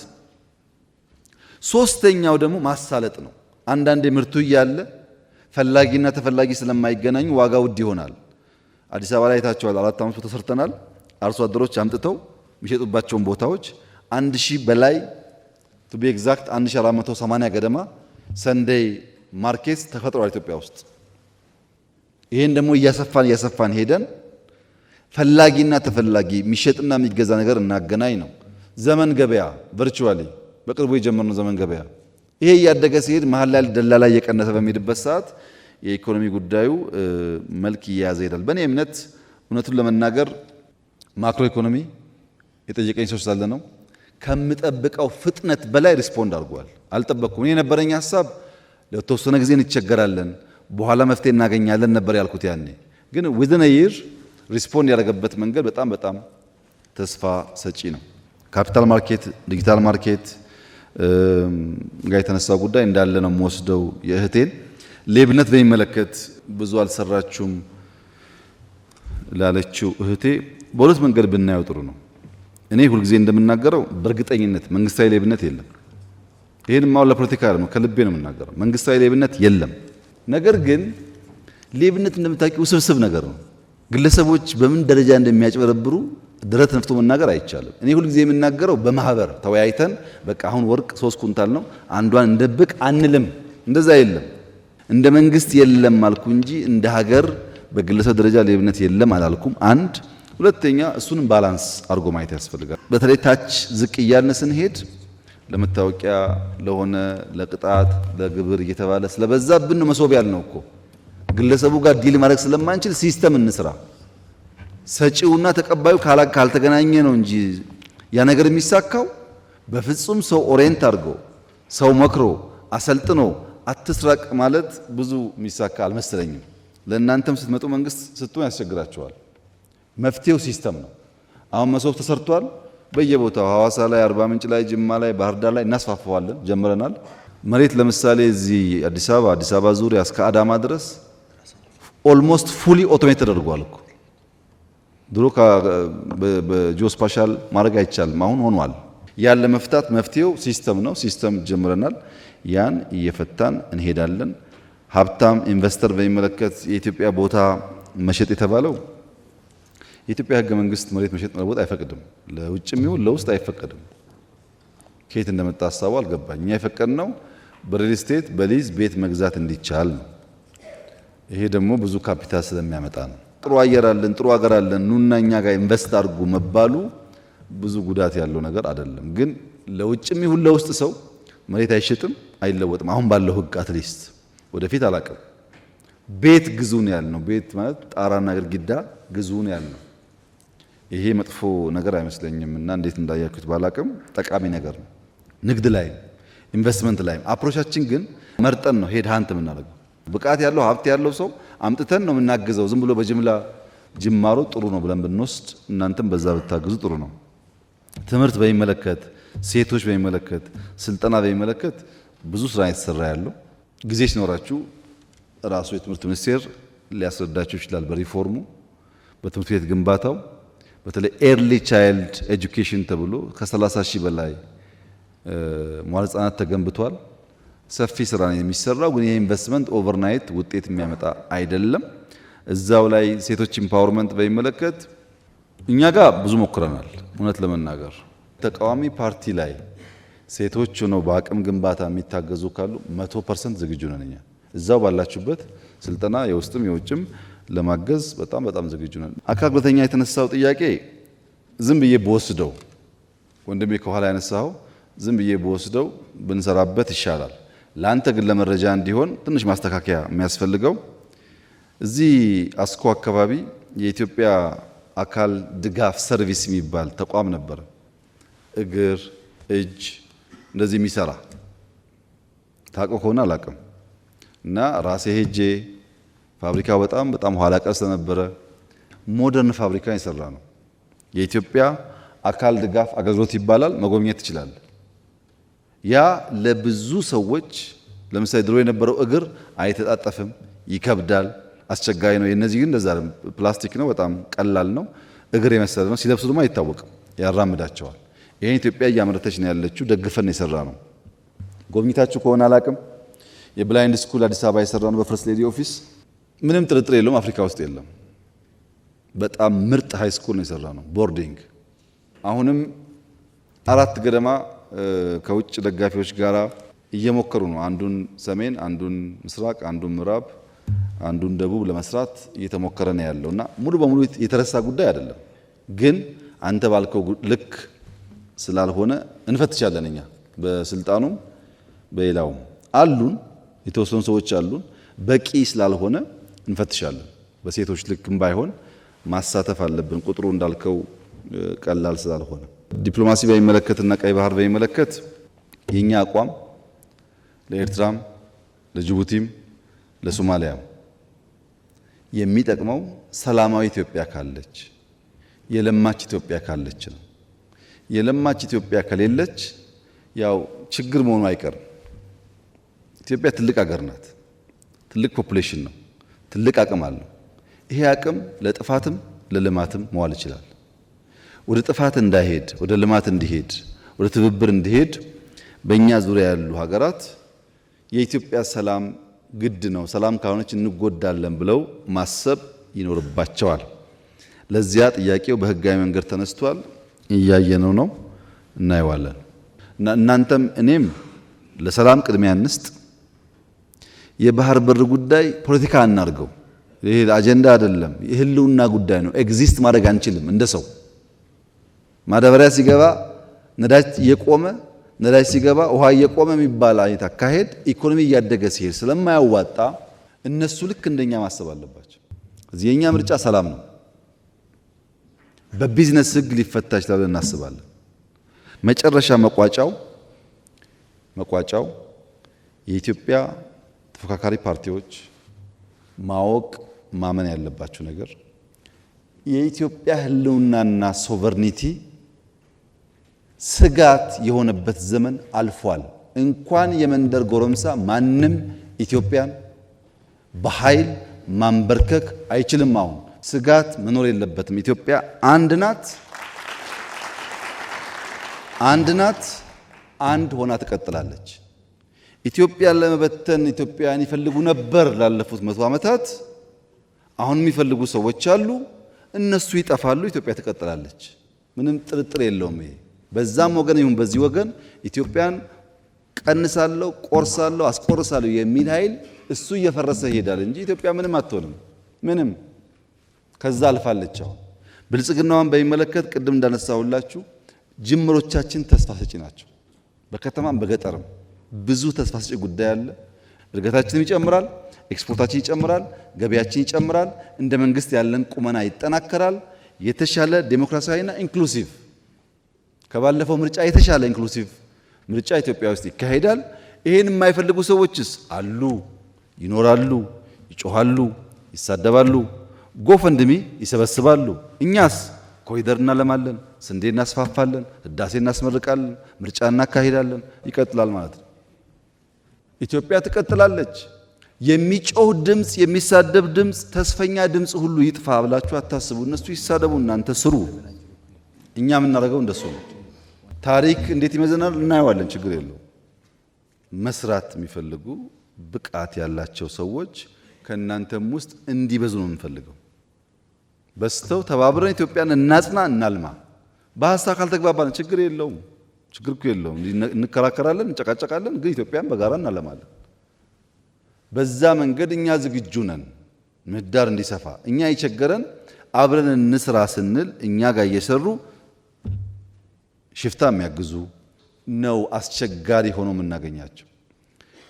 [SPEAKER 1] ሶስተኛው ደግሞ ማሳለጥ ነው። አንዳንዴ ምርቱ እያለ ፈላጊና ተፈላጊ ስለማይገናኙ ዋጋ ውድ ይሆናል። አዲስ አበባ ላይ ታቸዋል። 4 ዓመት ተሰርተናል። አርሶ አደሮች አምጥተው የሚሸጡባቸውን ቦታዎች 1000 በላይ to be exact 1480 ገደማ ሰንደይ ማርኬት ተፈጥሯል ኢትዮጵያ ውስጥ። ይሄን ደግሞ እያሰፋን ሄደን ፈላጊና ተፈላጊ የሚሸጥና የሚገዛ ነገር እናገናኝ ነው። ዘመን ገበያ ቨርቹዋሊ በቅርቡ የጀመርነው ዘመን ገበያ ይሄ እያደገ ሲሄድ መሀል ላይ ደላላ እየቀነሰ በሚሄድበት ሰዓት የኢኮኖሚ ጉዳዩ መልክ እየያዘ ይሄዳል። በእኔ እምነት እውነቱን ለመናገር ማክሮ ኢኮኖሚ የጠየቀኝ ሰው ስላለ ነው ከምጠብቀው ፍጥነት በላይ ሪስፖንድ አድርጓል። አልጠበቅኩም። እኔ የነበረኝ ሐሳብ ለተወሰነ ጊዜ እንቸገራለን በኋላ መፍትሄ እናገኛለን ነበር ያልኩት ያኔ። ግን within a year ሪስፖንድ ያደረገበት መንገድ በጣም ተስፋ ሰጪ ነው። ካፒታል ማርኬት፣ ዲጂታል ማርኬት ጋር የተነሳው ጉዳይ እንዳለ ነው የምወስደው። የእህቴን ሌብነት በሚመለከት ብዙ አልሰራችሁም ላለችው እህቴ በሁለት መንገድ ብናየው ጥሩ ነው። እኔ ሁልጊዜ እንደምናገረው በእርግጠኝነት መንግስታዊ ሌብነት የለም። ይሄን ማው ለፖለቲካ ነው ከልቤ ነው የምናገረው። መንግስታዊ ሌብነት የለም። ነገር ግን ሌብነት እንደምታውቂው ውስብስብ ነገር ነው። ግለሰቦች በምን ደረጃ እንደሚያጭበረብሩ ድረት ነፍቶ መናገር አይቻልም። እኔ ሁልጊዜ የምናገረው በማህበር ተወያይተን በቃ አሁን ወርቅ 3 ኩንታል ነው አንዷን እንደብቅ አንልም። እንደዛ የለም። እንደ መንግስት የለም አልኩ እንጂ እንደ ሀገር በግለሰብ ደረጃ ሌብነት የለም አላልኩም። አንድ ሁለተኛ እሱንም ባላንስ አድርጎ ማየት ያስፈልጋል። በተለይ ታች ዝቅ እያልን ስንሄድ ለመታወቂያ ለሆነ ለቅጣት ለግብር እየተባለ ስለበዛብን ነው መሶብ ያልነው እኮ። ግለሰቡ ጋር ዲል ማድረግ ስለማንችል ሲስተም እንስራ። ሰጪውና ተቀባዩ ካልተገናኘ ነው እንጂ ያ ነገር የሚሳካው በፍጹም ሰው ኦሪየንት አድርጎ ሰው መክሮ አሰልጥኖ አትስራቅ ማለት ብዙ የሚሳካ አልመሰለኝም። ለእናንተም ስትመጡ መንግስት ስትሆን ያስቸግራቸዋል። መፍትሄው ሲስተም ነው። አሁን መሶብ ተሰርቷል በየቦታው ሐዋሳ ላይ፣ አርባ ምንጭ ላይ፣ ጅማ ላይ፣ ባህር ዳር ላይ እናስፋፋዋለን፣ ጀምረናል። መሬት ለምሳሌ እዚህ አዲስ አበባ ዙሪያ እስከ አዳማ ድረስ ኦልሞስት ፉሊ ኦቶሜት ተደርጓል እኮ። ድሮ በጂኦስፓሻል ማድረግ አይቻልም፣ አሁን ሆኗል። ያን ለመፍታት መፍትሄው ሲስተም ነው። ሲስተም ጀምረናል። ያን እየፈታን እንሄዳለን። ሀብታም ኢንቨስተር በሚመለከት የኢትዮጵያ ቦታ መሸጥ የተባለው የኢትዮጵያ ሕገ መንግስት መሬት መሸጥ መለወጥ አይፈቅድም። ለውጭም ይሁን ለውስጥ አይፈቀድም። ከየት እንደመጣ ሀሳቡ አልገባኝ። እኛ የፈቀድነው በሪል ስቴት በሊዝ ቤት መግዛት እንዲቻል ነው። ይሄ ደግሞ ብዙ ካፒታል ስለሚያመጣ ነው። ጥሩ አየር አለን፣ ጥሩ ሀገር አለን፣ ኑና እኛ ጋር ኢንቨስት አድርጉ መባሉ ብዙ ጉዳት ያለው ነገር አይደለም። ግን ለውጭም ይሁን ለውስጥ ሰው መሬት አይሸጥም፣ አይለወጥም። አሁን ባለው ሕግ አትሊስት ወደፊት አላቅም። ቤት ግዙን ያልነው፣ ቤት ማለት ጣራና ግድግዳ ግዙን ያልነው። ይሄ መጥፎ ነገር አይመስለኝም እና እንዴት እንዳያችሁት ባላቅም ጠቃሚ ነገር ነው። ንግድ ላይ ኢንቨስትመንት ላይ አፕሮቻችን ግን መርጠን ነው ሄድ ሃንት የምናደርገው። ብቃት ያለው ሀብት ያለው ሰው አምጥተን ነው የምናግዘው። ዝም ብሎ በጅምላ ጅማሮ ጥሩ ነው ብለን ብንወስድ እናንተም በዛ ብታግዙ ጥሩ ነው። ትምህርት በሚመለከት፣ ሴቶች በሚመለከት፣ ስልጠና በሚመለከት ብዙ ስራ የተሰራ ያለው ጊዜ ሲኖራችሁ ራሱ የትምህርት ሚኒስቴር ሊያስረዳችሁ ይችላል። በሪፎርሙ በትምህርት ቤት ግንባታው በተለይ ኤርሊ ቻይልድ ኤጁኬሽን ተብሎ ከ30 ሺህ በላይ መዋዕለ ሕጻናት ተገንብቷል። ሰፊ ስራ ነው የሚሰራው። ግን ይሄ ኢንቨስትመንት ኦቨርናይት ውጤት የሚያመጣ አይደለም። እዛው ላይ ሴቶች ኢምፓወርመንት በሚመለከት እኛ ጋር ብዙ ሞክረናል። እውነት ለመናገር ተቃዋሚ ፓርቲ ላይ ሴቶች ሆነው በአቅም ግንባታ የሚታገዙ ካሉ 100% ዝግጁ ነን። እኛ እዛው ባላችሁበት ስልጠና የውስጥም የውጭም ለማገዝ በጣም ዝግጁ ነን። አካል ጉዳተኛ የተነሳው ጥያቄ ዝም ብዬ በወስደው ወንድሜ ከኋላ ያነሳው ዝም ብዬ በወስደው ብንሰራበት ይሻላል። ላንተ ግን ለመረጃ እንዲሆን ትንሽ ማስተካከያ የሚያስፈልገው እዚህ አስኮ አካባቢ የኢትዮጵያ አካል ድጋፍ ሰርቪስ የሚባል ተቋም ነበር። እግር፣ እጅ እንደዚህ የሚሰራ ታቆ ከሆነ አላቅም እና ራሴ ሄጄ ፋብሪካው በጣም ኋላ ቀር ስለነበረ ሞደርን ፋብሪካ የሰራ ነው። የኢትዮጵያ አካል ድጋፍ አገልግሎት ይባላል። መጎብኘት ይችላል። ያ ለብዙ ሰዎች ለምሳሌ ድሮ የነበረው እግር አይተጣጠፍም፣ ይከብዳል፣ አስቸጋሪ ነው። የነዚህ ግን እንደዛ ፕላስቲክ ነው፣ በጣም ቀላል ነው። እግር የመሰለ ነው። ሲለብሱ ደግሞ አይታወቅም፣ ያራምዳቸዋል። ይሄን ኢትዮጵያ እያመረተች ነው ያለችው። ደግፈን የሰራ ነው። ጎብኝታችሁ ከሆነ አላቅም። የብላይንድ ስኩል አዲስ አበባ የሰራ ነው በፈርስት ሌዲ ኦፊስ። ምንም ጥርጥር የለውም አፍሪካ ውስጥ የለም። በጣም ምርጥ ሃይ ስኩል ነው የሰራ ነው። ቦርዲንግ አሁንም 4 ገደማ ከውጭ ደጋፊዎች ጋር እየሞከሩ ነው። አንዱን ሰሜን፣ አንዱን ምስራቅ፣ አንዱን ምዕራብ፣ አንዱን ደቡብ ለመስራት እየተሞከረ ነው ያለውና ሙሉ በሙሉ የተረሳ ጉዳይ አይደለም። ግን አንተ ባልከው ልክ ስላልሆነ እንፈትሻለን። እኛ በስልጣኑም በሌላውም አሉን የተወሰኑ ሰዎች አሉን። በቂ ስላልሆነ እንፈትሻለን። በሴቶች ልክም ባይሆን ማሳተፍ አለብን። ቁጥሩ እንዳልከው ቀላል ስላልሆነ ዲፕሎማሲ በሚመለከትና ቀይ ባህር በሚመለከት የኛ አቋም ለኤርትራም ለጅቡቲም ለሶማሊያም የሚጠቅመው ሰላማዊ ኢትዮጵያ ካለች የለማች ኢትዮጵያ ካለች ነው። የለማች ኢትዮጵያ ከሌለች ያው ችግር መሆኑ አይቀርም። ኢትዮጵያ ትልቅ ሀገር ናት። ትልቅ ፖፑሌሽን ነው። ትልቅ አቅም አለው። ይሄ አቅም ለጥፋትም ለልማትም መዋል ይችላል። ወደ ጥፋት እንዳይሄድ ወደ ልማት እንዲሄድ ወደ ትብብር እንዲሄድ በእኛ ዙሪያ ያሉ ሀገራት የኢትዮጵያ ሰላም ግድ ነው፣ ሰላም ካልሆነች እንጎዳለን ብለው ማሰብ ይኖርባቸዋል። ለዚያ ጥያቄው በህጋዊ መንገድ ተነስቷል። እያየነው ነው፣ እናየዋለን። እና እናንተም እኔም ለሰላም ቅድሚያ እንስጥ። የባህር በር ጉዳይ ፖለቲካ አናርገው። ይሄ አጀንዳ አይደለም፣ የህልውና ጉዳይ ነው። ኤግዚስት ማድረግ አንችልም። እንደ ሰው ማዳበሪያ ሲገባ ነዳጅ እየቆመ ነዳጅ ሲገባ ውሃ እየቆመ የሚባል አይነት አካሄድ ኢኮኖሚ እያደገ ሲሄድ ስለማያዋጣ እነሱ ልክ እንደኛ ማሰብ አለባቸው። እዚህ የኛ ምርጫ ሰላም ነው። በቢዝነስ ህግ ሊፈታ ይችላል እናስባለን። መጨረሻ መቋጫው የኢትዮጵያ ተፎካካሪ ፓርቲዎች ማወቅ ማመን ያለባቸው ነገር የኢትዮጵያ ህልውናና ሶቨርኒቲ ስጋት የሆነበት ዘመን አልፏል። እንኳን የመንደር ጎረምሳ ማንም ኢትዮጵያን በኃይል ማንበርከክ አይችልም። አሁን ስጋት መኖር የለበትም። ኢትዮጵያ አንድ ናት፣ አንድ ሆና ትቀጥላለች። ኢትዮጵያን ለመበተን ኢትዮጵያን ይፈልጉ ነበር ላለፉት 100 ዓመታት። አሁን የሚፈልጉ ሰዎች አሉ፣ እነሱ ይጠፋሉ፣ ኢትዮጵያ ትቀጥላለች። ምንም ጥርጥር የለውም። ይሄ በዛም ወገን ይሁን በዚህ ወገን ኢትዮጵያን ቀንሳለሁ፣ ቆርሳለሁ፣ አስቆርሳለሁ የሚል ኃይል እሱ እየፈረሰ ይሄዳል እንጂ ኢትዮጵያ ምንም አትሆንም። ምንም ከዛ አልፋለች። አሁን ብልጽግናዋን በሚመለከት ቅድም እንዳነሳሁላችሁ ጅምሮቻችን ተስፋ ሰጪ ናቸው። በከተማም በገጠርም ብዙ ተስፋ ሰጪ ጉዳይ አለ። እድገታችንም ይጨምራል፣ ኤክስፖርታችን ይጨምራል፣ ገበያችን ይጨምራል፣ እንደ መንግስት ያለን ቁመና ይጠናከራል። የተሻለ ዴሞክራሲያዊና ኢንክሉሲቭ ከባለፈው ምርጫ የተሻለ ኢንክሉሲቭ ምርጫ ኢትዮጵያ ውስጥ ይካሄዳል። ይሄን የማይፈልጉ ሰዎችስ አሉ፣ ይኖራሉ፣ ይጮሃሉ፣ ይሳደባሉ፣ ጎፈንድሚ ይሰበስባሉ። እኛስ ኮሪደር እናለማለን፣ ስንዴ እናስፋፋለን፣ ህዳሴ እናስመርቃለን፣ ምርጫ እናካሂዳለን። ይቀጥላል ማለት ነው። ኢትዮጵያ ትቀጥላለች። የሚጮህ ድምፅ፣ የሚሳደብ ድምፅ፣ ተስፈኛ ድምፅ ሁሉ ይጥፋ ብላችሁ አታስቡ። እነሱ ይሳደቡ፣ እናንተ ስሩ። እኛ የምናደርገው እንደሱ ነው። ታሪክ እንዴት ይመዘናል እናየዋለን። ችግር የለው። መስራት የሚፈልጉ ብቃት ያላቸው ሰዎች ከእናንተም ውስጥ እንዲበዙ ነው የምንፈልገው። በስተው ተባብረን ኢትዮጵያን እናጽና፣ እናልማ። በሀሳብ ካልተግባባን ችግር የለውም፣ ችግር እኮ የለውም። እንከራከራለን፣ እንጨቃጨቃለን፣ ግን ኢትዮጵያን በጋራ እናለማለን። በዛ መንገድ እኛ ዝግጁ ነን። ምህዳር እንዲሰፋ እኛ የቸገረን አብረን እንስራ ስንል እኛ ጋር እየሰሩ ሽፍታ የሚያግዙ ነው አስቸጋሪ ሆኖ የምናገኛቸው።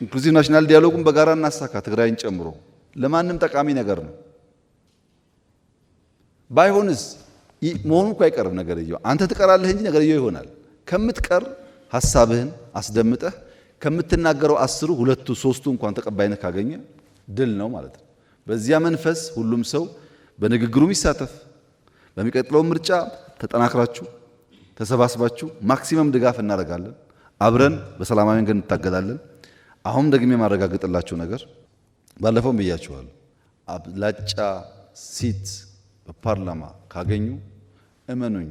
[SPEAKER 1] ኢንክሉሲቭ ናሽናል ዲያሎጉን በጋራ እናሳካ፣ ትግራይን ጨምሮ ለማንም ጠቃሚ ነገር ነው። ባይሆንስ መሆኑ እኮ አይቀርም ነገርየው። አንተ ትቀራለህ እንጂ ነገርየው ይሆናል። ከምትቀር ሐሳብህን አስደምጠህ ከምትናገረው 10 2 3 እንኳን ተቀባይነት ካገኘ ድል ነው ማለት ነው። በዚያ መንፈስ ሁሉም ሰው በንግግሩ ይሳተፍ። በሚቀጥለው ምርጫ ተጠናክራችሁ ተሰባስባችሁ ማክሲመም ድጋፍ እናደርጋለን። አብረን በሰላማዊ መንገድ እንታገላለን። አሁን ደግሜ ማረጋግጥላችሁ ነገር ባለፈውም ብያችኋለሁ። አብላጫ ሲት በፓርላማ ካገኙ እመኑኝ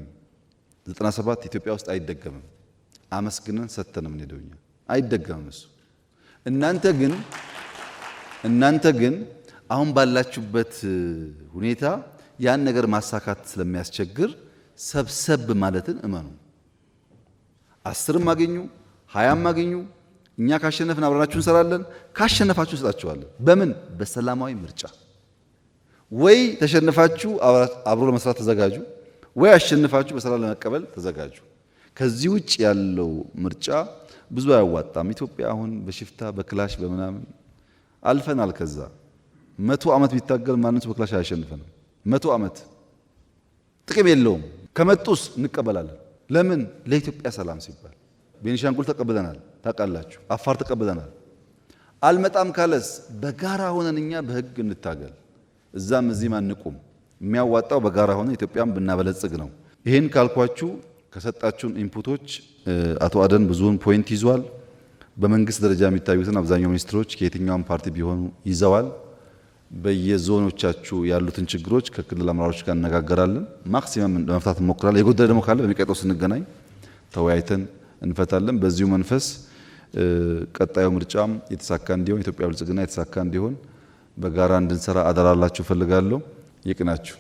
[SPEAKER 1] 97 ኢትዮጵያ ውስጥ አይደገምም። አመስግነን ሰተን ምን ሄደውኛ አይደገምም እሱ። እናንተ ግን አሁን ባላችሁበት ሁኔታ ያን ነገር ማሳካት ስለሚያስቸግር ሰብሰብ ማለትን እመኑ። 10ም አገኙ 20ም አገኙ እኛ ካሸነፍን አብረናችሁ እንሰራለን። ካሸነፋችሁ እንሰጣችኋለን። በምን? በሰላማዊ ምርጫ። ወይ ተሸነፋችሁ አብሮ ለመስራት ተዘጋጁ፣ ወይ አሸነፋችሁ በሰላም ለመቀበል ተዘጋጁ። ከዚህ ውጭ ያለው ምርጫ ብዙ አያዋጣም። ኢትዮጵያ አሁን በሽፍታ በክላሽ በምናምን አልፈናል። ከዛ 100 ዓመት ቢታገል ማንነቱ በክላሽ አያሸንፈንም። 100 ዓመት ጥቅም የለውም። ከመጡስ እንቀበላለን። ለምን? ለኢትዮጵያ ሰላም ሲባል። ቤኒሻንጉል ተቀብለናል፣ ታውቃላችሁ። አፋር ተቀብለናል። አልመጣም ካለስ በጋራ ሆነን እኛ በህግ እንታገል። እዛም እዚህም አንቁም። የሚያዋጣው በጋራ ሆነን ኢትዮጵያን ብናበለጽግ ነው። ይሄን ካልኳችሁ ከሰጣችሁን ኢንፑቶች አቶ አደን ብዙውን ፖይንት ይዟል። በመንግስት ደረጃ የሚታዩትን አብዛኛው ሚኒስትሮች ከየትኛውም ፓርቲ ቢሆኑ ይዘዋል። በየዞኖቻችሁ ያሉትን ችግሮች ከክልል አመራሮች ጋር እነጋገራለን። ማክሲመም ለመፍታት እንሞክራለን። የጎደለ ደግሞ ካለ በሚቀጥለው ስንገናኝ ተወያይተን እንፈታለን። በዚሁ መንፈስ ቀጣዩ ምርጫም የተሳካ እንዲሆን ኢትዮጵያ ብልጽግና የተሳካ እንዲሆን በጋራ እንድንሰራ አደራላችሁ ፈልጋለሁ። ይቅናችሁ።